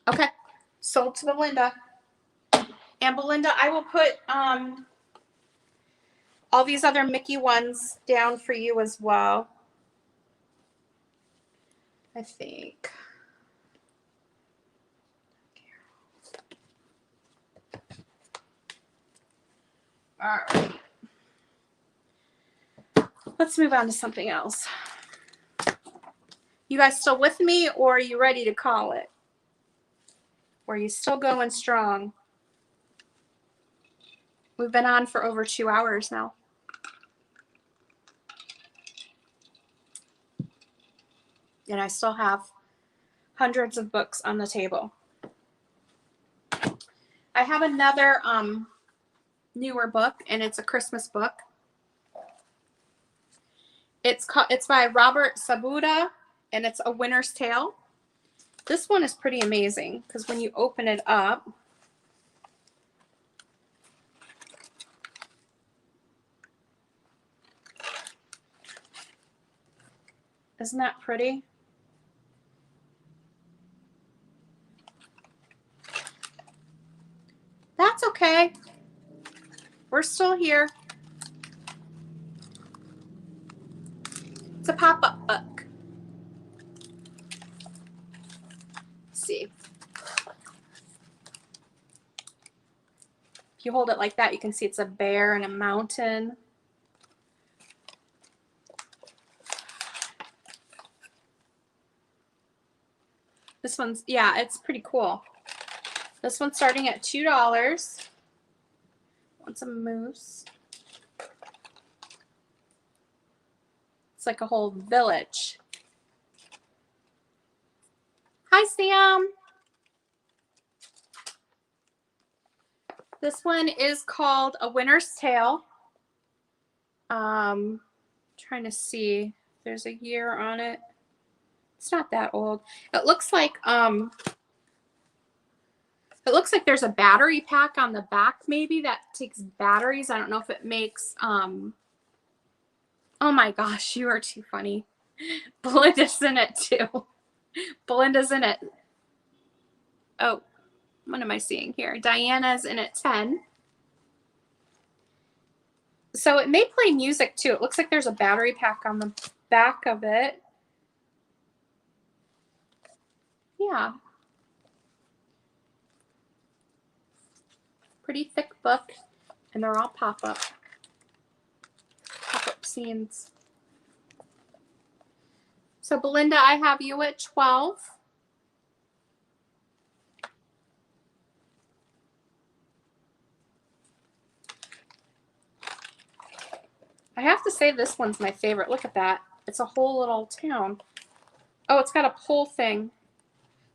Okay, sold to Belinda. And Belinda, I will put all these other Mickey ones down for you as well. I think. All right. Let's move on to something else. You guys still with me, or are you ready to call it? Or are you still going strong? We've been on for over 2 hours now. And I still have hundreds of books on the table. I have another newer book, and it's a Christmas book. It's by Robert Sabuda, and it's A Winter's Tale. This one is pretty amazing because when you open it up, isn't that pretty? That's okay. We're still here. It's a pop-up book. Let's see. If you hold it like that, you can see it's a bear and a mountain. This one's, yeah, it's pretty cool. This one's starting at $2. Want some moose? It's like a whole village. Hi, Sam. This one is called A Winter's Tale. Trying to see. There's a year on it. It's not that old. It looks like there's a battery pack on the back, maybe, that takes batteries. I don't know if it makes oh my gosh, you are too funny. Belinda's in it too. Belinda's in it. Oh, what am I seeing here? Diana's in at 10. So it may play music too. It looks like there's a battery pack on the back of it. Yeah. Pretty thick book, and they're all pop-up scenes. So Belinda, I have you at 12. I have to say this one's my favorite. Look at that. It's a whole little town. Oh, it's got a pull thing.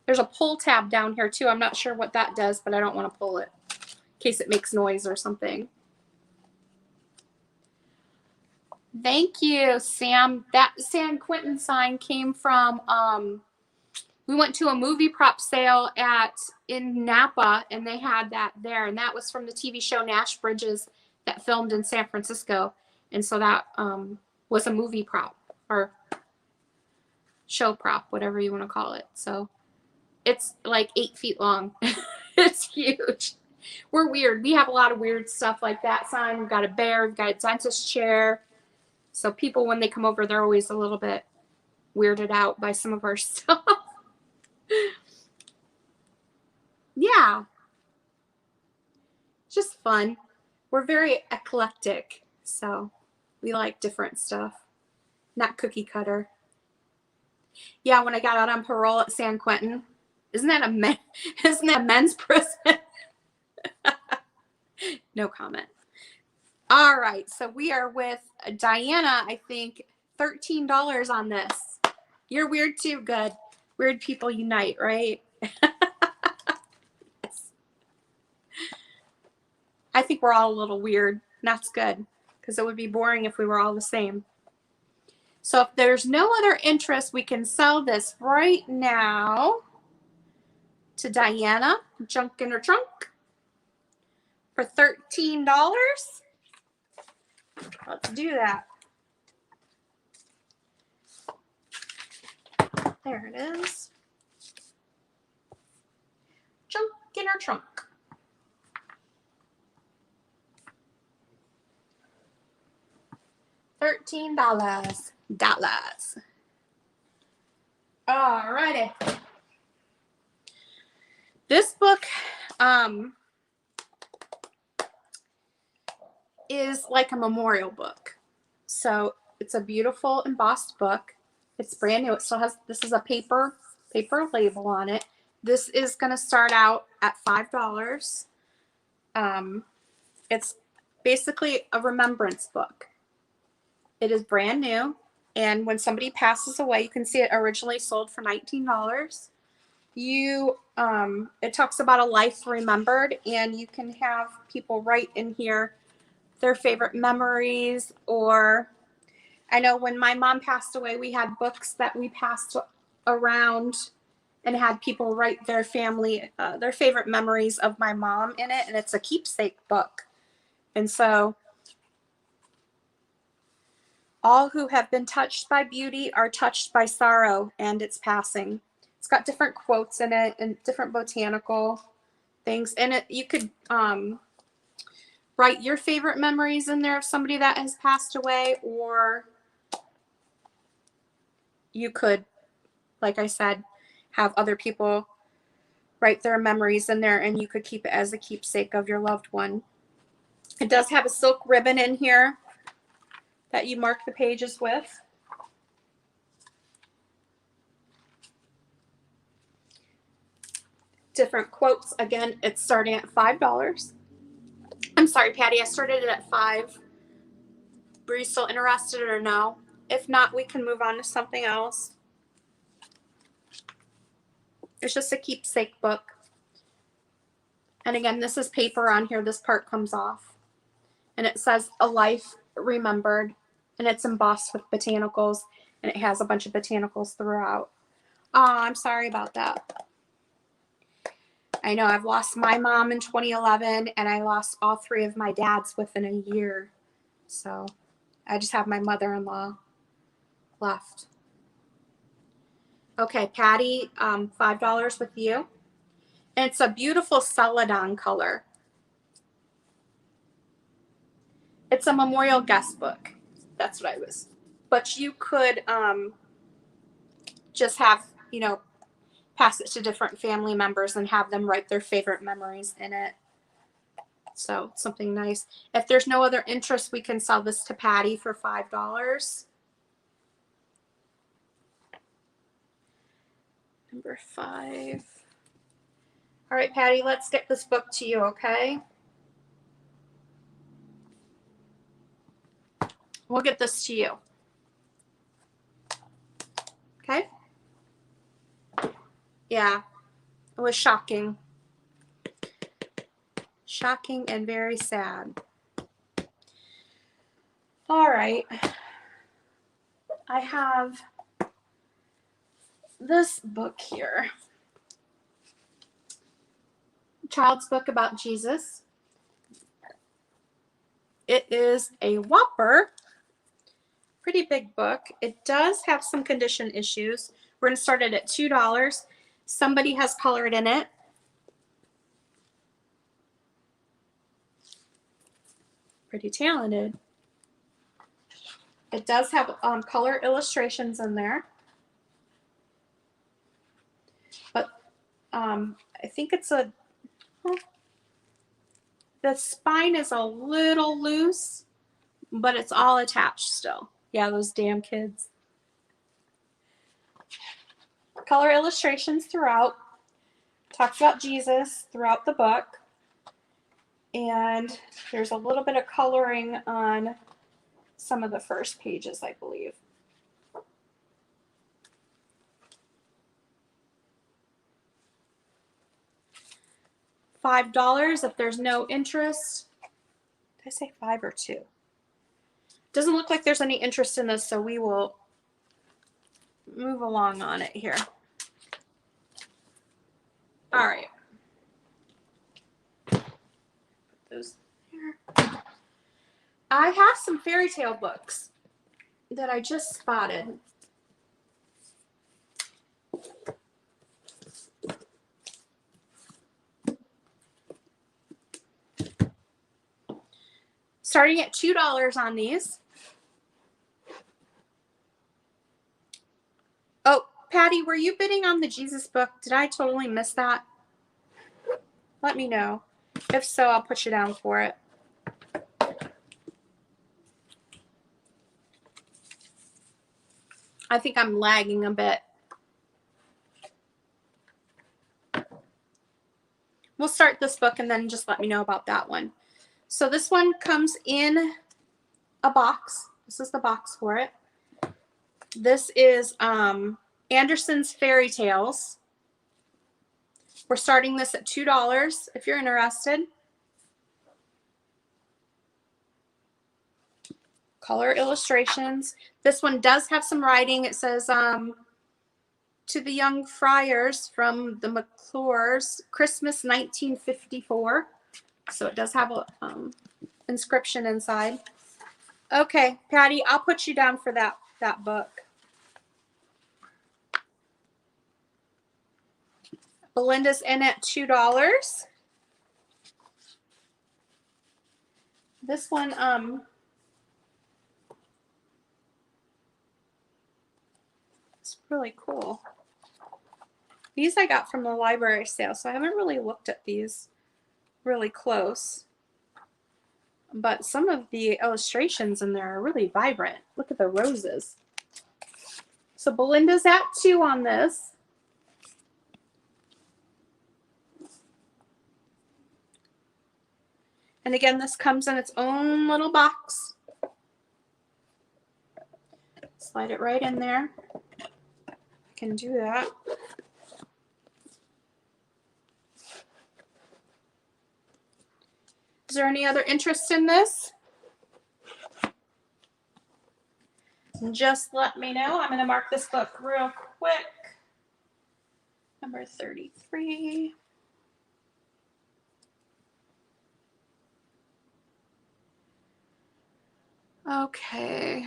There's a pull tab down here too. I'm not sure what that does, but I don't want to pull it in case it makes noise or something. Thank you, Sam. That San Quentin sign came from, we went to a movie prop sale in Napa, and they had that there, and that was from the TV show SugarBritches that filmed in San Francisco. And so that was a movie prop or show prop, whatever you want to call it. So it's like 8 feet long. It's huge. We're weird. We have a lot of weird stuff like that sign. We've got a bear. We've got a dentist chair. So people, when they come over, they're always a little bit weirded out by some of our stuff. Yeah. Just fun. We're very eclectic. So we like different stuff. Not cookie cutter. Yeah, when I got out on parole at San Quentin. Isn't that a men's prison? No comment. All right, so we are with Diana, I think, $13 on this. You're weird too, good. Weird people unite, right? Yes. I think we're all a little weird. That's good, because it would be boring if we were all the same. So if there's no other interest, we can sell this right now to Diana, junk in her trunk, for $13. Let's do that. There it is. Junk in her trunk. $13. Alrighty. This book is like a memorial book. So it's a beautiful embossed book. It's brand new. It still has, this is a paper label on it. This is going to start out at $5. It's basically a remembrance book. It is brand new, and when somebody passes away, you can see it originally sold for $19. It talks about a life remembered, and you can have people write in here their favorite memories. Or I know when my mom passed away, we had books that we passed around and had people write their family, their favorite memories of my mom in it, and it's a keepsake book. And so all who have been touched by beauty are touched by sorrow and its passing. It's got different quotes in it and different botanical things in it. You could write your favorite memories in there of somebody that has passed away, or you could, like I said, have other people write their memories in there, and you could keep it as a keepsake of your loved one. It does have a silk ribbon in here that you mark the pages with. Different quotes. Again, it's starting at $5. I'm sorry, Patty, I started it at $5. Were you still interested or no? If not, we can move on to something else. It's just a keepsake book. And again, this is paper on here. This part comes off. And it says a life remembered. And it's embossed with botanicals. And it has a bunch of botanicals throughout. Oh, I'm sorry about that. I know I've lost my mom in 2011. And I lost all 3 of my dads within a year. So I just have my mother-in-law left. Okay, Patty, $5 with you. And it's a beautiful celadon color. It's a memorial guest book. That's what I was. But you could just have, you know, pass it to different family members and have them write their favorite memories in it. So something nice. If there's no other interest, we can sell this to Patty for $5. Number 5. All right, Patty, let's get this book to you, okay? We'll get this to you. Okay? Yeah, it was shocking. Shocking and very sad. All right. I have this book here. Child's book about Jesus. It is a whopper. Pretty big book. It does have some condition issues. We're going to start it at $2. Somebody has colored in it. Pretty talented. It does have color illustrations in there. But I think it's a... the spine is a little loose, but it's all attached still. Yeah, those damn kids. Color illustrations throughout. Talks about Jesus throughout the book. And there's a little bit of coloring on some of the first pages, I believe. $5 if there's no interest. Did I say 5 or 2? Doesn't look like there's any interest in this, so we will move along on it here. All right. Put those here. I have some fairy tale books that I just spotted. Starting at $2 on these. Oh, Patty, were you bidding on the Jesus book? Did I totally miss that? Let me know. If so, I'll put you down for it. I think I'm lagging a bit. We'll start this book and then just let me know about that one. So this one comes in a box. This is the box for it. This is Anderson's Fairy Tales. We're starting this at $2 if you're interested. Color illustrations. This one does have some writing. It says, to the young friars from the McClures, Christmas 1954. So it does have a inscription inside. Okay, Patty, I'll put you down for that book. Belinda's in at $2. This one, it's really cool. These I got from the library sale, so I haven't really looked at these really close. But some of the illustrations in there are really vibrant. Look at the roses. So Belinda's at 2 on this. And again, this comes in its own little box. Slide it right in there. I can do that. Is there any other interest in this? Just let me know. I'm going to mark this book real quick. Number 33. Okay.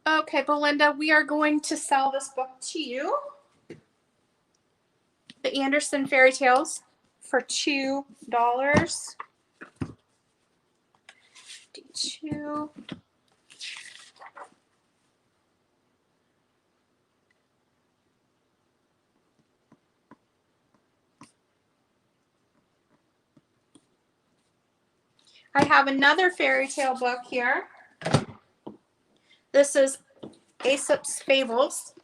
Okay, Belinda, we are going to sell this book to you. The Anderson Fairy Tales for $2. 52. I have another fairy tale book here. This is Aesop's Fables.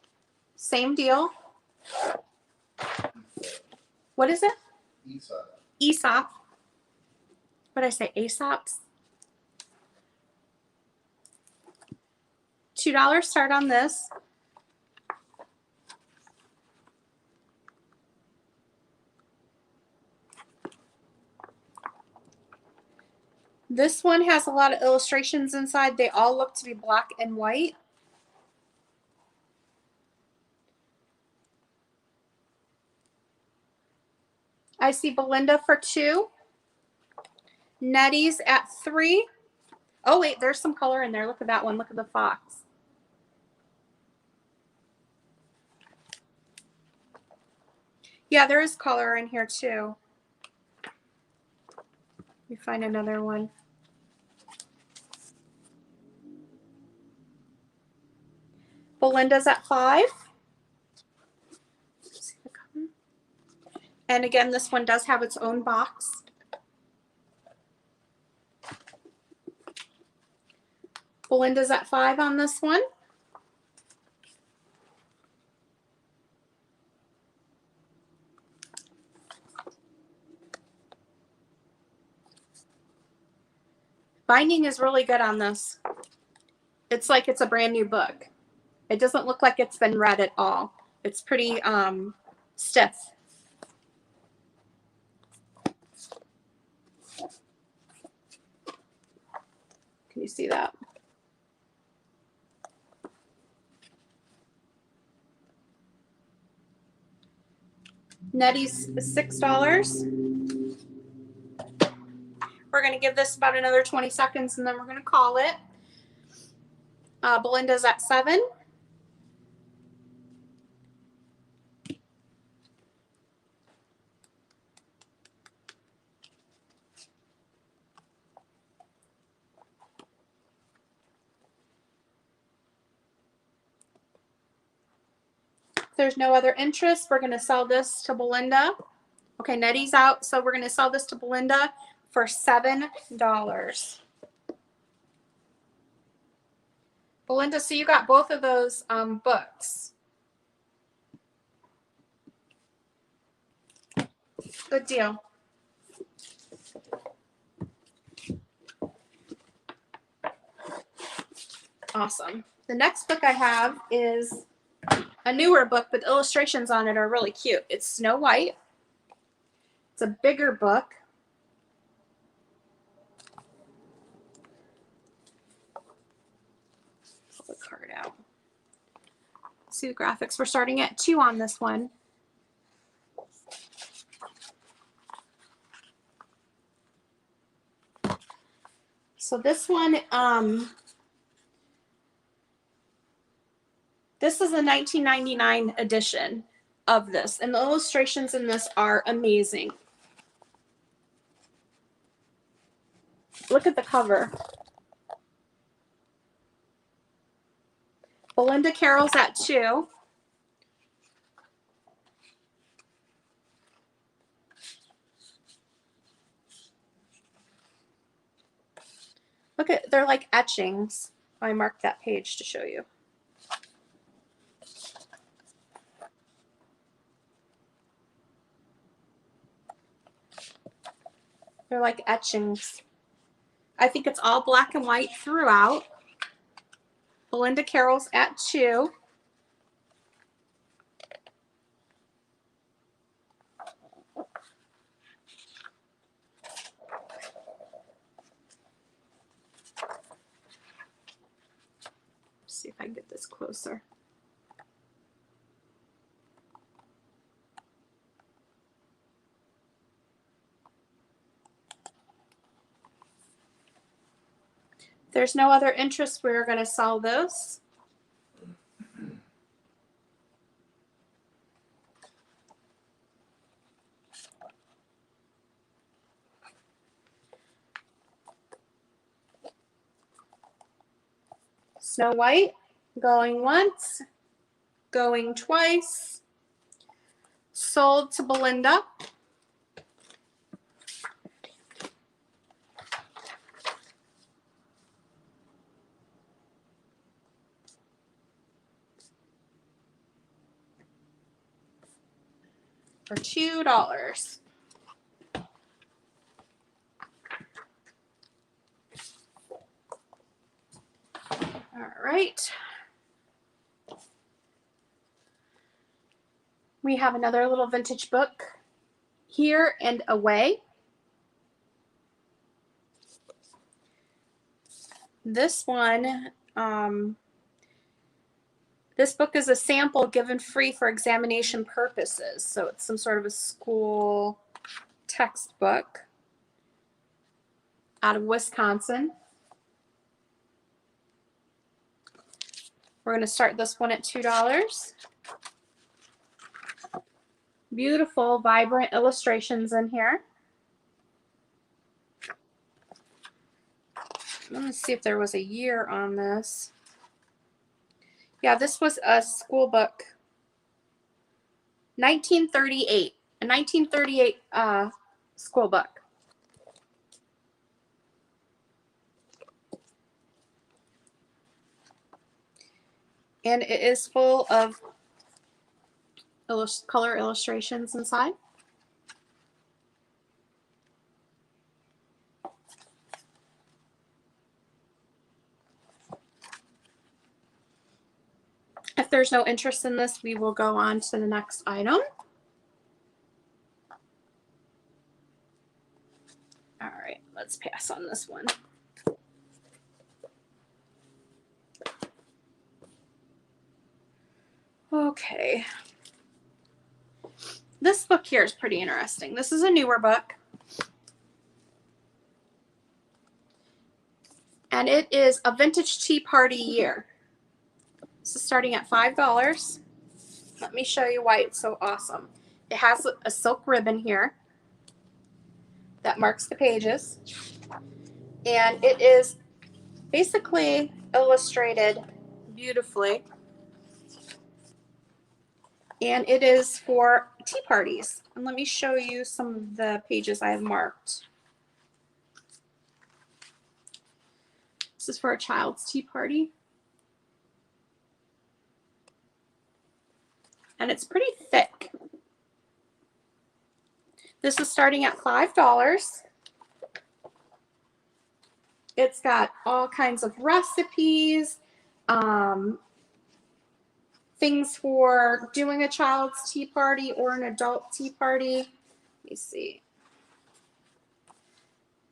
Same deal. What is it? Aesop. Aesop. What did I say? Aesop's? $2 start on this. This one has a lot of illustrations inside. They all look to be black and white. I see Belinda for 2. Nettie's at 3. Oh, wait, there's some color in there. Look at that one. Look at the fox. Yeah, there is color in here too. Let me find another one. Belinda's at 5. See the color? And again, this one does have its own box. Belinda's at 5 on this one. Binding is really good on this. It's like it's a brand new book. It doesn't look like it's been read at all. It's pretty stiff. Can you see that? Nettie's $6. We're going to give this about another 20 seconds and then we're going to call it. Belinda's at 7. If there's no other interest, we're going to sell this to Belinda. Okay, Nettie's out, so we're going to sell this to Belinda for $7. Belinda, so you got both of those books. Good deal. Awesome. The next book I have is a newer book, but the illustrations on it are really cute. It's Snow White. It's a bigger book. Pull the card out. See the graphics. We're starting at 2 on this one. So this one, this is a 1999 edition of this, and the illustrations in this are amazing. Look at the cover. Belinda Carroll's at 2. Look at, they're like etchings. I marked that page to show you. They're like etchings. I think it's all black and white throughout. Belinda Carroll's at 2. See if I can get this closer. If there's no other interest, we're going to sell this. Snow White, going once, going twice, sold to Belinda. For $2. All right. We have another little vintage book, Here and Away. This one, this book is a sample given free for examination purposes. So it's some sort of a school textbook out of Wisconsin. We're going to start this one at $2. Beautiful, vibrant illustrations in here. Let me see if there was a year on this. Yeah, this was a school book. 1938. A 1938 school book. And it is full of color illustrations inside. If there's no interest in this, we will go on to the next item. All right, let's pass on this one. Okay. This book here is pretty interesting. This is a newer book. And it is A Vintage Tea Party Year. This is starting at $5. Let me show you why it's so awesome. It has a silk ribbon here that marks the pages. And it is basically illustrated beautifully. And it is for tea parties. And let me show you some of the pages I have marked. This is for a child's tea party. And it's pretty thick. This is starting at $5. It's got all kinds of recipes, things for doing a child's tea party or an adult tea party. Let me see.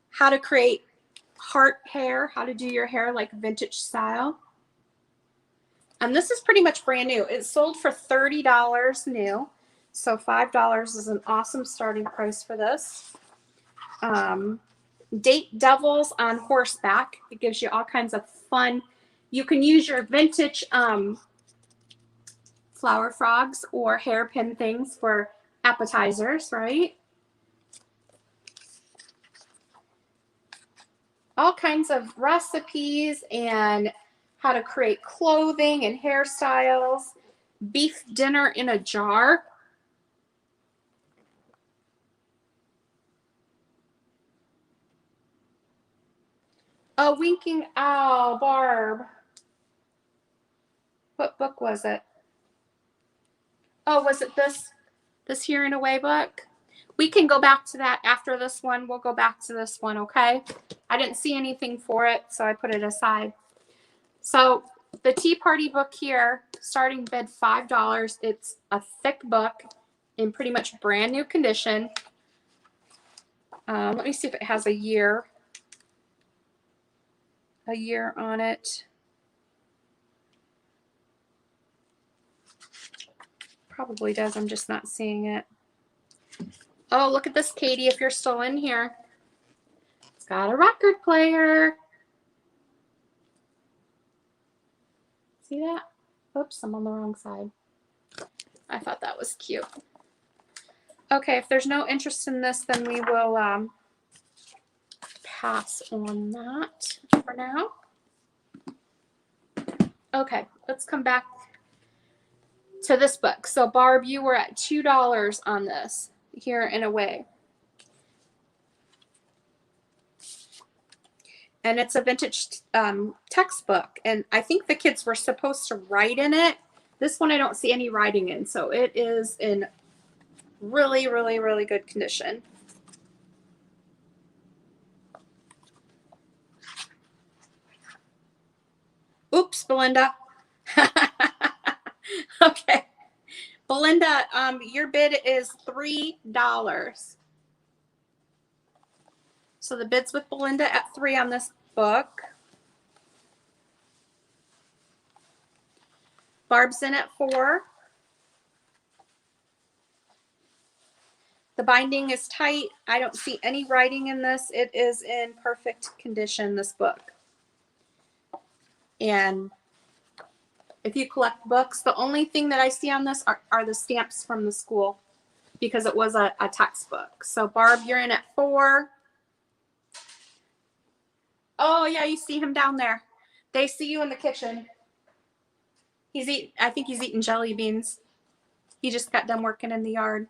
How to create heart hair, how to do your hair like vintage style. And this is pretty much brand new. It's sold for $30 new. So $5 is an awesome starting price for this. Date devils on horseback. It gives you all kinds of fun. You can use your vintage flower frogs or hairpin things for appetizers, right? All kinds of recipes and how to create clothing and hairstyles. Beef dinner in a jar. A winking owl, Barb. What book was it? Oh, was it this Here and Away book? We can go back to that after this one. We'll go back to this one, okay? I didn't see anything for it, so I put it aside. So the tea party book here, starting bid $5. It's a thick book in pretty much brand new condition. Let me see if it has a year on it. Probably does. I'm just not seeing it. Oh, look at this, Katie, if you're still in here. It's got a record player. See that? Oops, I'm on the wrong side. I thought that was cute. Okay, if there's no interest in this, then we will pass on that for now. Okay, let's come back to this book. So Barb, you were at $2 on this, Here and Away. And it's a vintage textbook. And I think the kids were supposed to write in it. This one I don't see any writing in. So it is in really, really, really good condition. Oops, Belinda. Okay. Belinda, your bid is $3. So the bid's with Belinda at $3 on this book. Barb's in at $4. The binding is tight. I don't see any writing in this. It is in perfect condition, this book. And if you collect books, the only thing that I see on this are the stamps from the school because it was a textbook. So Barb, you're in at $4. Oh yeah, you see him down there. They see you in the kitchen. I think he's eating jelly beans. He just got done working in the yard.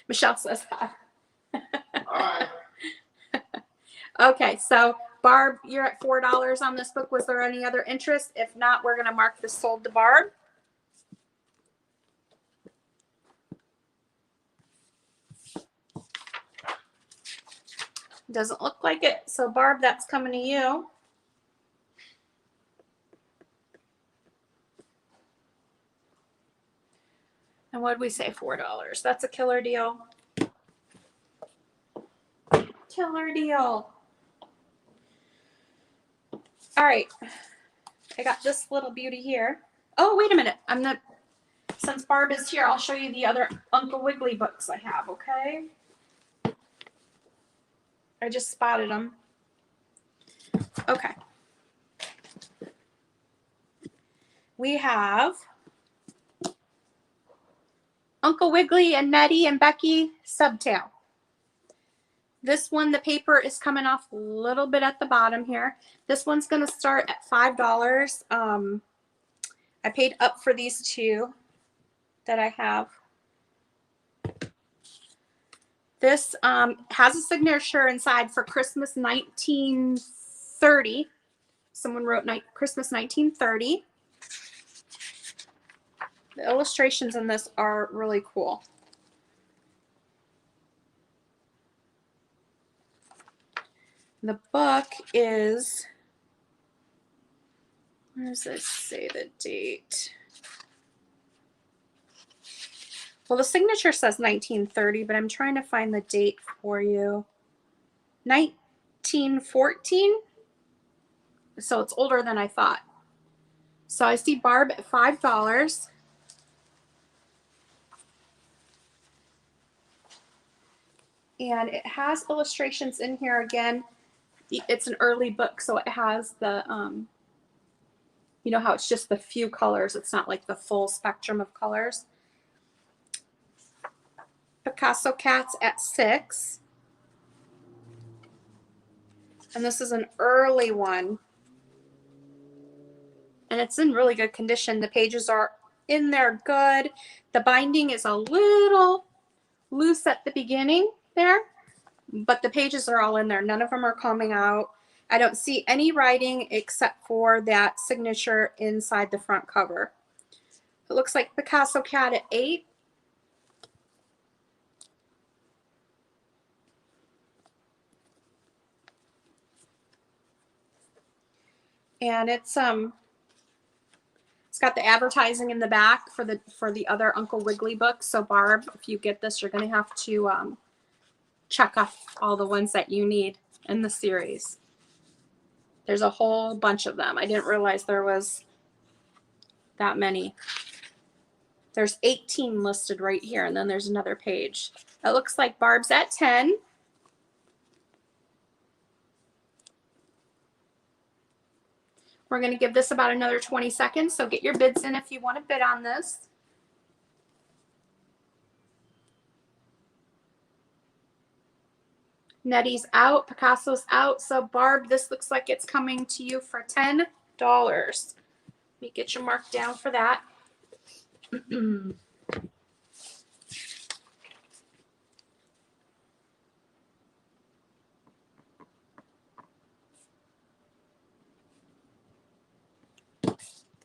Michelle says that. All right. Okay, so Barb, you're at $4 on this book. Was there any other interest? If not, we're going to mark this sold to Barb. Doesn't look like it. So Barb, that's coming to you. And what did we say? $4. That's a killer deal. Killer deal. All right. I got this little beauty here. Oh, wait a minute. Since Barb is here, I'll show you the other Uncle Wiggily books I have, okay? I just spotted them. Okay. We have Uncle Wiggily and Nettie and Becky Subtail. This one, the paper is coming off a little bit at the bottom here. This one's going to start at $5. I paid up for these two that I have. This has a signature inside for Christmas 1930. Someone wrote Christmas 1930. The illustrations in this are really cool. The book is, where does it say the date? Well, the signature says 1930, but I'm trying to find the date for you. 1914? So it's older than I thought. So I see Barb at $5. And it has illustrations in here again. It's an early book, so it has the, you know how it's just the few colors. It's not like the full spectrum of colors. Picasso cats at $6. And this is an early one. And it's in really good condition. The pages are in there good. The binding is a little loose at the beginning there, but the pages are all in there. None of them are coming out. I don't see any writing except for that signature inside the front cover. It looks like Picasso cat at $8. And it's got the advertising in the back for the other Uncle Wiggily books. So Barb, if you get this, you're going to have to check off all the ones that you need in the series. There's a whole bunch of them. I didn't realize there was that many. There's 18 listed right here, and then there's another page. It looks like Barb's at 10. We're going to give this about another 20 seconds, so get your bids in if you want to bid on this. Nettie's out, Picasso's out, so Barb, this looks like it's coming to you for $10. Let me get your mark down for that.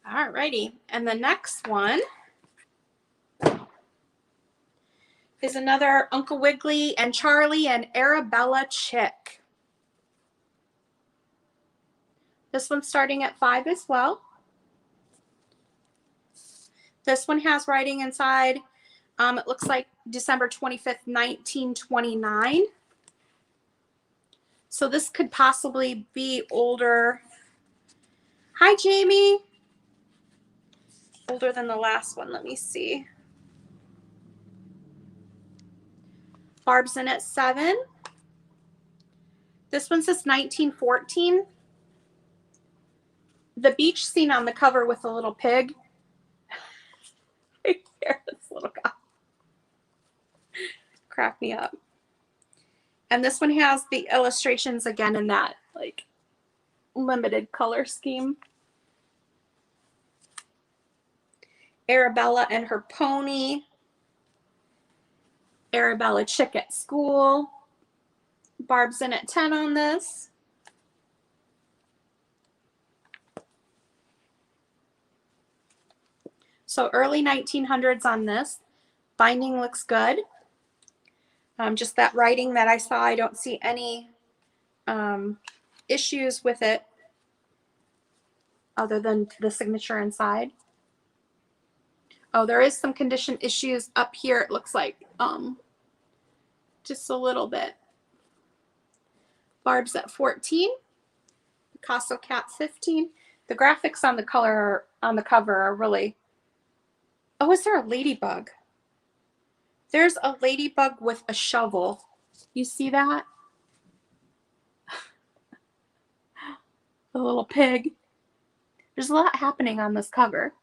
Alrighty, and the next one is another Uncle Wiggily and Charlie and Arabella chick. This one's starting at $5 as well. This one has writing inside. It looks like December 25th, 1929. So this could possibly be older. Hi, Jamie. Older than the last one. Let me see. Barb's in at 7. This one says 1914. The beach scene on the cover with the little pig. Right there, this little guy. Crack me up. And this one has the illustrations again in that like limited color scheme. Arabella and her pony. Arabella chick at school. Barb's in at 10 on this. So early 1900s on this. Binding looks good. Just that writing that I saw, I don't see any issues with it other than the signature inside. Oh, there is some condition issues up here, it looks like. Just a little bit. Barb's at 14. Picasso cat 15. The graphics on the cover are really. Oh, is there a ladybug? There's a ladybug with a shovel. You see that? The little pig. There's a lot happening on this cover.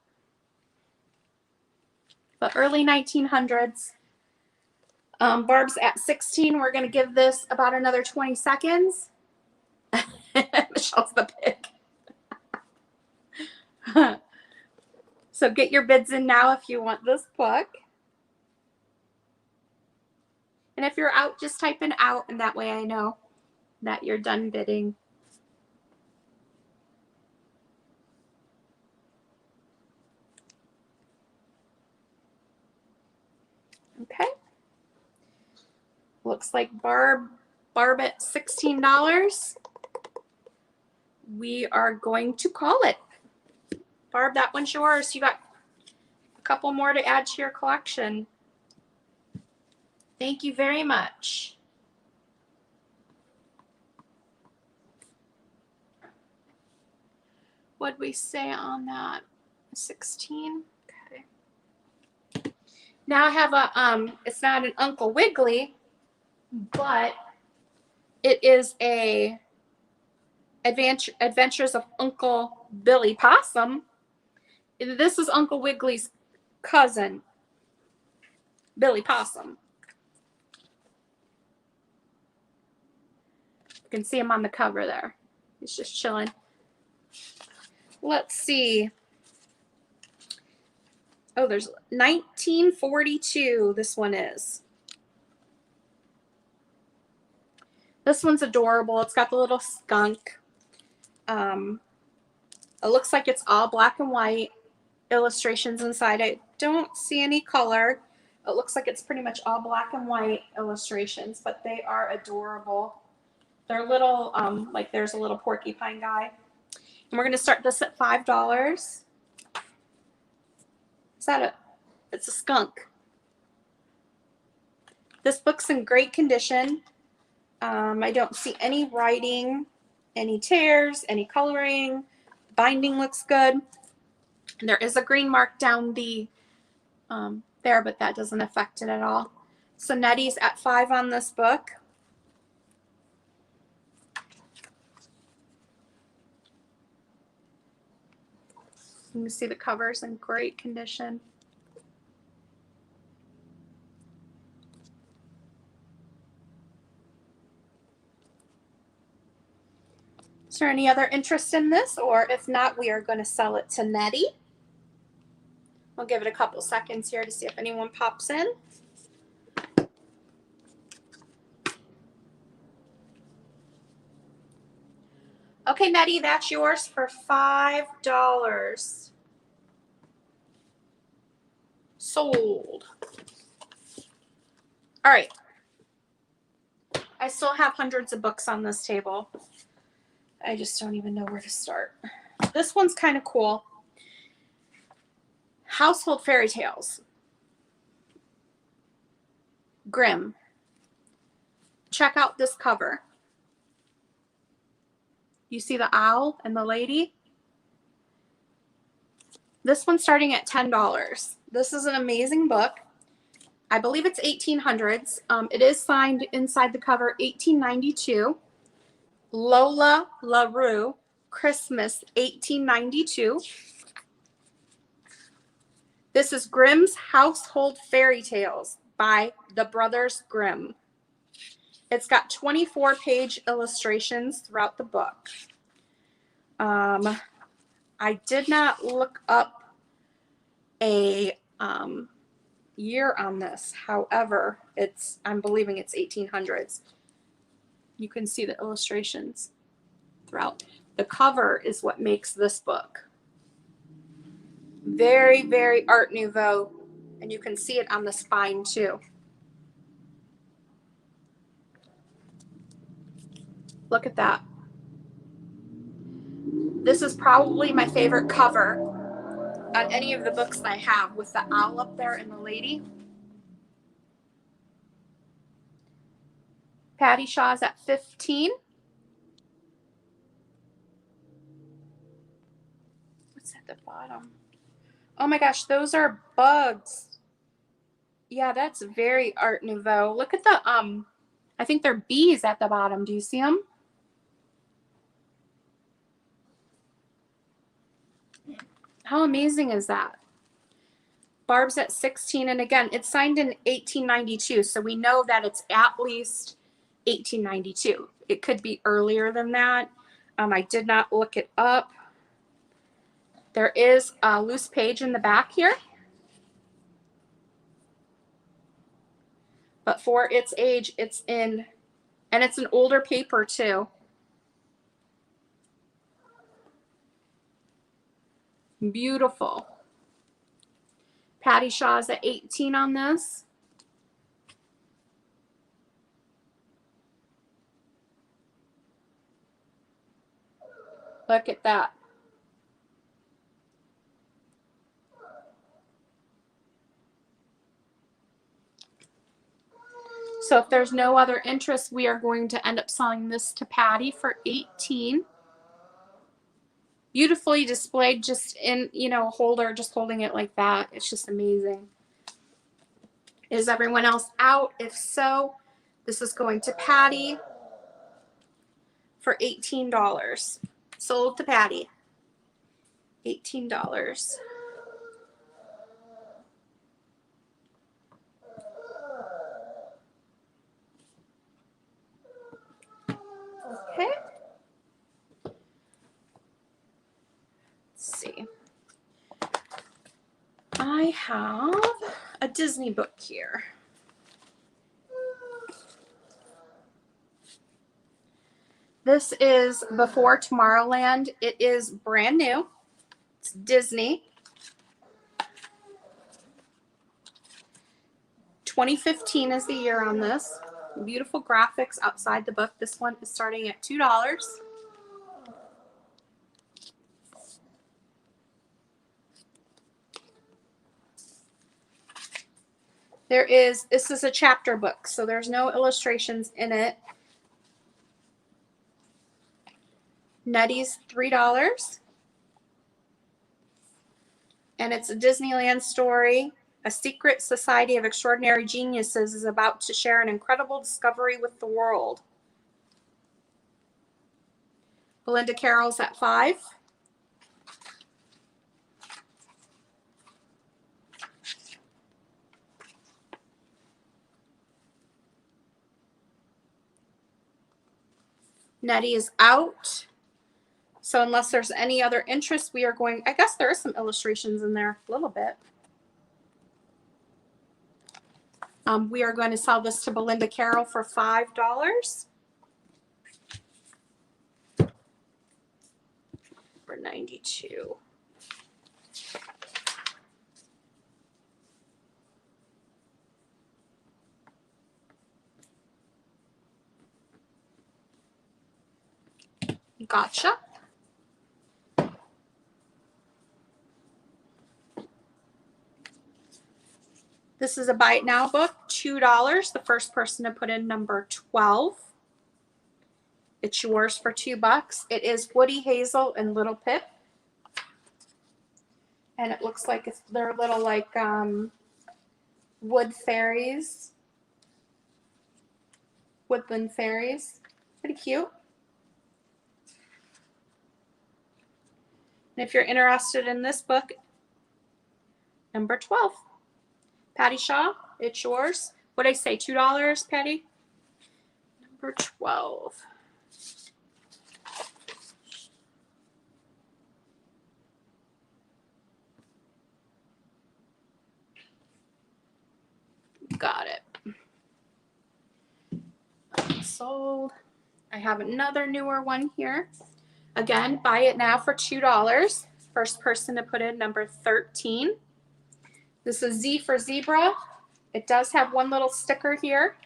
But early 1900s. Barb's at 16. We're going to give this about another 20 seconds. Michelle's the pig. So get your bids in now if you want this book. And if you're out, just type in out, and that way I know that you're done bidding. Okay. Looks like Barb at $16. We are going to call it. Barb, that one's yours. You got a couple more to add to your collection. Thank you very much. What'd we say on that? 16? Okay. Now I have a, it's not an Uncle Wiggily, but it is a Adventures of Uncle Billy Possum. This is Uncle Wigglily's cousin, Billy Possum. You can see him on the cover there. He's just chilling. Let's see. Oh, there's 1942. This one is. This one's adorable. It's got the little skunk. It looks like it's all black and white illustrations inside. I don't see any color. It looks like it's pretty much all black and white illustrations, but they are adorable. They're little, like there's a little porcupine guy. And we're going to start this at $5. Is that it's a skunk. This book's in great condition. I don't see any writing, any tears, any coloring. Binding looks good. And there is a green mark down the there, but that doesn't affect it at all. So Nettie's at $5 on this book. You can see the cover's in great condition. Is there any other interest in this? Or if not, we are going to sell it to Nettie. I'll give it a couple seconds here to see if anyone pops in. Okay, Nettie, that's yours for $5. Sold. All right. I still have hundreds of books on this table. I just don't even know where to start. This one's kind of cool. Household Fairy Tales. Grimm. Check out this cover. You see the owl and the lady? This one's starting at $10. This is an amazing book. I believe it's 1800s. It is signed inside the cover 1892. Lola LaRue, Christmas 1892. This is Grimm's Household Fairy Tales by the Brothers Grimm. It's got 24-page illustrations throughout the book. I did not look up a year on this. However, I'm believing it's 1800s. You can see the illustrations throughout. The cover is what makes this book. Very, very Art Nouveau, and you can see it on the spine too. Look at that. This is probably my favorite cover on any of the books that I have, with the owl up there and the lady. Patty Shaw's at $15. What's at the bottom? Oh my gosh, those are bugs. Yeah, that's very Art Nouveau. Look at the, I think they're bees at the bottom. Do you see them? How amazing is that? Barb's at 16, and again, it's signed in 1892, so we know that it's at least 1892. It could be earlier than that. I did not look it up. There is a loose page in the back here. But for its age, it's in, and it's an older paper too. Beautiful. Patty Shaw's at 18 on this. Look at that. So if there's no other interest, we are going to end up selling this to Patty for 18. Beautifully displayed just in, you know, a holder, just holding it like that. It's just amazing. Is everyone else out? If so, this is going to Patty for $18. Sold to Patty. $18. Okay. Let's see. I have a Disney book here. This is Before Tomorrowland. It is brand new. It's Disney. 2015 is the year on this. Beautiful graphics outside the book. This one is starting at $2. This is a chapter book, so there's no illustrations in it. Nettie's $3. And it's a Disneyland story. A secret society of extraordinary geniuses is about to share an incredible discovery with the world. Belinda Carroll's at $5. Nettie is out. So unless there's any other interest, we are going, I guess there is some illustrations in there, a little bit. We are going to sell this to Belinda Carroll for $5. For $92. Gotcha. This is a Buy It Now book, $2. The first person to put in number 12. It's yours for $2. It is Woody, Hazel, and Little Pip. And it looks like they're little like wood fairies. Woodland fairies. Pretty cute. And if you're interested in this book, number 12. Patty Shaw, it's yours. What did I say, $2, Patty? Number 12. Got it. Sold. I have another newer one here. Again, Buy It Now for $2. First person to put in number 13. This is Z for Zebra. It does have one little sticker here.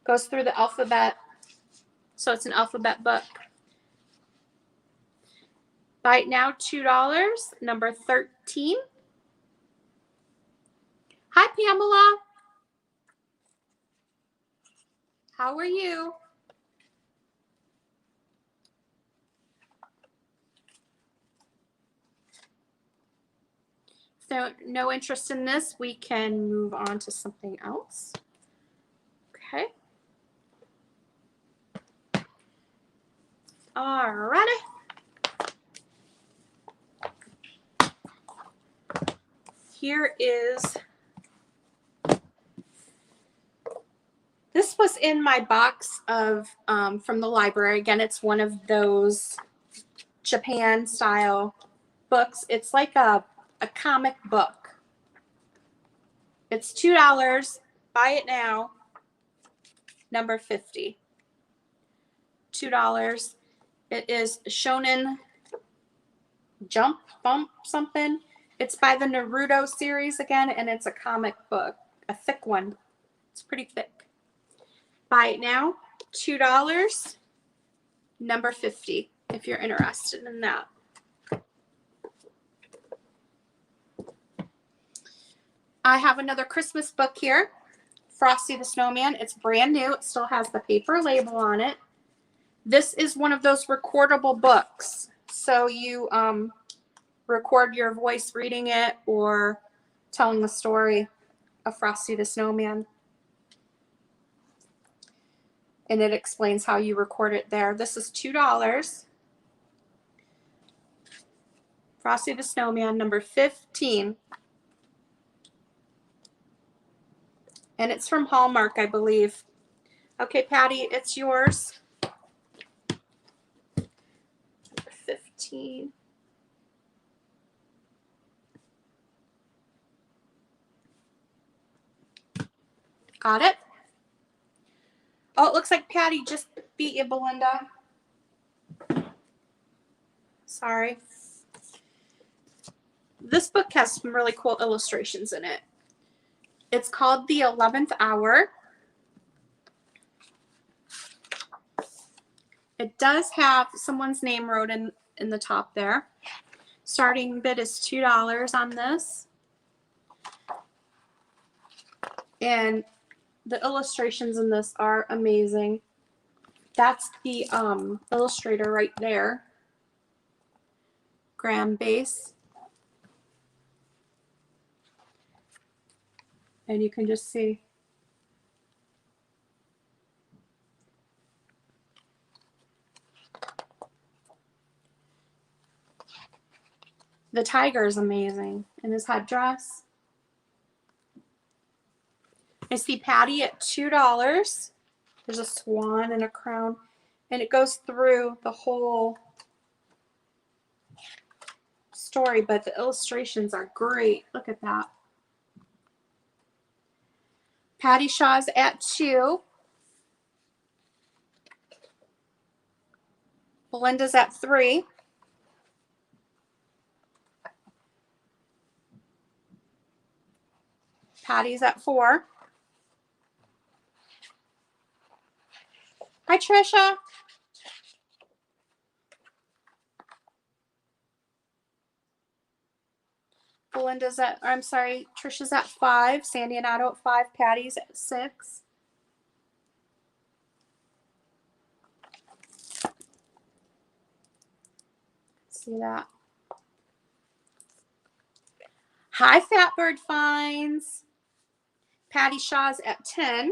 Goes through the alphabet. So it's an alphabet book. Buy It Now, $2. Number 13. Hi, Pamela. How are you? So no interest in this, we can move on to something else. Okay. Alrighty. Here is, this was in my box of from the library. Again, it's one of those Japan style books. It's like a comic book. It's $2. Buy it now. Number 50. $2. It is Shonen Jump Bump something. It's by the Naruto series again, and it's a comic book, a thick one. It's pretty thick. Buy it now. $2. Number 50, if you're interested in that. I have another Christmas book here, Frosty the Snowman. It's brand new. It still has the paper label on it. This is one of those recordable books. So you record your voice reading it or telling the story of Frosty the Snowman. And it explains how you record it there. This is $2. Frosty the Snowman, number 15. And it's from Hallmark, I believe. Okay, Patty, it's yours. Number 15. Got it? Oh, it looks like Patty just beat you, Belinda. Sorry. This book has some really cool illustrations in it. It's called The 11th Hour. It does have someone's name wrote in the top there. Starting bid is $2 on this. And the illustrations in this are amazing. That's the illustrator right there, Graham Base. And you can just see the tiger is amazing in his headdress. I see Patty at $2. There's a swan and a crown, and it goes through the whole story, but the illustrations are great. Look at that. Patty Shaw's at $2. Belinda's at $3. Patty's at $4. Hi, Trisha. Belinda's at, I'm sorry, Trisha's at $5. Sandy and Otto at $5. Patty's at $6. See that? Hi, Fatbird Finds. Patty Shaw's at $10.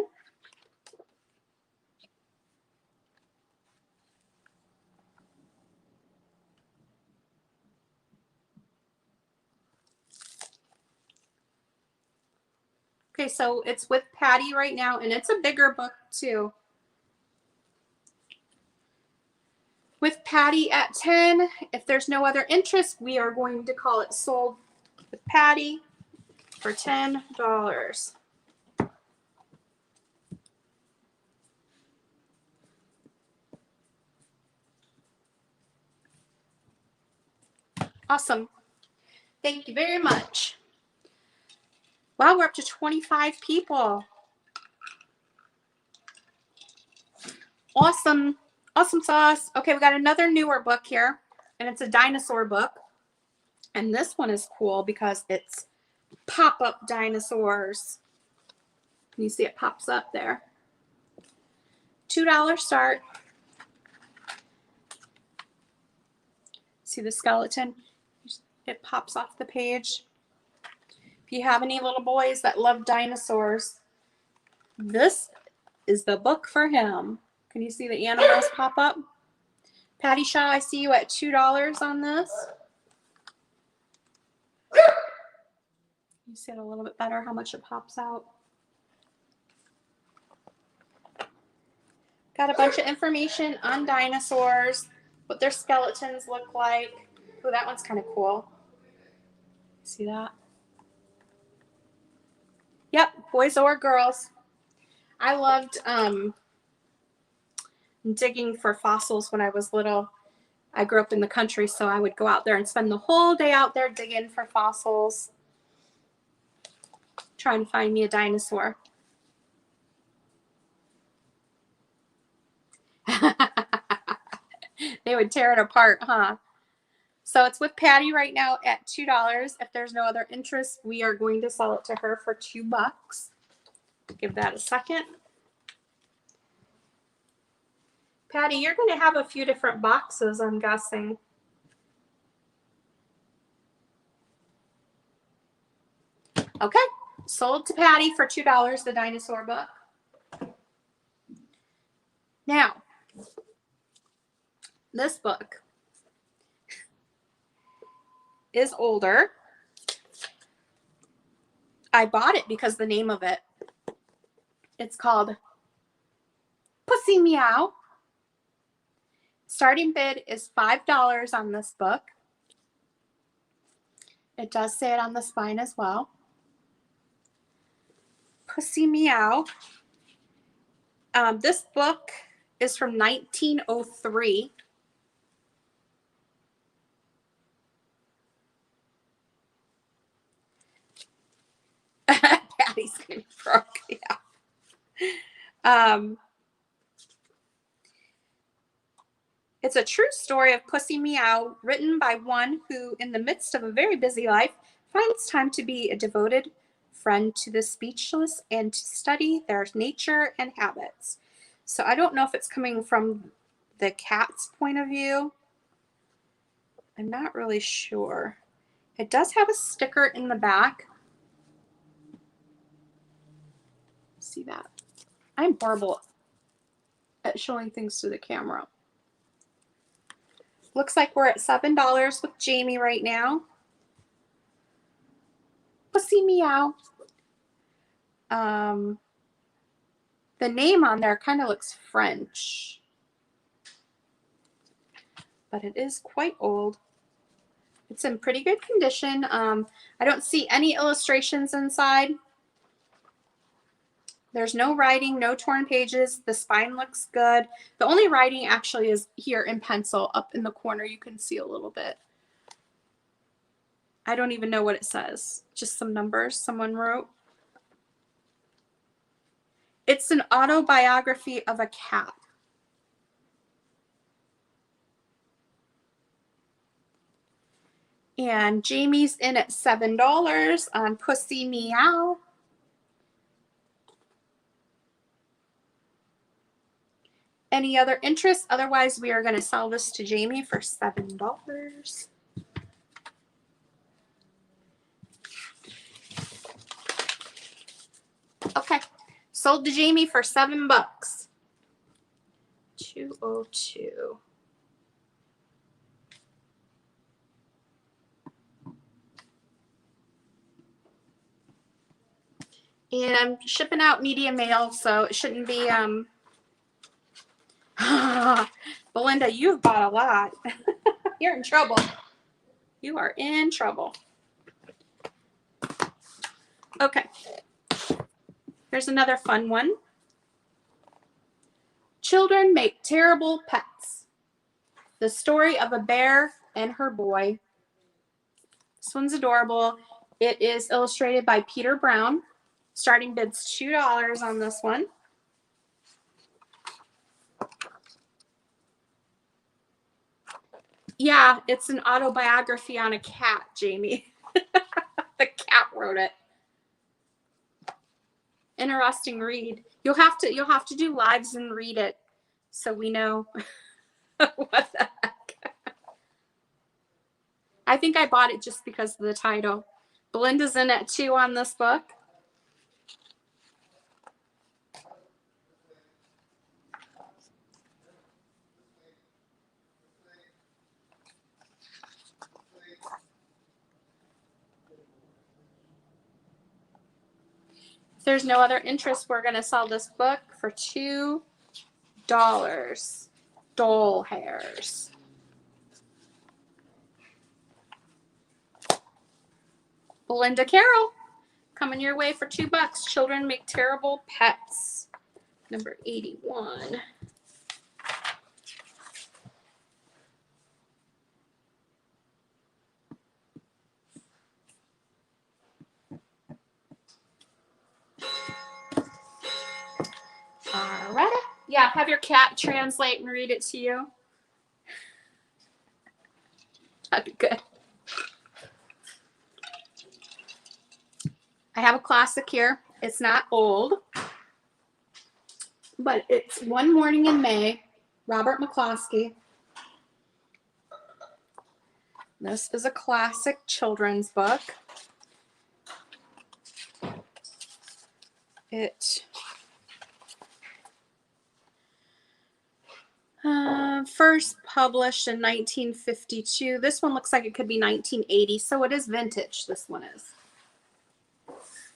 Okay, so it's with Patty right now, and it's a bigger book too. With Patty at $10, if there's no other interest, we are going to call it sold with Patty for $10. Awesome. Thank you very much. Wow, we're up to 25 people. Awesome. Awesome sauce. Okay, we got another newer book here, and it's a dinosaur book. And this one is cool because it's pop-up dinosaurs. You see it pops up there. $2 start. See the skeleton? It pops off the page. If you have any little boys that love dinosaurs, this is the book for him. Can you see the animals pop up? Patty Shaw, I see you at $2 on this. You see it a little bit better, how much it pops out. Got a bunch of information on dinosaurs, what their skeletons look like. Oh, that one's kind of cool. See that? Yep, boys or girls. I loved digging for fossils when I was little. I grew up in the country, so I would go out there and spend the whole day out there digging for fossils, trying to find me a dinosaur. They would tear it apart, huh? So it's with Patty right now at $2. If there's no other interest, we are going to sell it to her for $2. Give that a second. Patty, you're going to have a few different boxes, I'm guessing. Okay, sold to Patty for $2, the dinosaur book. Now, this book is older. I bought it because the name of it. It's called Pussy Meow. Starting bid is $5 on this book. It does say it on the spine as well. Pussy Meow. This book is from 1903. Patty's getting broke, yeah. It's a true story of Pussy Meow, written by one who, in the midst of a very busy life, finds time to be a devoted friend to the speechless and to study their nature and habits. So I don't know if it's coming from the cat's point of view. I'm not really sure. It does have a sticker in the back. See that? I'm horrible at showing things to the camera. Looks like we're at $7 with Jamie right now. Pussy Meow. The name on there kind of looks French, but it is quite old. It's in pretty good condition. I don't see any illustrations inside. There's no writing, no torn pages. The spine looks good. The only writing actually is here in pencil up in the corner. You can see a little bit. I don't even know what it says. Just some numbers someone wrote. It's an autobiography of a cat. And Jamie's in at $7 on Pussy Meow. Any other interest? Otherwise, we are going to sell this to Jamie for $7. Okay, sold to Jamie for $7. 202. And I'm shipping out media mail, so it shouldn't be Belinda, you've bought a lot. You're in trouble. You are in trouble. Okay. Here's another fun one. Children Make Terrible Pets. The story of a bear and her boy. This one's adorable. It is illustrated by Peter Brown. Starting bid's $2 on this one. Yeah, it's an autobiography on a cat, Jamie. The cat wrote it. Interesting read. You'll have to do lives and read it so we know what the heck. I think I bought it just because of the title. Belinda's in at 2 on this book. If there's no other interest, we're going to sell this book for $2. Doll hairs. Belinda Carroll, coming your way for $2. Children Make Terrible Pets. Number 81. All right. Yeah, have your cat translate and read it to you. That'd be good. I have a classic here. It's not old, but it's One Morning in May, Robert McCloskey. This is a classic children's book. It first published in 1952. This one looks like it could be 1980, so it is vintage, this one is.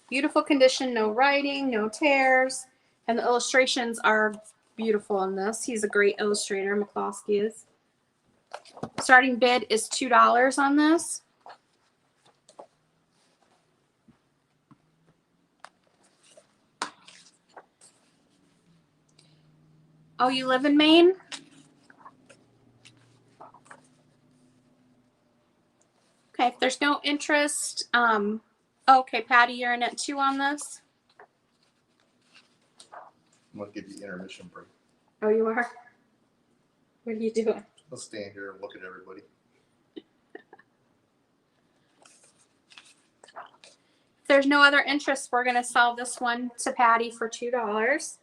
Beautiful condition, no writing, no tears, and the illustrations are beautiful in this. He's a great illustrator, McCloskey is. Starting bid is $2 on this. Oh, you live in Maine? Okay, if there's no interest, okay, Patty, you're in it too on this? I'm going to give you intermission break. Oh, you are? What are you doing? I'll stand here and look at everybody. If there's no other interest, we're going to sell this one to Patty for $2.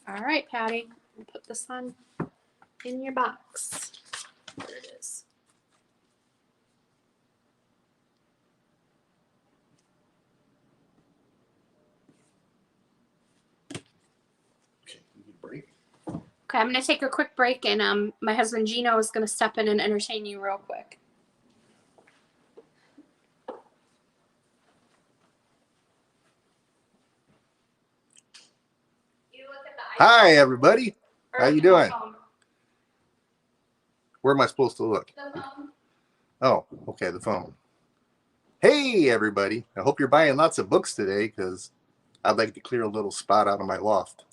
All right, Patty, I'll put this on in your box. There it is. Okay, you need a break. Okay, I'm going to take a quick break, and my husband Gino is going to step in and entertain you real quick. Hi, everybody. How you doing? Where am I supposed to look? The phone. Oh, okay, the phone. Hey, everybody. I hope you're buying lots of books today because I'd like to clear a little spot out of my loft.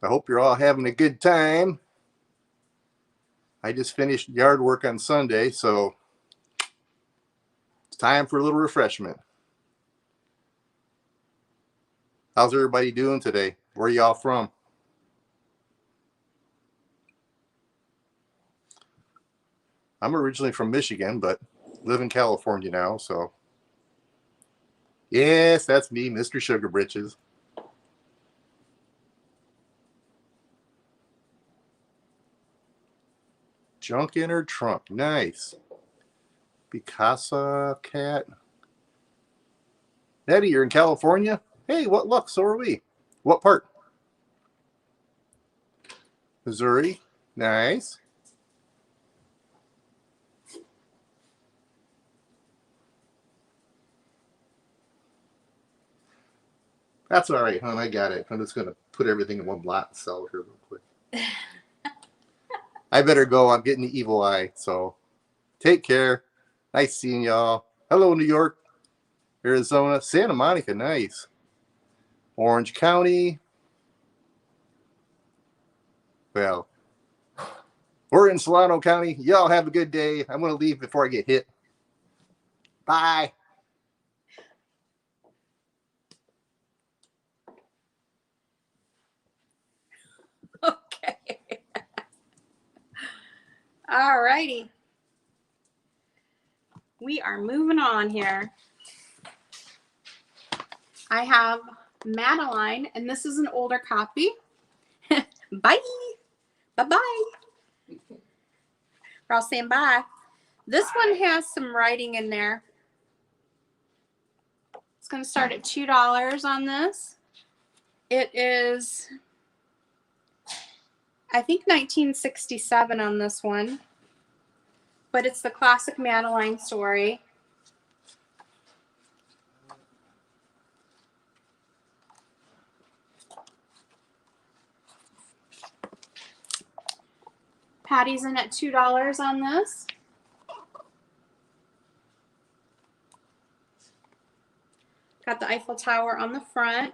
I hope you're all having a good time. I just finished yard work on Sunday, so it's time for a little refreshment. How's everybody doing today? Where are y'all from? I'm originally from Michigan, but live in California now, so. Yes, that's me, Mr. SugarBritches. Junk in her trunk. Nice. Picasso cat. Eddie, you're in California? Hey, what luck? So are we. What part? Missouri. Nice. That's all right, hon. I got it. I'm just going to put everything in one blot and sell it here real quick. I better go. I'm getting the evil eye. So take care. Nice seeing y'all. Hello, New York, Arizona, Santa Monica. Nice. Orange County. Well, we're in Solano County. Y'all have a good day. I'm going to leave before I get hit. Bye. Okay. All righty. We are moving on here. I have Madeline, and this is an older copy. Bye. Bye-bye. We're all saying bye. This one has some writing in there. It's going to start at $2 on this. It is, I think, 1967 on this one. But it's the classic Madeline story. Patty's in at $2 on this. Got the Eiffel Tower on the front.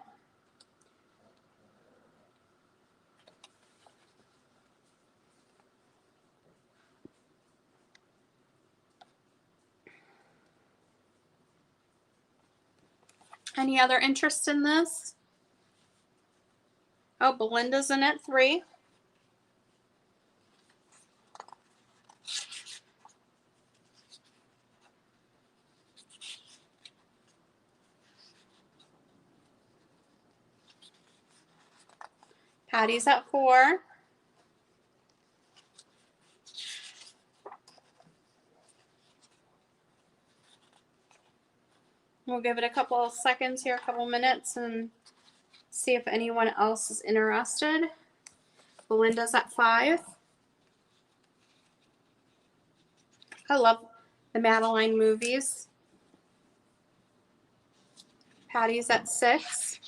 Any other interest in this? Oh, Belinda's in at $3. Patty's at $4. We'll give it a couple of seconds here, a couple minutes, and see if anyone else is interested. Belinda's at $5. I love the Madeline movies. Patty's at $6.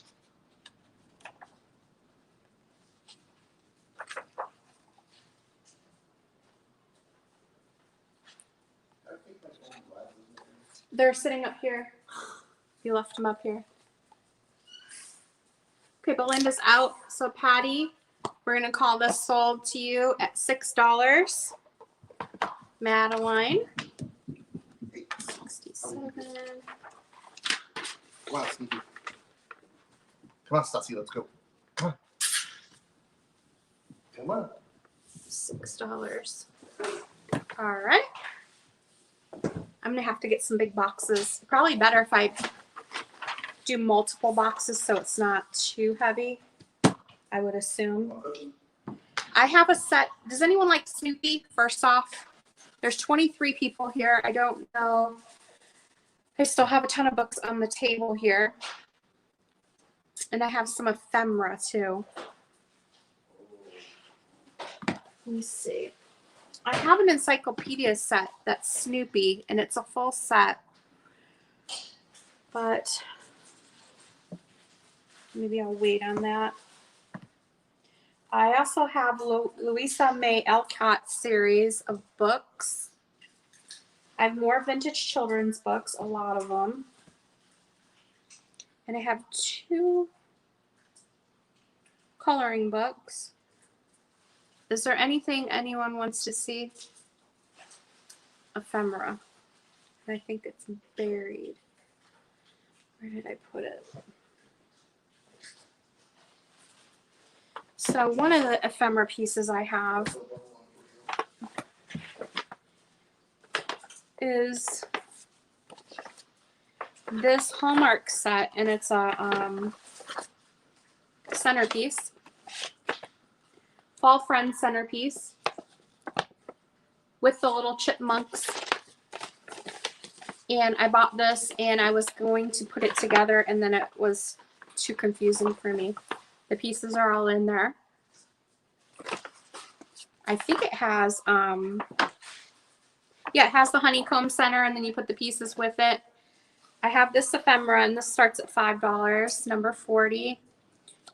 They're sitting up here. You left them up here. Okay, Belinda's out. So Patty, we're gonna call this sold to you at $6. Madeline, 67. Come on, Sneaky. Come on, Stassi, let's go. Come on. Come on. $6. All right. I'm gonna have to get some big boxes. Probably better if I do multiple boxes so it's not too heavy, I would assume. I have a set. Does anyone like Snoopy? First off, there's 23 people here. I don't know. I still have a ton of books on the table here. And I have some ephemera too. Let me see. I have an encyclopedia set that's Snoopy, and it's a full set. But maybe I'll wait on that. I also have Louisa May Alcott series of books. I have more vintage children's books, a lot of them. And I have 2 coloring books. Is there anything anyone wants to see? Ephemera. I think it's buried. Where did I put it? So one of the ephemera pieces I have is this Hallmark set, and it's a centerpiece. Fall Friend centerpiece with the little chipmunks. And I bought this and I was going to put it together, and then it was too confusing for me. The pieces are all in there. I think it has, yeah, it has the honeycomb center, and then you put the pieces with it. I have this ephemera, and this starts at $5, number 40.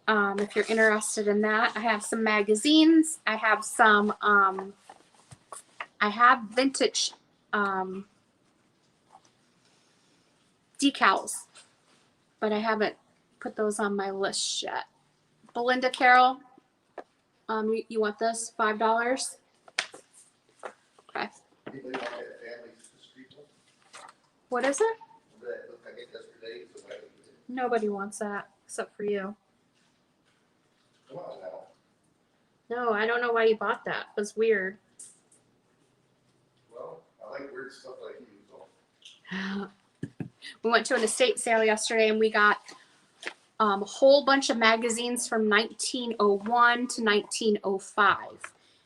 If you're interested in that. I have some magazines. I have some, I have vintage decals, but I haven't put those on my list yet. Belinda Carroll, you want this? $5? Okay. What is it? Nobody wants that except for you. Come on now. No, I don't know why you bought that. It was weird. Well, I like weird stuff like you, so. We went to an estate sale yesterday, and we got a whole bunch of magazines from 1901 to 1905.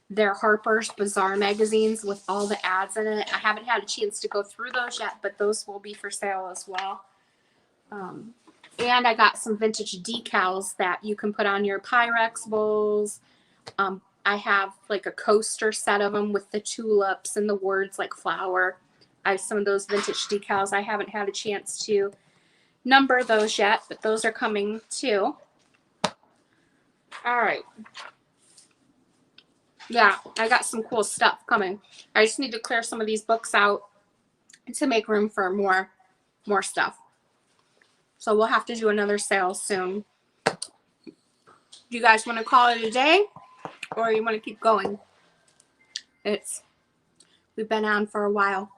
They're Harper's Bazaar magazines with all the ads in it. I haven't had a chance to go through those yet, but those will be for sale as well. And I got some vintage decals that you can put on your Pyrex bowls. I have like a coaster set of them with the tulips and the words like flower. I have some of those vintage decals. I haven't had a chance to number those yet, but those are coming too. All right. Yeah, I got some cool stuff coming. I just need to clear some of these books out to make room for more stuff. So we'll have to do another sale soon. Do you guys want to call it a day, or you want to keep going? We've been on for a while,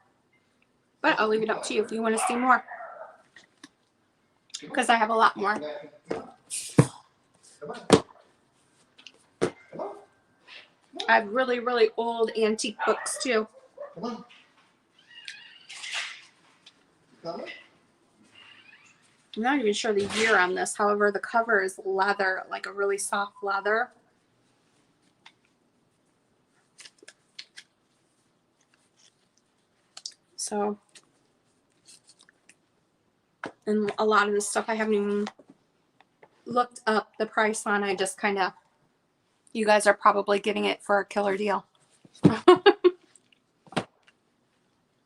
but I'll leave it up to you if you want to see more, because I have a lot more. I have really, really old antique books too. Come on. Come on. I'm not even sure the year on this. However, the cover is leather, like a really soft leather. So, and a lot of this stuff I haven't even looked up the price on. I just kind of, you guys are probably getting it for a killer deal.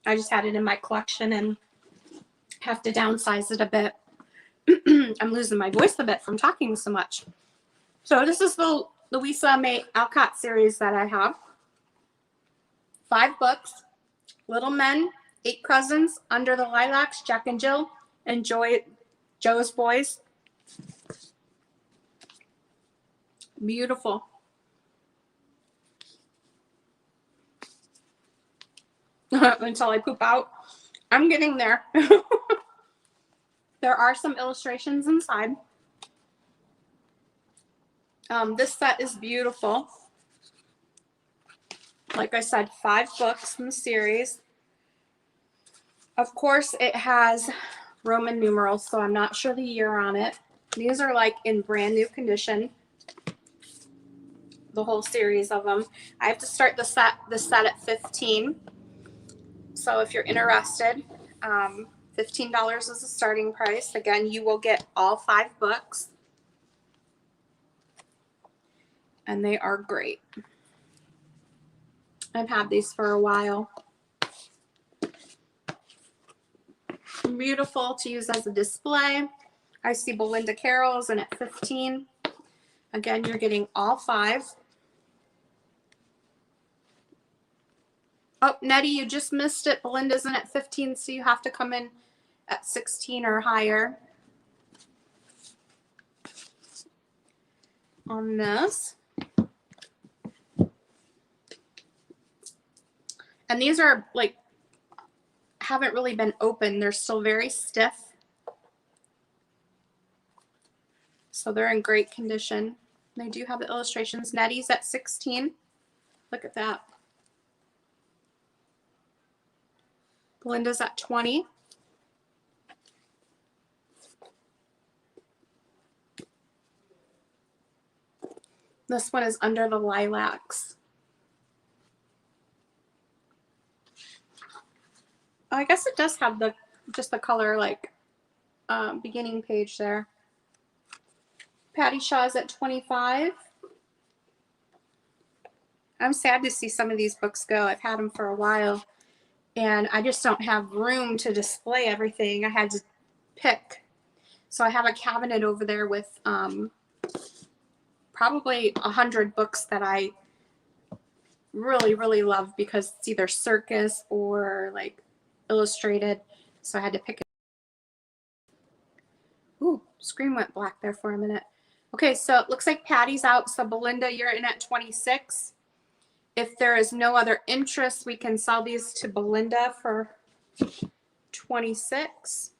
I just had it in my collection and have to downsize it a bit. I'm losing my voice a bit from talking so much. So this is the Louisa May Alcott series that I have. 5 books. Little Men, 8 Cousins, Under the Lilacs, Jack and Jill, and Joe's Boys. Beautiful. Until I poop out. I'm getting there. There are some illustrations inside. This set is beautiful. Like I said, 5 books in the series. Of course, it has Roman numerals, so I'm not sure the year on it. These are like in brand new condition. The whole series of them. I have to start the set at $15. So if you're interested, $15 is the starting price. Again, you will get all 5 books. And they are great. I've had these for a while. Beautiful to use as a display. I see Belinda Carroll's in at $15. Again, you're getting all 5. Oh, Nettie, you just missed it. Belinda's in at $15, so you have to come in at $16 or higher on this. And these are like, haven't really been opened. They're still very stiff. So they're in great condition. They do have the illustrations. Nettie's at $16. Look at that. Belinda's at $20. This one is Under the Lilacs. Oh, I guess it does have just the color like beginning page there. Patty Shaw's at $25. I'm sad to see some of these books go. I've had them for a while, and I just don't have room to display everything. I had to pick. So I have a cabinet over there with probably 100 books that I really, really love because it's either circus or like illustrated. So I had to pick it. Ooh, screen went black there for a minute. Okay, so it looks like Patty's out. So Belinda, you're in at 26. If there is no other interest, we can sell these to Belinda for 26.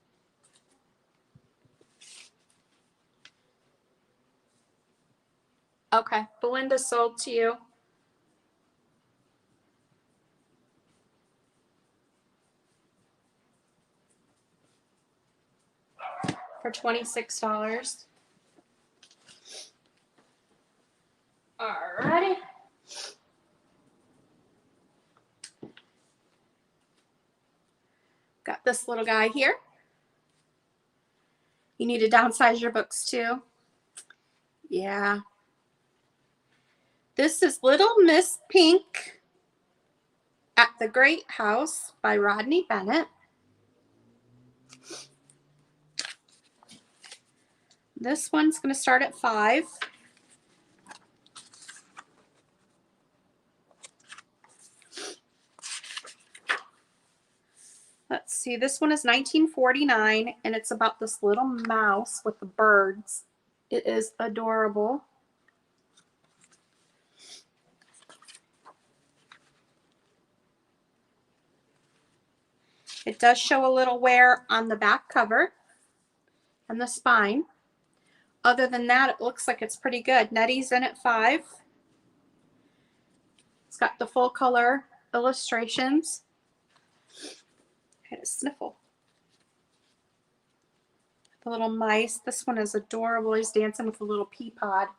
Okay, Belinda sold to you. For $26. Alrighty. Got this little guy here. You need to downsize your books too. Yeah. This is Little Miss Pink at the Great House by Rodney Bennett. This one's going to start at $5. see, this one is $19.49, and it's about this little mouse with the birds. It is adorable. It does show a little wear on the back cover and the spine. Other than that, it looks like it's pretty good. Nettie's in at $5. It's got the full color illustrations. I had a sniffle. The little mice. This one is adorable. He's dancing with a little pea pod.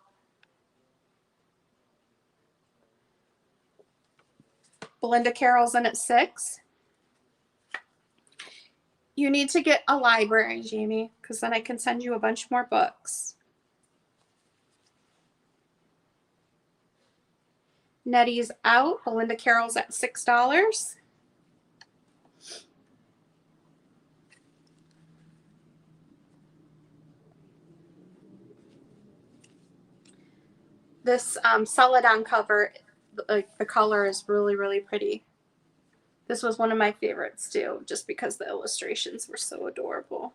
Belinda Carroll's in at $6. You need to get a library, Jamie, because then I can send you a bunch more books. Nettie's out. Belinda Carroll's at $6. This Celadon cover, the color is really, really pretty. This was one of my favorites too, just because the illustrations were so adorable.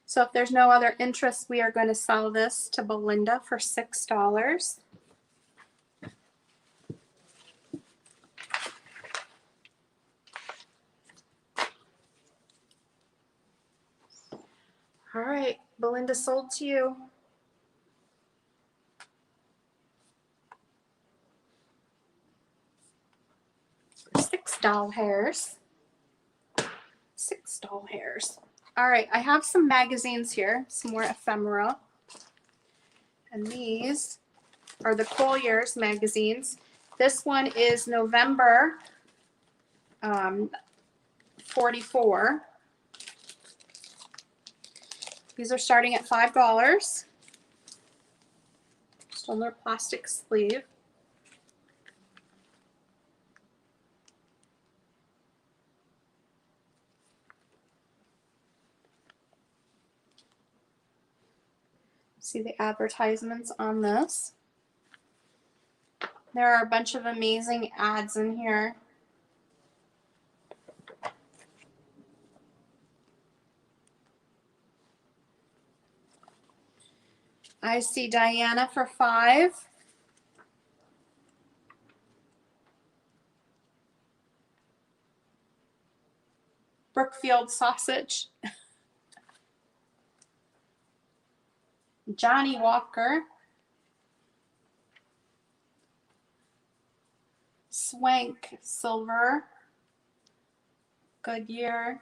So if there's no other interest, we are going to sell this to Belinda for $6. All right, Belinda, sold to you. $6 doll hairs. $6 doll hairs. All right, I have some magazines here, some more ephemera. And these are the Collier's magazines. This one is November 44. These are starting at $5. Just on their plastic sleeve. See the advertisements on this. There are a bunch of amazing ads in here. I see Diana for $5. Brookfield sausage. Johnny Walker. Swank silver. Goodyear.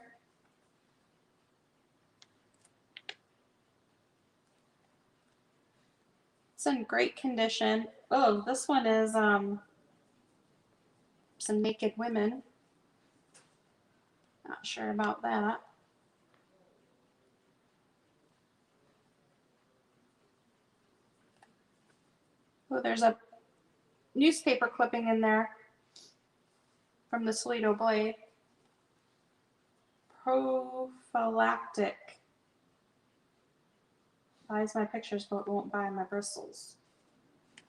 It's in great condition. Oh, this one is some naked women. Not sure about that. Oh, there's a newspaper clipping in there from the Toledo Blade. Prophylactic. Buys my pictures, but won't buy my bristles.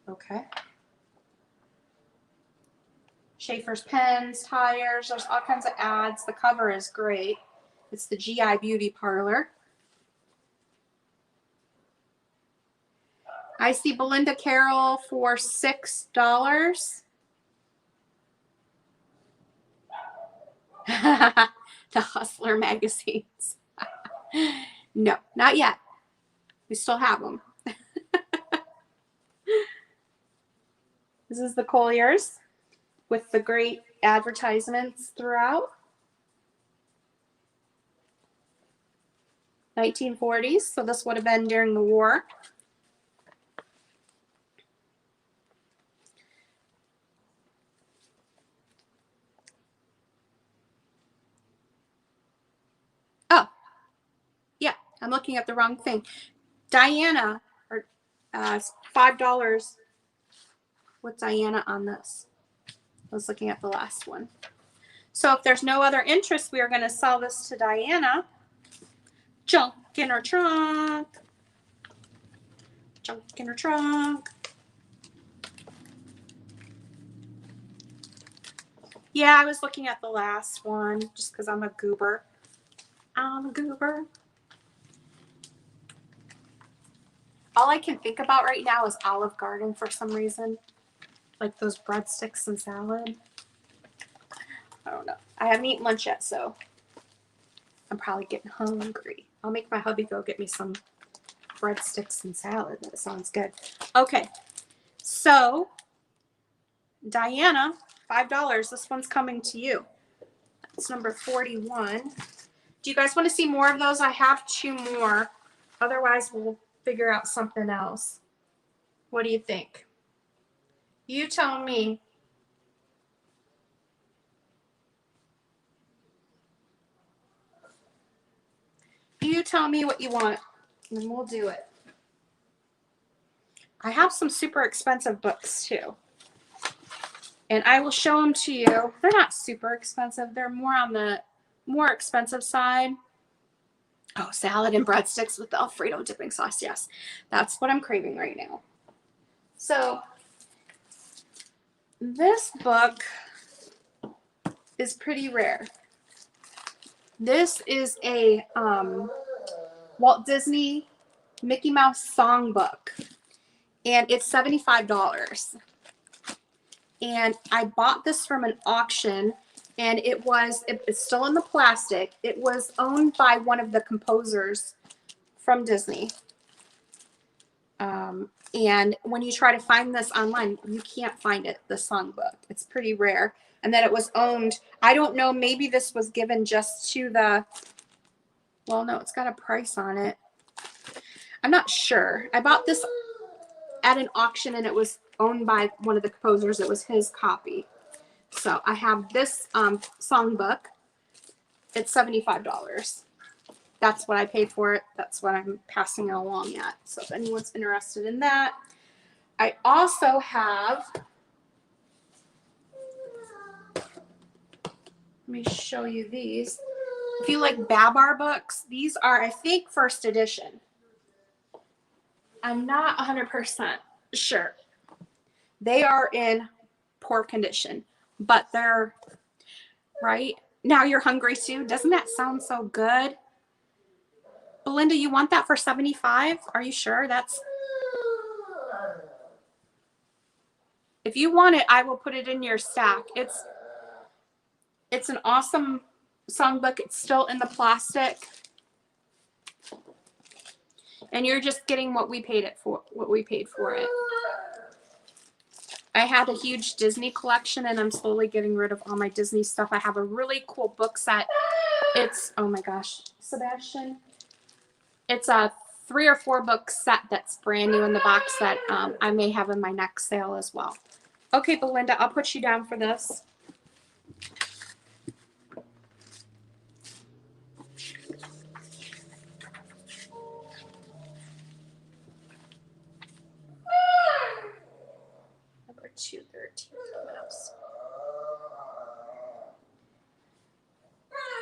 Okay. Schaefer's pens, tires, there's all kinds of ads. The cover is great. It's the GI Beauty Parlor. I see Belinda Carroll for $6. The Hustler magazines. No, not yet. We still have them. This is the Collier's with the great advertisements throughout. 1940s, so this would have been during the war. Oh, yeah, I'm looking at the wrong thing. Diana, or $5 with Diana on this. I was looking at the last one. So if there's no other interest, we are going to sell this to Diana. Junk in her trunk. Junk in her trunk. Yeah, I was looking at the last one just because I'm a goober. I'm a goober. All I can think about right now is Olive Garden for some reason. Like those breadsticks and salad. I don't know. I haven't eaten lunch yet, so I'm probably getting hungry. I'll make my hubby go get me some breadsticks and salad. That sounds good. Okay. So, Diana, $5. This one's coming to you. It's number 41. Do you guys want to see more of those? I have 2 more. Otherwise, we'll figure out something else. What do you think? You tell me. You tell me what you want, and we'll do it. I have some super expensive books, too. And I will show them to you. They're not super expensive. They're more on the more expensive side. Oh, salad and breadsticks with the Alfredo dipping sauce. Yes, that's what I'm craving right now. So this book is pretty rare. This is a Walt Disney Mickey Mouse songbook, and it's $75. And I bought this from an auction, and it's still in the plastic. It was owned by one of the composers from Disney. And when you try to find this online, you can't find it, the songbook. It's pretty rare. And then it was owned, I don't know, maybe this was given just to the, well, no, it's got a price on it. I'm not sure. I bought this at an auction, and it was owned by one of the composers. It was his copy. So I have this songbook. It's $75. That's what I paid for it. That's what I'm passing it along at. So if anyone's interested in that. I also have, let me show you these. If you like Babar books, these are, I think, first edition. I'm not 100% sure. They are in poor condition, but they're, right? Now you're hungry, Sue. Doesn't that sound so good? Belinda, you want that for $75? Are you sure? If you want it, I will put it in your stack. It's an awesome songbook. It's still in the plastic. And you're just getting what we paid for it. I had a huge Disney collection, and I'm slowly getting rid of all my Disney stuff. I have a really cool book set. It's, oh my gosh, Sebastian. It's a 3 or 4 book set that's brand new in the box that I may have in my next sale as well. Okay, Belinda, I'll put you down for this. Number 213.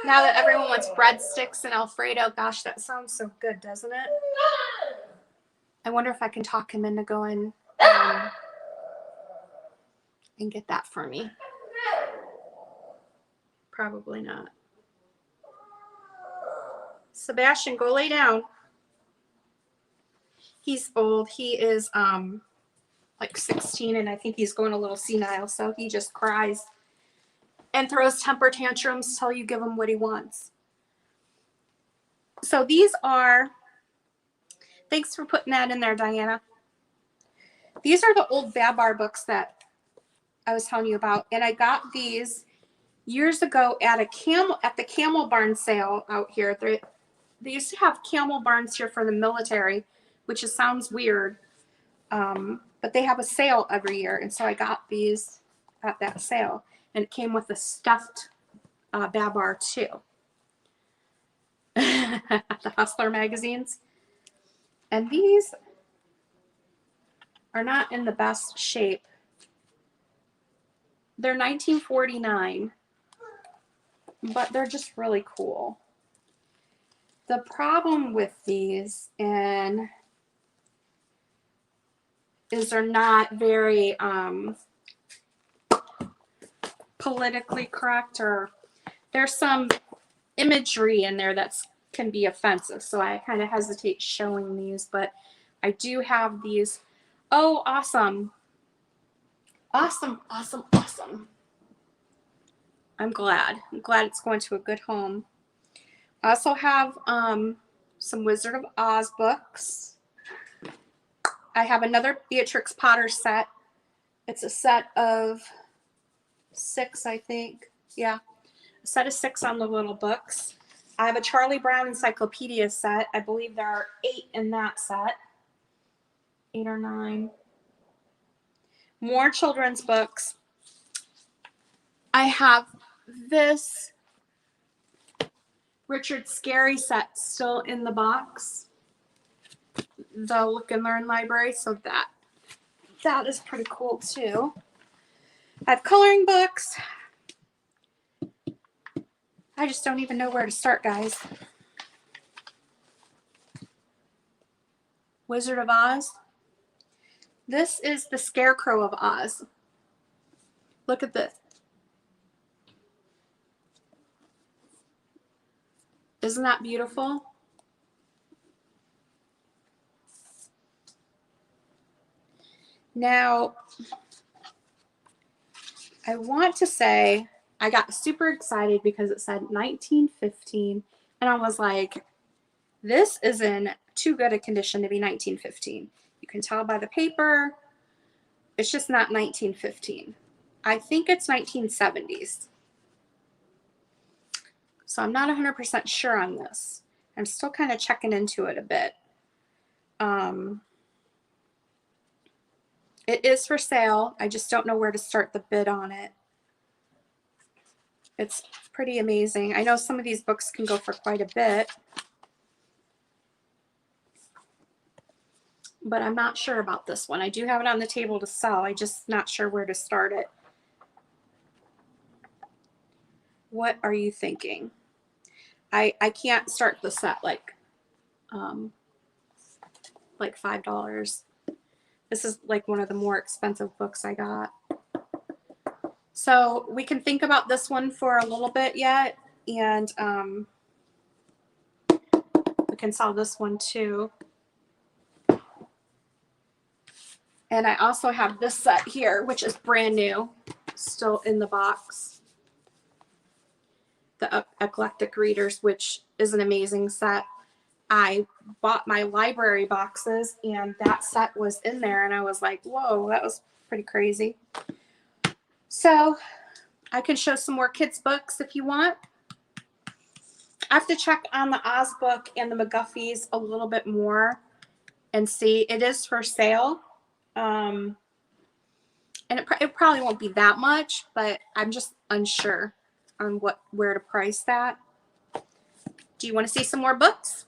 Now that everyone wants breadsticks and Alfredo, gosh, that sounds so good, doesn't it? I wonder if I can talk him into going and get that for me. Probably not. Sebastian, go lay down. He's old. He is like 16, and I think he's going a little senile, so he just cries and throws temper tantrums till you give him what he wants. So these are, thanks for putting that in there, Diana. These are the old Babar books that I was telling you about, and I got these years ago at the Camel Barn sale out here. They used to have Camel Barns here for the military, which sounds weird, but they have a sale every year, and so I got these at that sale. And it came with a stuffed Babar too. The Hustler magazines. And these are not in the best shape. They're 1949, but they're just really cool. The problem with these is they're not very politically correct, or there's some imagery in there that's can be offensive. So I kind of hesitate showing these, but I do have these. Oh, awesome. Awesome, awesome, awesome. I'm glad. I'm glad it's going to a good home. I also have some Wizard of Oz books. I have another Beatrix Potter set. It's a set of 6, I think. Yeah, a set of 6 on the little books. I have a Charlie Brown encyclopedia set. I believe there are 8 in that set. 8 or 9. More children's books. I have this Richard Scarry set still in the box. The Look and Learn library. So that is pretty cool too. I have coloring books. I just don't even know where to start, guys. Wizard of Oz. This is the Scarecrow of Oz. Look at this. Isn't that beautiful? Now, I want to say I got super excited because it said 1915, and I was like, this is in too good a condition to be 1915. You can tell by the paper, it's just not 1915. I think it's 1970s. So I'm not 100% sure on this. I'm still kind of checking into it a bit. It is for sale. I just don't know where to start the bid on it. It's pretty amazing. I know some of these books can go for quite a bit, but I'm not sure about this one. I do have it on the table to sell. I'm just not sure where to start it. What are you thinking? I can't start the set like $5. This is like one of the more expensive books I got. So we can think about this one for a little bit yet, and we can sell this one too. And I also have this set here, which is brand new, still in the box. The Eclectic Readers, which is an amazing set. I bought my library boxes and that set was in there, and I was like, whoa, that was pretty crazy. So I can show some more kids books if you want. I have to check on the Oz book and the McGuffies a little bit more and see. It is for sale. And it probably won't be that much, but I'm just unsure on where to price that. Do you want to see some more books?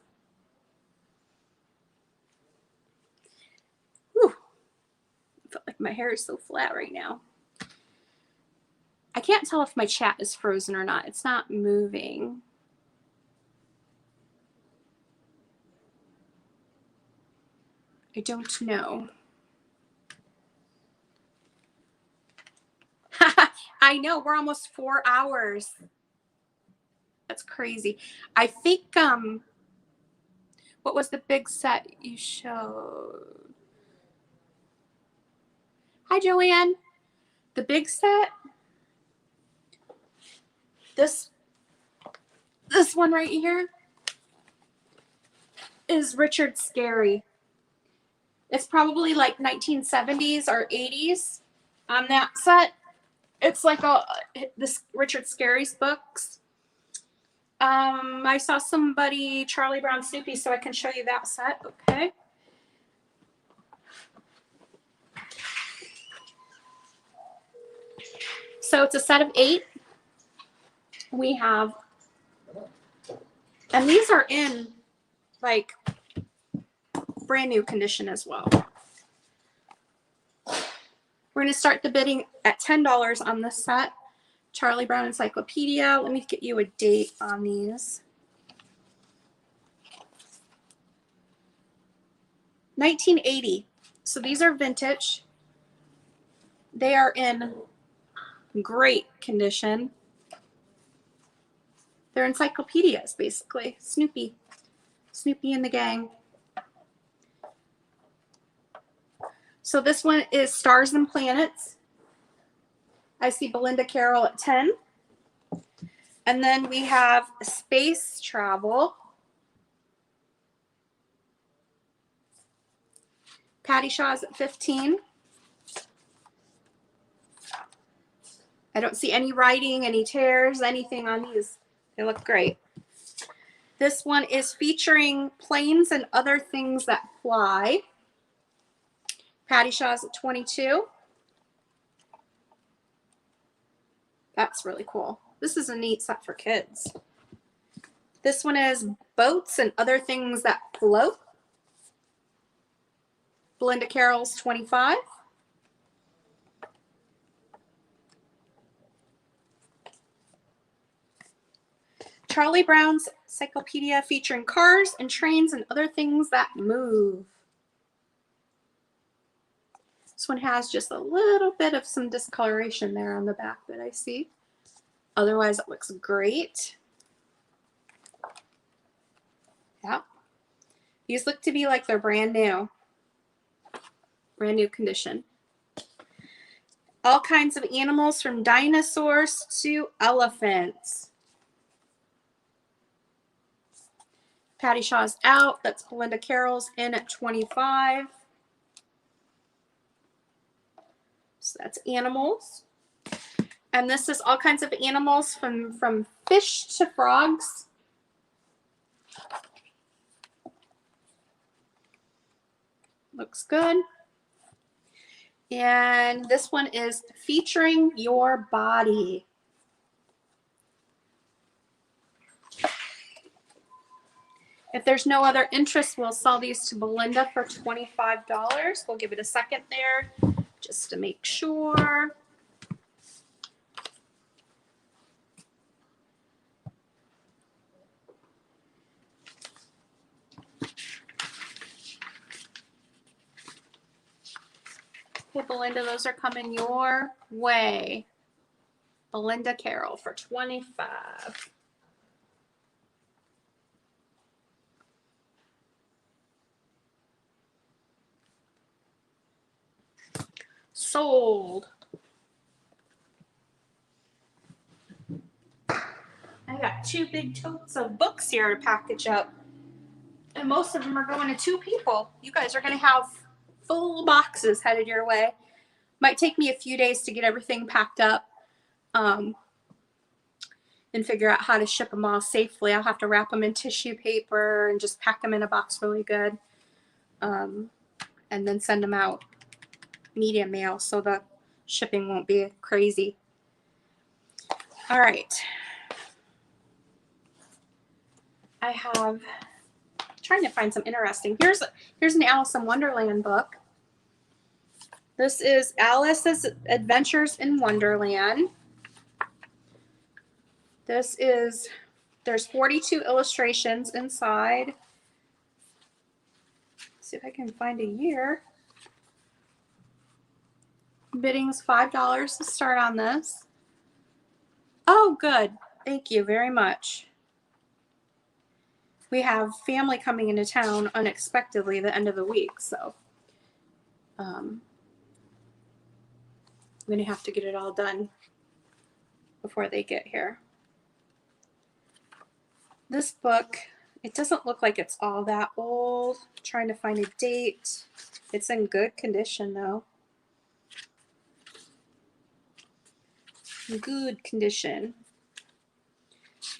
Whew. I feel like my hair is so flat right now. I can't tell if my chat is frozen or not. It's not moving. I don't know. I know, we're almost 4 hours. That's crazy. I think, what was the big set you showed? Hi, Joanne. The big set? This one right here is Richard Scarry. It's probably like 1970s or 80s on that set. It's like this Richard Scarry's books. I saw somebody, Charlie Brown Snoopy, so I can show you that set. Okay. So it's a set of 8. We have, and these are in like brand new condition as well. We're going to start the bidding at $10 on this set. Charlie Brown Encyclopedia. Let me get you a date on these. 1980. So these are vintage. They are in Great condition. They're encyclopedias, basically. Snoopy. Snoopy and the gang. So this one is Stars and Planets. I see Belinda Carroll at 10. And then we have Space Travel. Patty Shaw's at 15. I don't see any writing, any tears, anything on these. They look great. This one is featuring planes and other things that fly. Patty Shaw's at 22. That's really cool. This is a neat set for kids. This one is Boats and Other Things That Float. Belinda Carroll's 25. Charlie Brown's Encyclopedia featuring cars and trains and other things that move. This one has just a little bit of some discoloration there on the back that I see. Otherwise, it looks great. Yeah. These look to be like they're brand new. Brand new condition. All kinds of animals from dinosaurs to elephants. Patty Shaw's out. That's Belinda Carroll's in at 25. So that's animals. And this is all kinds of animals from fish to frogs. Looks good. And this one is featuring your body. If there's no other interest, we'll sell these to Belinda for $25. We'll give it a second there just to make sure. Okay, Belinda, those are coming your way. Belinda Carroll for $25. Sold. I got 2 big totes of books here to package up. And most of them are going to 2 people. You guys are going to have full boxes headed your way. Might take me a few days to get everything packed up and figure out how to ship them all safely. I'll have to wrap them in tissue paper and just pack them in a box really good. And then send them out medium mail so the shipping won't be crazy. All right. I have trying to find some interesting. Here's an Alice in Wonderland book. This is Alice's Adventures in Wonderland. There's 42 illustrations inside. Let's see if I can find a year. Bidding's $5 to start on this. Oh, good. Thank you very much. We have family coming into town unexpectedly the end of the week, so I'm going to have to get it all done before they get here. This book, it doesn't look like it's all that old. I'm trying to find a date. It's in good condition, though. Good condition.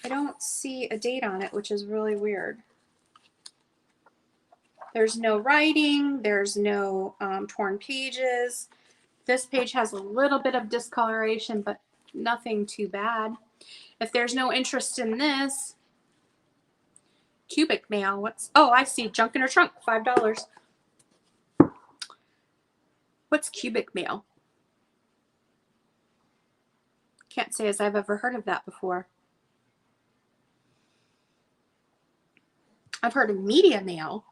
I don't see a date on it, which is really weird. There's no writing. There's no torn pages. This page has a little bit of discoloration, but nothing too bad. If there's no interest in this, cubic mail. Oh, I see. Junk in her trunk, $5. What's cubic mail? Can't say as I've ever heard of that before. I've heard of media mail.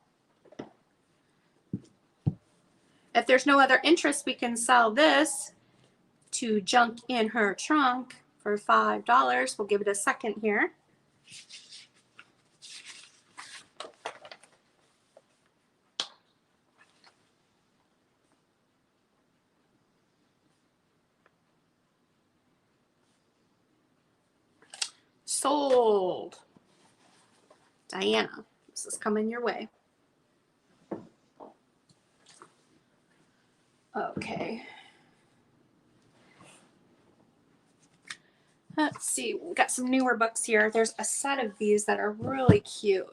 If there's no other interest, we can sell this to junk in her trunk for $5. We'll give it a second here. Sold. Diana, this is coming your way. Okay. Let's see. We've got some newer books here. There's a set of these that are really cute.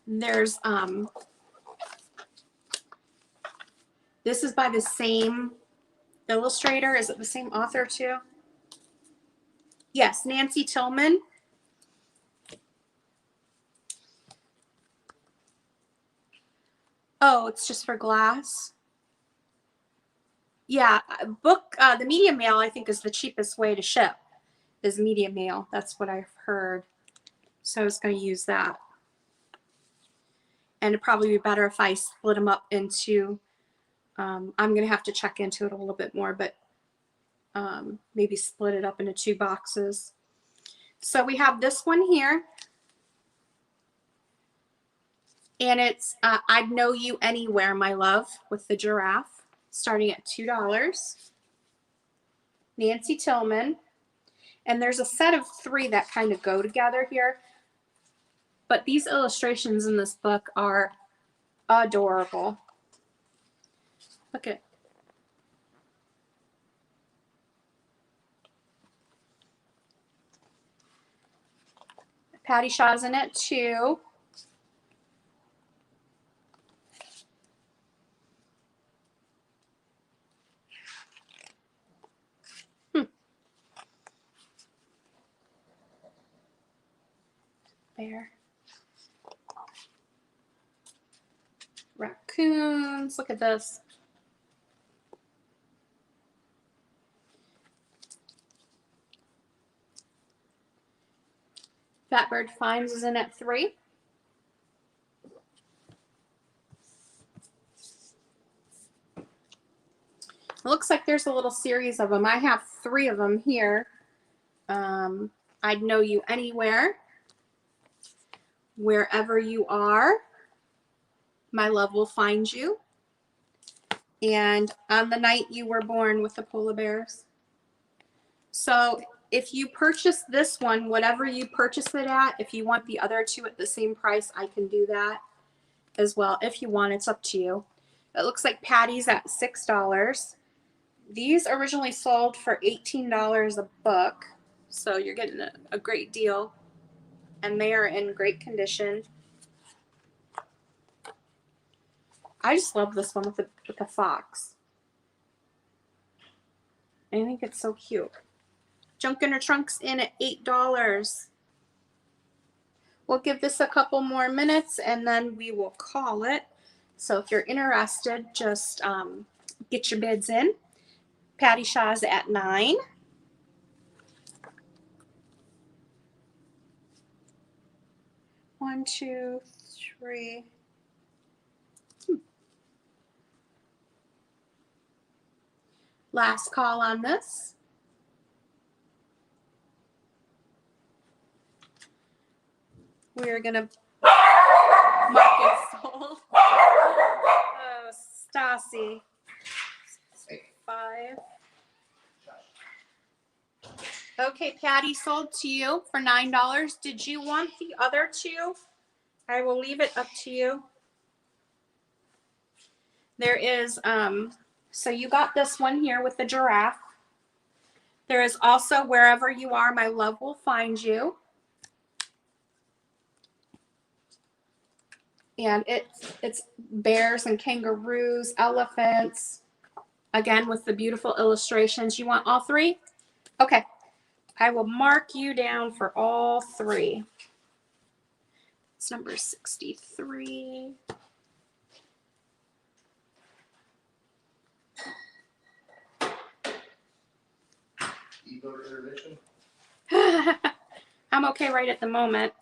There's this is by the same illustrator. Is it the same author too? Yes, Nancy Tillman. Oh, it's just for glass. Yeah, the medium mail I think is the cheapest way to ship is medium mail. That's what I've heard. So I was going to use that. And it'd probably be better if I split them up into, I'm going to have to check into it a little bit more, but maybe split it up into 2 boxes. So we have this one here. And it's I'd Know You Anywhere, My Love, with the giraffe, starting at $2. Nancy Tillman. And there's a set of 3 that kind of go together here. But these illustrations in this book are adorable. Look at Patty Shaw's in it too. Bear. Raccoons. Look at this. Fatbird Finds is in at 3. It looks like there's a little series of them. I have 3 of them here. I'd Know You Anywhere, Wherever You Are, My Love Will Find You, and On the Night You Were Born with the polar bears. So if you purchase this one, whatever you purchase it at, if you want the other 2 at the same price, I can do that as well. If you want, it's up to you. It looks like Patty's at $6. These originally sold for $18 a book, so you're getting a great deal, and they are in great condition. I just love this one with the fox. I think it's so cute. Junk in Her Trunk's in at $8. We'll give this a couple more minutes and then we will call it. So if you're interested, just get your bids in. Patty Shaw's at $9. One, two, three. Last call on this. We're gonna mark it sold. Oh, Stassi. 5. Okay, Patty, sold to you for $9. Did you want the other 2? I will leave it up to you. There is, so you got this one here with the giraffe. There is also Wherever You Are, My Love Will Find You. And it's bears and kangaroos, elephants, again with the beautiful illustrations. You want all 3? Okay, I will mark you down for all 3. It's number 63. I'm okay right at the moment.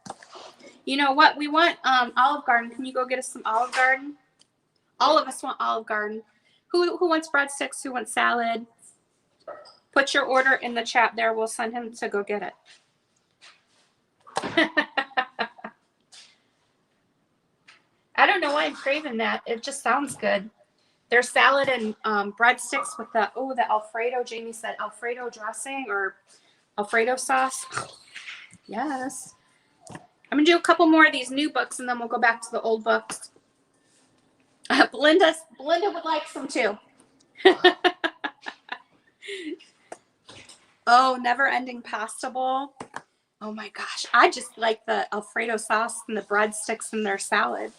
You know what? We want Olive Garden. Can you go get us some Olive Garden? All of us want Olive Garden. Who wants breadsticks? Who wants salad? Put your order in the chat there. We'll send him to go get it. I don't know why I'm craving that. It just sounds good. There's salad and breadsticks with the Alfredo. Jamie said Alfredo dressing or Alfredo sauce. Yes. I'm going to do a couple more of these new books, and then we'll go back to the old books. Belinda would like some too. Oh, Never Ending Pasta Bowl. Oh my gosh. I just like the Alfredo sauce and the breadsticks in their salad.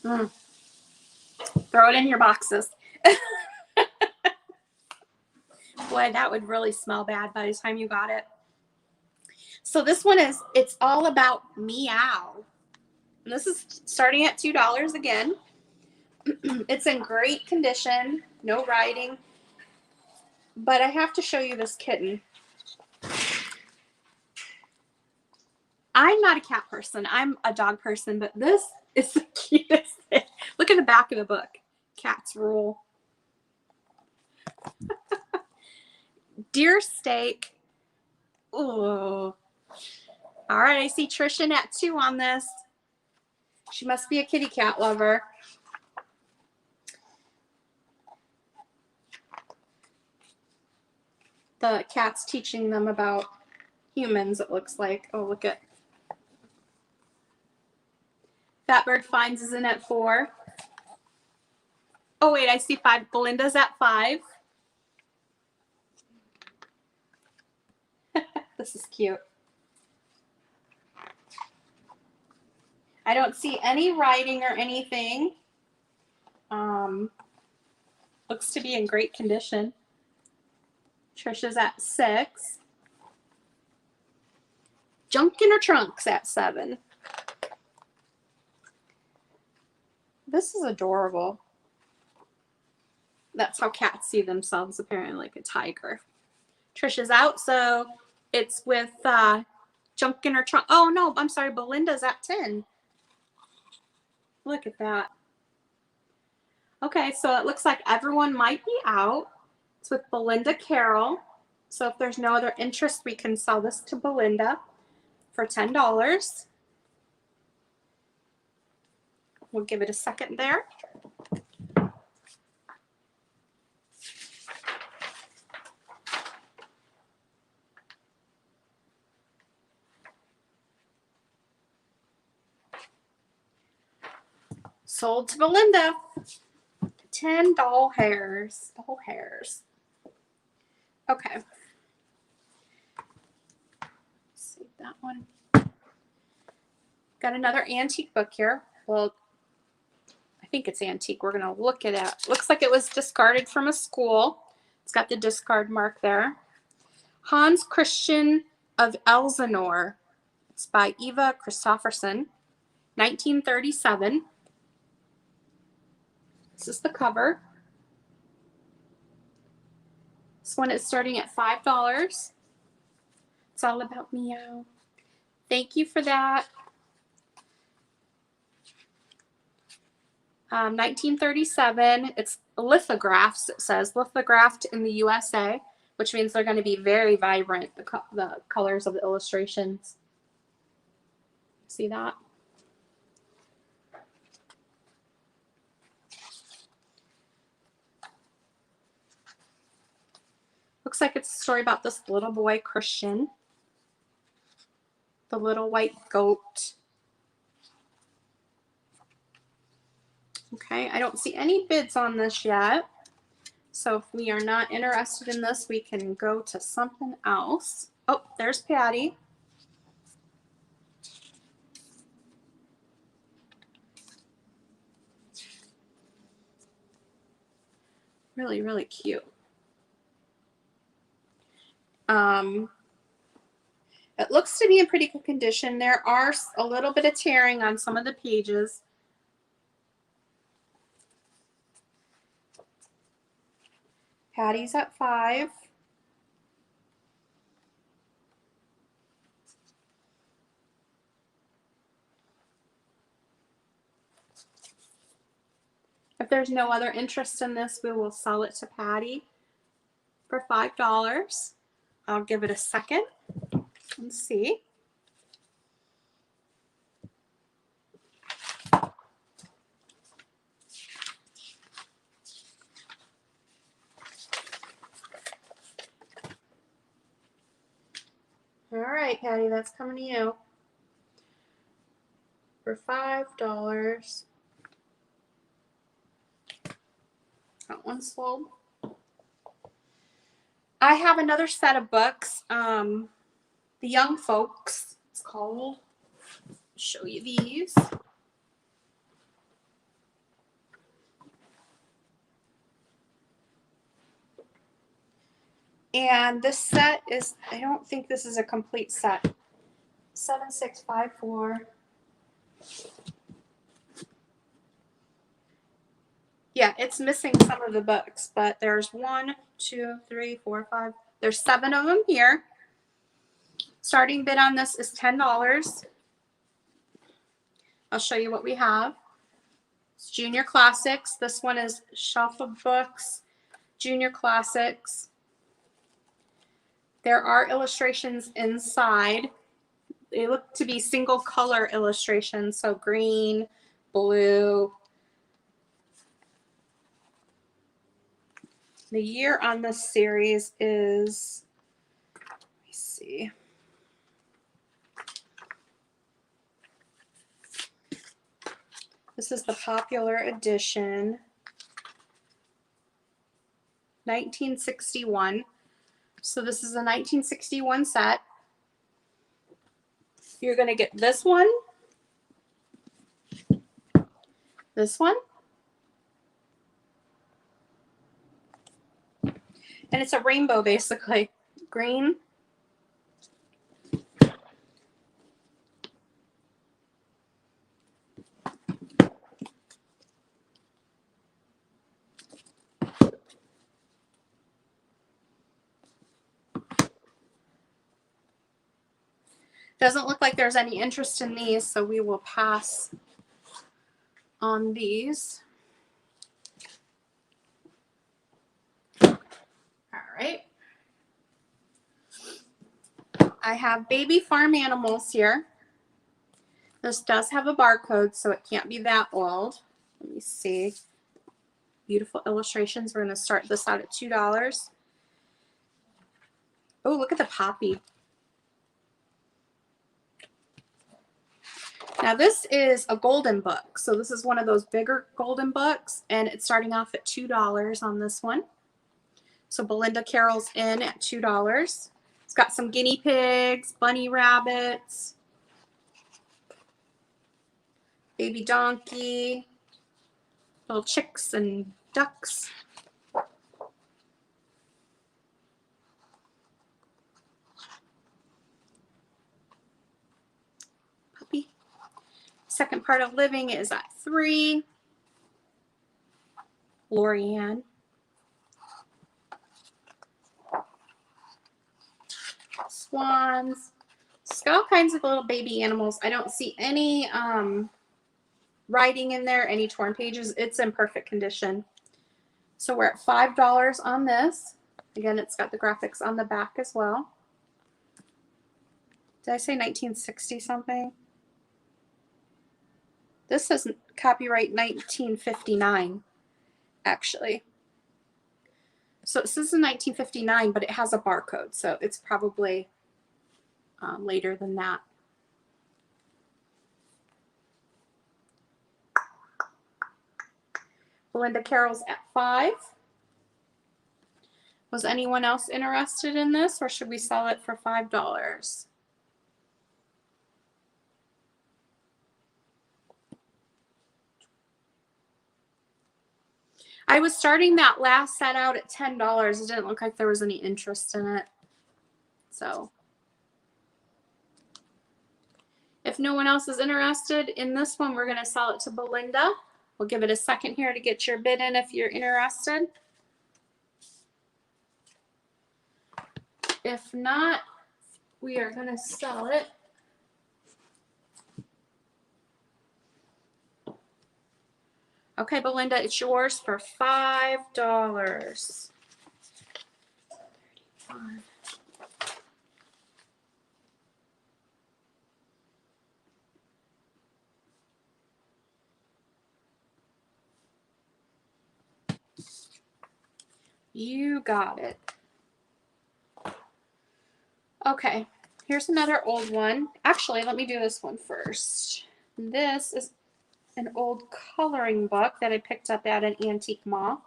Mm. Throw it in your boxes. Boy, that would really smell bad by the time you got it. So this one is, it's all about meow. And this is starting at $2 again. It's in great condition, no writing. But I have to show you this kitten. I'm not a cat person. I'm a dog person, but this is the cutest thing. Look at the back of the book. Cats rule. Deer steak. Ooh. All right, I see Trisha at 2 on this. She must be a kitty cat lover. The cat's teaching them about humans, it looks like. Oh, look at. Fatbird Finds is in at 4. Oh, wait, I see 5. Belinda's at 5. This is cute. I don't see any writing or anything. Looks to be in great condition. Trisha's at 6. Junk in her Trunks at 7. This is adorable. That's how cats see themselves, apparently, like a tiger. Trisha's out, so it's with Junk in her Trunk. Oh, no, I'm sorry. Belinda's at 10. Look at that. Okay, so it looks like everyone might be out. It's with Belinda Carroll. So if there's no other interest, we can sell this to Belinda for $10. We'll give it a second there. Sold to Belinda. 10 doll hairs. Doll hairs. Okay. See that one. Got another antique book here. Well, I think it's antique. We're going to look at it. Looks like it was discarded from a school. It's got the discard mark there. Hans Christian of Elsinore. It's by Eva Christofferson. 1937. This is the cover. This one is starting at $5. It's all about meow. Thank you for that. 1937. It's lithographs. It says lithographed in the USA, which means they're going to be very vibrant, the colors of the illustrations. See that? Looks like it's a story about this little boy, Christian. The little white goat. Okay, I don't see any bids on this yet. So if we are not interested in this, we can go to something else. Oh, there's Patty. Really, really cute. It looks to be in pretty good condition. There are a little bit of tearing on some of the pages. Patty's at 5. If there's no other interest in this, we will sell it to Patty for $5. I'll give it a second and see. All right, Patty, that's coming to you for $5. That one's sold. I have another set of books. The Young Folks, it's called. I'll show you these. And this set is, I don't think this is a complete set. 7654. Yeah, it's missing some of the books, but there's 1, 2, 3, 4, 5. There's 7 of them here. Starting bid on this is $10. I'll show you what we have. It's Junior Classics. This one is Shelf of Books, Junior Classics. There are illustrations inside. They look to be single color illustrations, so green, blue. The year on this series is, let me see. This is the popular edition, 1961. So this is a 1961 set. You're going to get this one, and it's a rainbow basically. Green, doesn't look like there's any interest in these, so we will pass on these. All right. I have Baby Farm Animals here. This does have a barcode, so it can't be that old. Let me see. Beautiful illustrations. We're going to start this out at $2. Oh, look at the poppy. Now this is a golden book. So this is one of those bigger golden books, and it's starting off at $2 on this one. So Belinda Carroll's in at $2. It's got some guinea pigs, bunny rabbits, baby donkey, little chicks and ducks. Puppy. Second Part of Living is at $3. Lorianne. Swans. It's got all kinds of little baby animals. I don't see any writing in there, any torn pages. It's in perfect condition. So we're at $5 on this. Again, it's got the graphics on the back as well. Did I say 1960 something? This says copyright 1959, actually. So it says in 1959, but it has a barcode, so it's probably later than that. Belinda Carroll's at $5. Was anyone else interested in this, or should we sell it for $5? I was starting that last set out at $10. It didn't look like there was any interest in it. So if no one else is interested in this one, we're going to sell it to Belinda. We'll give it a second here to get your bid in if you're interested. If not, we are going to sell it. Okay, Belinda, it's yours for $5. You got it. Okay, here's another old one. Actually, let me do this one first. This is an old coloring book that I picked up at an antique mall.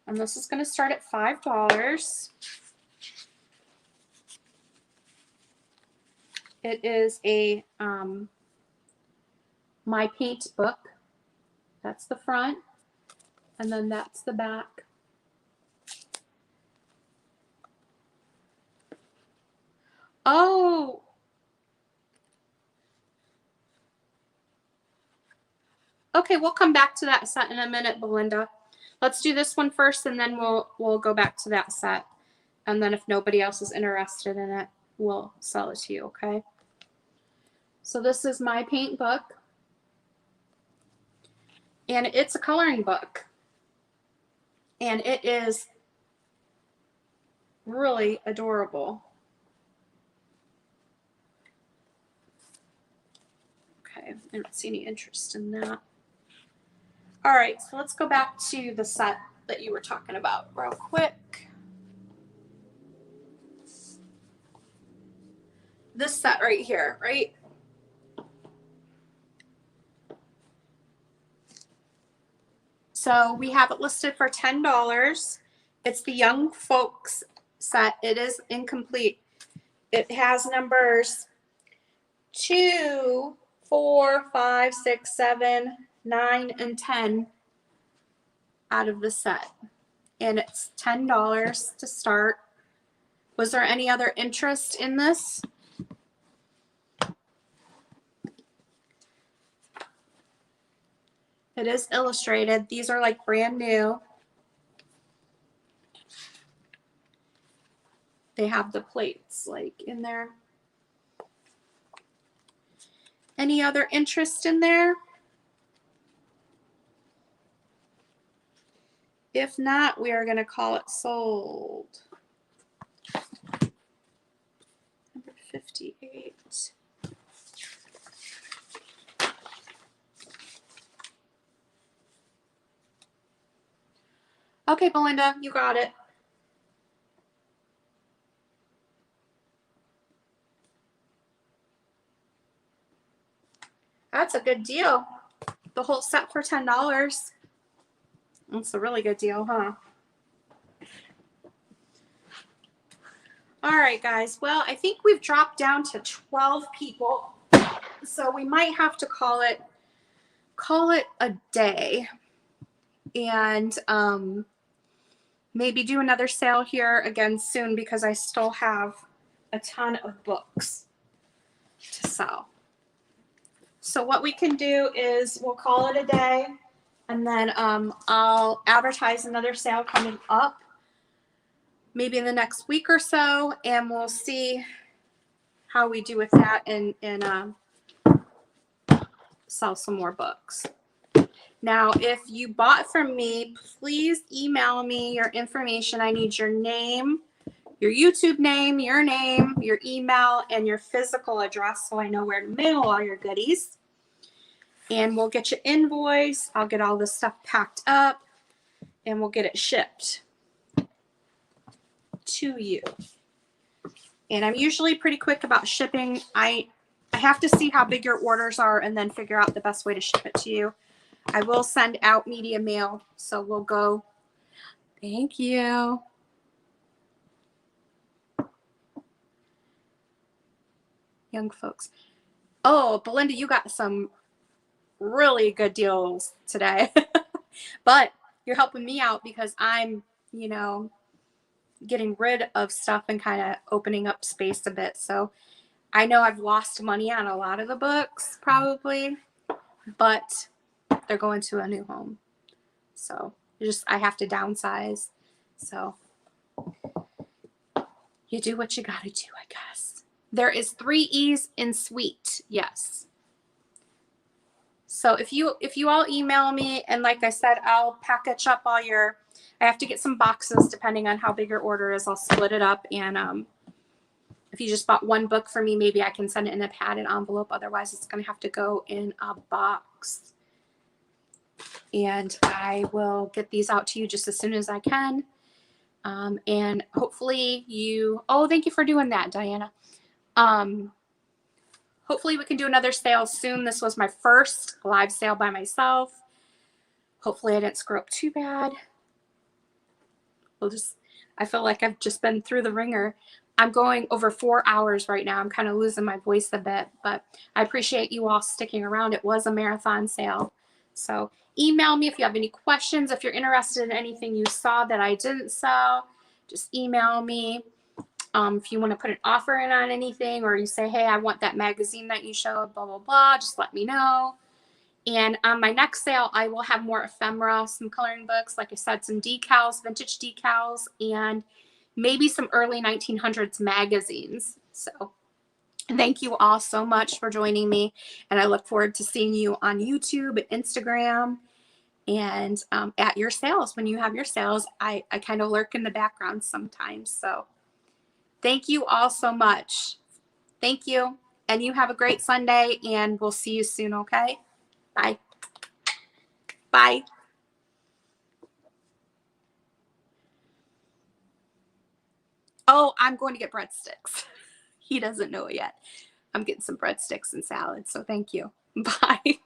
And this is going to start at $5. It is a My Paint book. That's the front. And then that's the back. Oh! Okay, we'll come back to that set in a minute, Belinda. Let's do this one first, and then we'll go back to that set. And then if nobody else is interested in it, we'll sell it to you, okay? So this is My Paint book. And it's a coloring book. And it is really adorable. Okay, I don't see any interest in that. All right, so let's go back to the set that you were talking about real quick. This set right here, right? So we have it listed for $10. It's the Young Folks set. It is incomplete. It has numbers 2, 4, 5, 6, 7, 9, and 10 out of the set. And it's $10 to start. Was there any other interest in this? It is illustrated. These are like brand new. They have the plates like in there. Any other interest in there? If not, we are going to call it sold. Number 58. Okay, Belinda, you got it. That's a good deal. The whole set for $10. That's a really good deal, huh? All right, guys. Well, I think we've dropped down to 12 people. So we might have to call it a day. And maybe do another sale here again soon because I still have a ton of books to sell. So what we can do is we'll call it a day, and then I'll advertise another sale coming up maybe in the next week or so, and we'll see how we do with that and sell some more books. Now, if you bought from me, please email me your information. I need your name, your YouTube name, your email, and your physical address so I know where to mail all your goodies. And we'll get you invoice. I'll get all this stuff packed up, and we'll get it shipped to you. And I'm usually pretty quick about shipping. I have to see how big your orders are and then figure out the best way to ship it to you. I will send out media mail, so we'll go. Thank you. Young Folks. Oh, Belinda, you got some really good deals today. But you're helping me out because I'm, getting rid of stuff and kind of opening up space a bit. So I know I've lost money on a lot of the books probably, but they're going to a new home. So I have to downsize. So you do what you got to do, I guess. There is 3 E's in sweet. Yes. So if you all email me, and like I said, I'll package up all your, I have to get some boxes depending on how big your order is. I'll split it up, and if you just bought one book for me, maybe I can send it in a padded envelope. Otherwise, it's going to have to go in a box. And I will get these out to you just as soon as I can. And hopefully oh, thank you for doing that, Diana. Hopefully we can do another sale soon. This was my first live sale by myself. Hopefully I didn't screw up too bad. I feel like I've just been through the ringer. I'm going over 4 hours right now. I'm kind of losing my voice a bit, but I appreciate you all sticking around. It was a marathon sale. So email me if you have any questions. If you're interested in anything you saw that I didn't sell, just email me. If you want to put an offer in on anything, or you say, hey, I want that magazine that you showed, blah, blah, blah, just let me know. And on my next sale, I will have more ephemera, some coloring books, like I said, some decals, vintage decals, and maybe some early 1900s magazines. So thank you all so much for joining me. And I look forward to seeing you on YouTube, Instagram, and at your sales. When you have your sales, I kind of lurk in the background sometimes. So thank you all so much. Thank you. And you have a great Sunday, and we'll see you soon, okay? Bye. Bye. Oh, I'm going to get breadsticks. He doesn't know it yet. I'm getting some breadsticks and salad, so thank you. Bye.